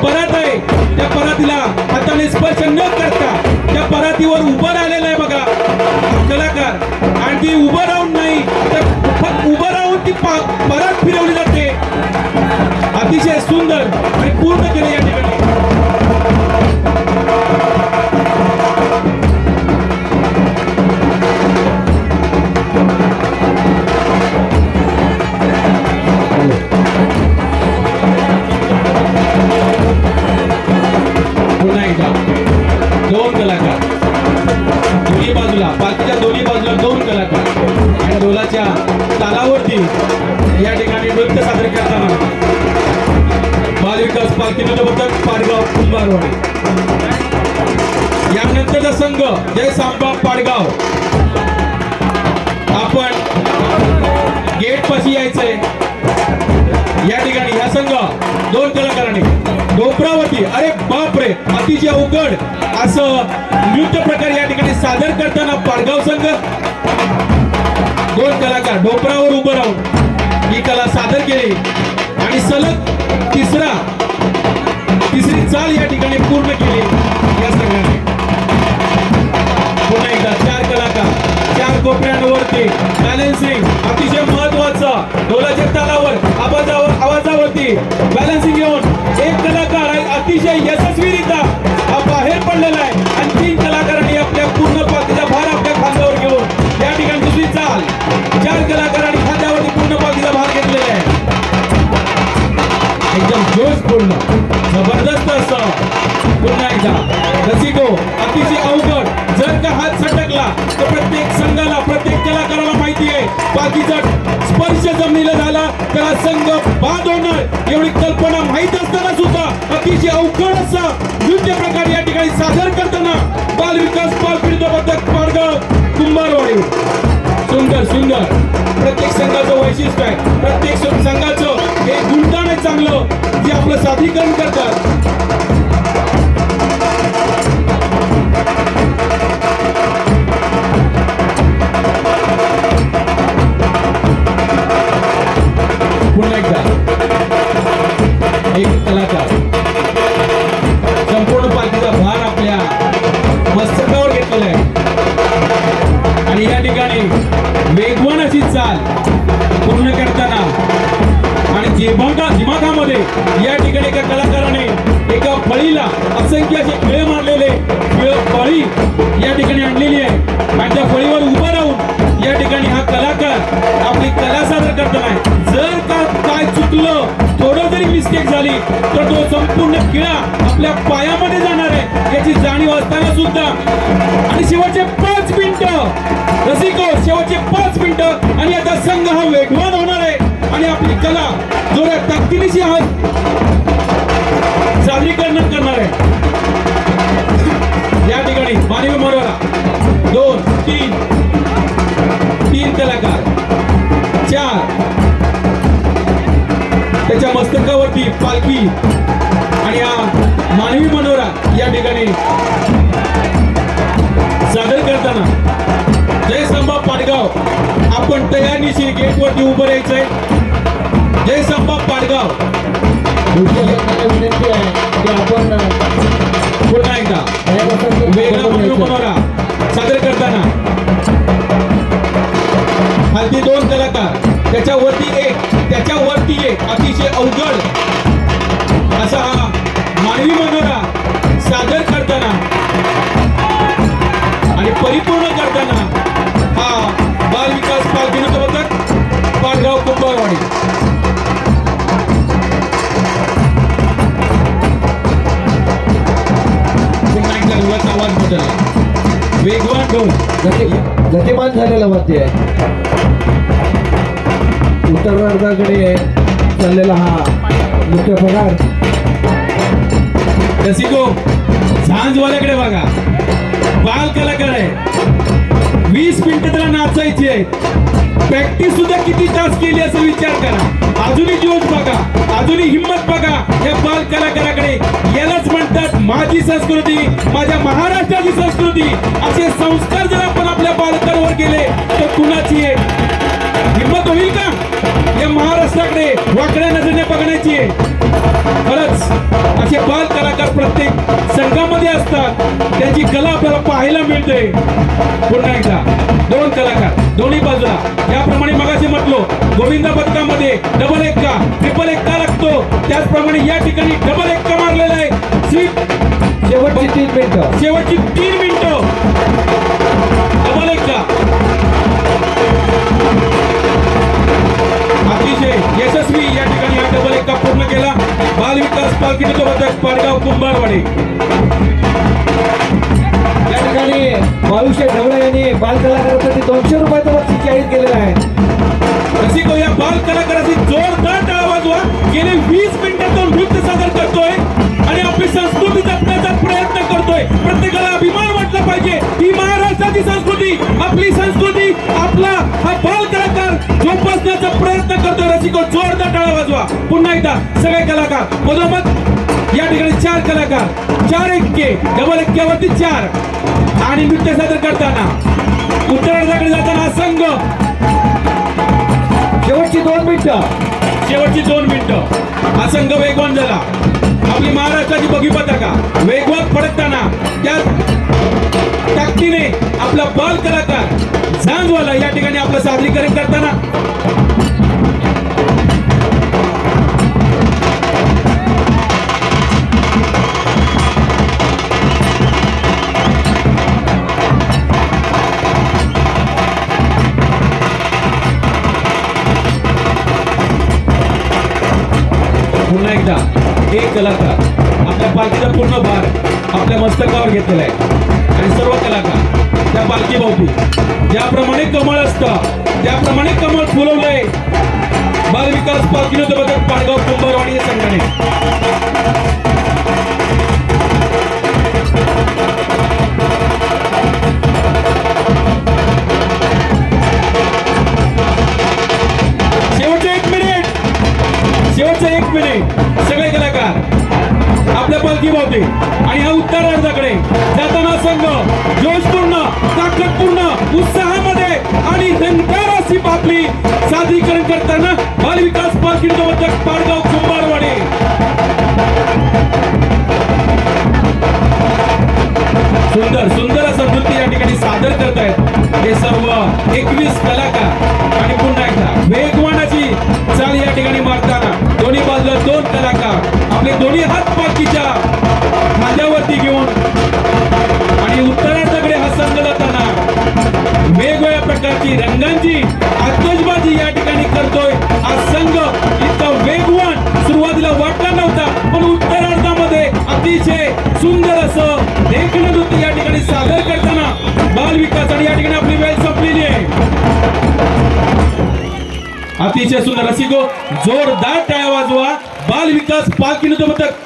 परात आहे, त्या परातीला हाताने स्पर्श न करता त्या परातीवर उभं राहिलेला आहे बघा कलाकार. आणि ती उभं राहून नाही तर फक्त उभं राहून ती परात फिरवली जाते. अतिशय सुंदर आणि पूर्ण केले या ठिकाणी. पुन्हा एकदा दोन कलाकार दोन्ही बाजूला, पालखीच्या दोन्ही बाजूला दोन कलाकार आणि ढोलाच्या तालावरती या ठिकाणी नृत्य सादर करताना बालविकास पालखी नृत्यपथक पाडगाव कुंभारवाडी. यानंतरचा संघ जय सांबा पाडगाव. आपण गेट पाशी यायचंय. या ठिकाणी या संघ दोन कलाकारांनी डोंगरावरती अरे बापरे अतिशय अवघड असं नृत्य प्रकार या ठिकाणी सादर करताना पाडगाव संघ दोन कलाकार डोंगरावर उभं राहून ही कला सादर केली आणि सलग तिसरी चाल या ठिकाणी पूर्ण केली या संघाने. पुन्हा एकदा चार कलाकार चार कोपऱ्यांवरती बॅलन्सिंग अतिशय महत्वाचं ढोलाच्या तालावर आवाजावरती बॅलन्सिंग घेऊन एक कलाकार आहे अतिशय यशस्वीरित्या बाहेर पडलेला आहे आणि तीन कलाकारांनी आपल्या पूर्ण पालखीचा भार आपल्या खांद्यावर घेऊन या ठिकाणी दुसरी चाल चार कलाकारांनी खांद्यावरती पूर्ण पालखीचा भार घेतलेला आहे. एकदम जोशपूर्ण जबरदस्त असं. पुन्हा एकदा रसिको अतिशय अवघड. जर का हात सटकला तर प्रत्येक संघाला प्रत्येक कलाकाराला माहिती आहे पालखीचा स्पर्श जमिनीला झाला तर हा संघ बाद होणार एवढी कल्पना माहित असताना सुद्धा अतिशय अवघड असा नृत्य प्रकार या ठिकाणी सादर करताना बालविकास पालखी नृत्यपथक पाडगाव कुंभारवाडी. सुंदर सुंदर प्रत्येक संघाचं वैशिष्ट्य आहे. प्रत्येक संघाचं हे गुणगान आहे चांगलं जे आपलं सादरीकरण करतात. पुन्हा एकदा एक कलाकार संपूर्ण पालखीचा भार आपल्या मस्तकावर घेतलेला आहे आणि या ठिकाणी वेगवान अशी चाल पूर्ण करताना आणि दिमागामध्ये या ठिकाणी एका कलाकाराने एका फळीला असंख्य असे खेळ मारलेले फळी या ठिकाणी आणलेली आहे आणि त्या फळीवर उभं राहून या ठिकाणी हा कलाकार आपली कला सादर करताना जर का काय चुकलं थोडं जरी मिस्टेक झाली तर तो संपूर्ण खिळा आपल्या पायामध्ये जाणार आहे याची जाणीव असताना सुद्धा. आणि शेवटचे 5 मिनिटं रसिको शेवटचे 5 मिनिटं आणि आता संघ हा वेगवान होणार आहे आणि आपली कला जोड्या ताकदीनिशी हा सादरीकरण करणार आहे. या ठिकाणी मानवी मनोरा 2 3 कलाकार 4 त्याच्या मस्तकावरती पालखी आणि हा मानवी मनोरा या ठिकाणी सादर करताना जय संभा पाडगाव आपण तयारीशी गेटवरती उभं राहायचंय. जय संभा पाडगाव. विनंती आहे की आपण पुन्हा एकदा वेगळा मानवी मनोरा सादर करताना खालती 2 कलाकार त्याच्यावरती एक अतिशय अवघड असा हा मानवी मनोरा सादर करताना आणि परिपूर्ण करताना हा बालविकास पालखी नृत्यपथक पाडगाव कुंभारवाडी. पुन्हा एकदा ढोलाचा आवाज बदलला. वेगवान ढोल गतिमान झालेलं वाद्य आहे. उत्तरार्धाकडे चाललेला हा नृत्य प्रकार. रसिको झांजवाल्याकडे बघा बाल कलाकार आहे 20 मिनिटं त्याला नाचायची आहे. प्रॅक्टिस सुद्धा किती तास केली असं विचार करा. अजूनही जोश बघा, अजूनही हिंमत बघा या बाल कलाकाराकडे. यालाच म्हणतात माझी संस्कृती, माझ्या महाराष्ट्राची संस्कृती. असे संस्कार जर आपण आपल्या बालकांवर केले तर कुणाची आहे हिंमत होईल का या महाराष्ट्राकडे वाकड्या नजरेने बघण्याची आहे? खरंच असे बाल कलाकार प्रत्येक संघामध्ये असतात, त्यांची कला आपल्याला पाहायला मिळते. पुन्हा एकदा 2 कलाकार दोन्ही बाजूला, याप्रमाणे मगाशी म्हटलो गोविंदा पथकामध्ये डबल एक्का ट्रिपल एक्का लागतो, त्याचप्रमाणे या ठिकाणी डबल एक्का मारलेला आहे. शेवटची 3 मिनिटं. शेवटची 3 मिनिटं डबल एक्का. अतिशय यशस्वी या ठिकाणी हा डबल एक्का पूर्ण केला. बाल विकास पालखीचं पथक पाडगाव कुंभारवाडी. या ठिकाणी बाळूशे ढवळे यांनी बाल कलाकारासाठी 200 रुपयाचं बक्षीस जाहीर केलेलं आहे. रसिको या बाल कलाकाराची जोरदार टाळा वाजवा. गेले 20 मिनिटं तो नृत्य सादर करतोय आणि आपली संस्कृती जपण्याचा प्रयत्न करतोय. प्रत्येकाला अभिमान वाटला पाहिजे. ही महाराष्ट्राची संस्कृती, आपली संस्कृती, आपला हा बाल कलाकार जोपासण्याचा प्रयत्न करतोय. रसिको जोरदार टाळा वाजवा. पुन्हा एकदा सगळे कलाकार मधोमध या ठिकाणी 4 कलाकार, 4 एक्के, डबल एक्क्यावरती 4 आणि नृत्य सादर करताना उत्तरार्धाकडे जाताना हा संघ. शेवटची 2 मिनिटं. शेवटची 2 मिनिटं हा संघ वेगवान झाला. आपली महाराष्ट्राची बघी पताका वेगवान फडकताना त्या ताकदीने आपला बाल कलाकार झांजवाला या ठिकाणी आपलं सादरीकरण करताना पुन्हा एकदा एक कलाकार आपल्या पालखीचा पूर्ण भार आपल्या मस्तकावर घेतलेला आहे आणि सर्व कलाकार त्या पालखी भोवती ज्याप्रमाणे कमळ असतं त्याप्रमाणे कमळ फुलवलंय बाल विकास पालखीचं पथक पाडगाव कुंभारवाडी या संघाने. शेवटचे 1 मिनिट सगळे कलाकार आपल्या पालखी भोवती आणि हा उत्तरार्धाकडे जाताना संघ जोशपूर्ण, ताकदपूर्ण, उत्साहामध्ये आणि रंगाराशी आपली सादरीकरण करताना बाल विकास पालखीचं पथक पाडगाव कुंभारवाडी. सुंदर सुंदर असं नृत्य या ठिकाणी सादर करतायत हे सर्व 21 कलाकार. आणि पुन्हा एकदा वेगवान अशी चाल या ठिकाणी मारताना दोन्ही बाजूला 2 कलाकार आपले दोन्ही हात पालखीच्या खांद्यावरती घेऊन आणि उत्तरार्धाकडे हा संघ जाताना वेगवेगळ्या प्रकारची रंगांची आतषबाजी या ठिकाणी करतोय. हा संघ इतका वेगवान सुरुवातीला वाटला नव्हता, पण उत्तरार्धामध्ये अतिशय सुंदर असं देखणं नृत्य या ठिकाणी सादर करताना बाल विकास आणि या ठिकाणी आपली वेळ संपलेली आहे. अतिशय सुंदर. रसिको जोरदार टाळ्या वाजवा. बाल विकास पालखीचं पथक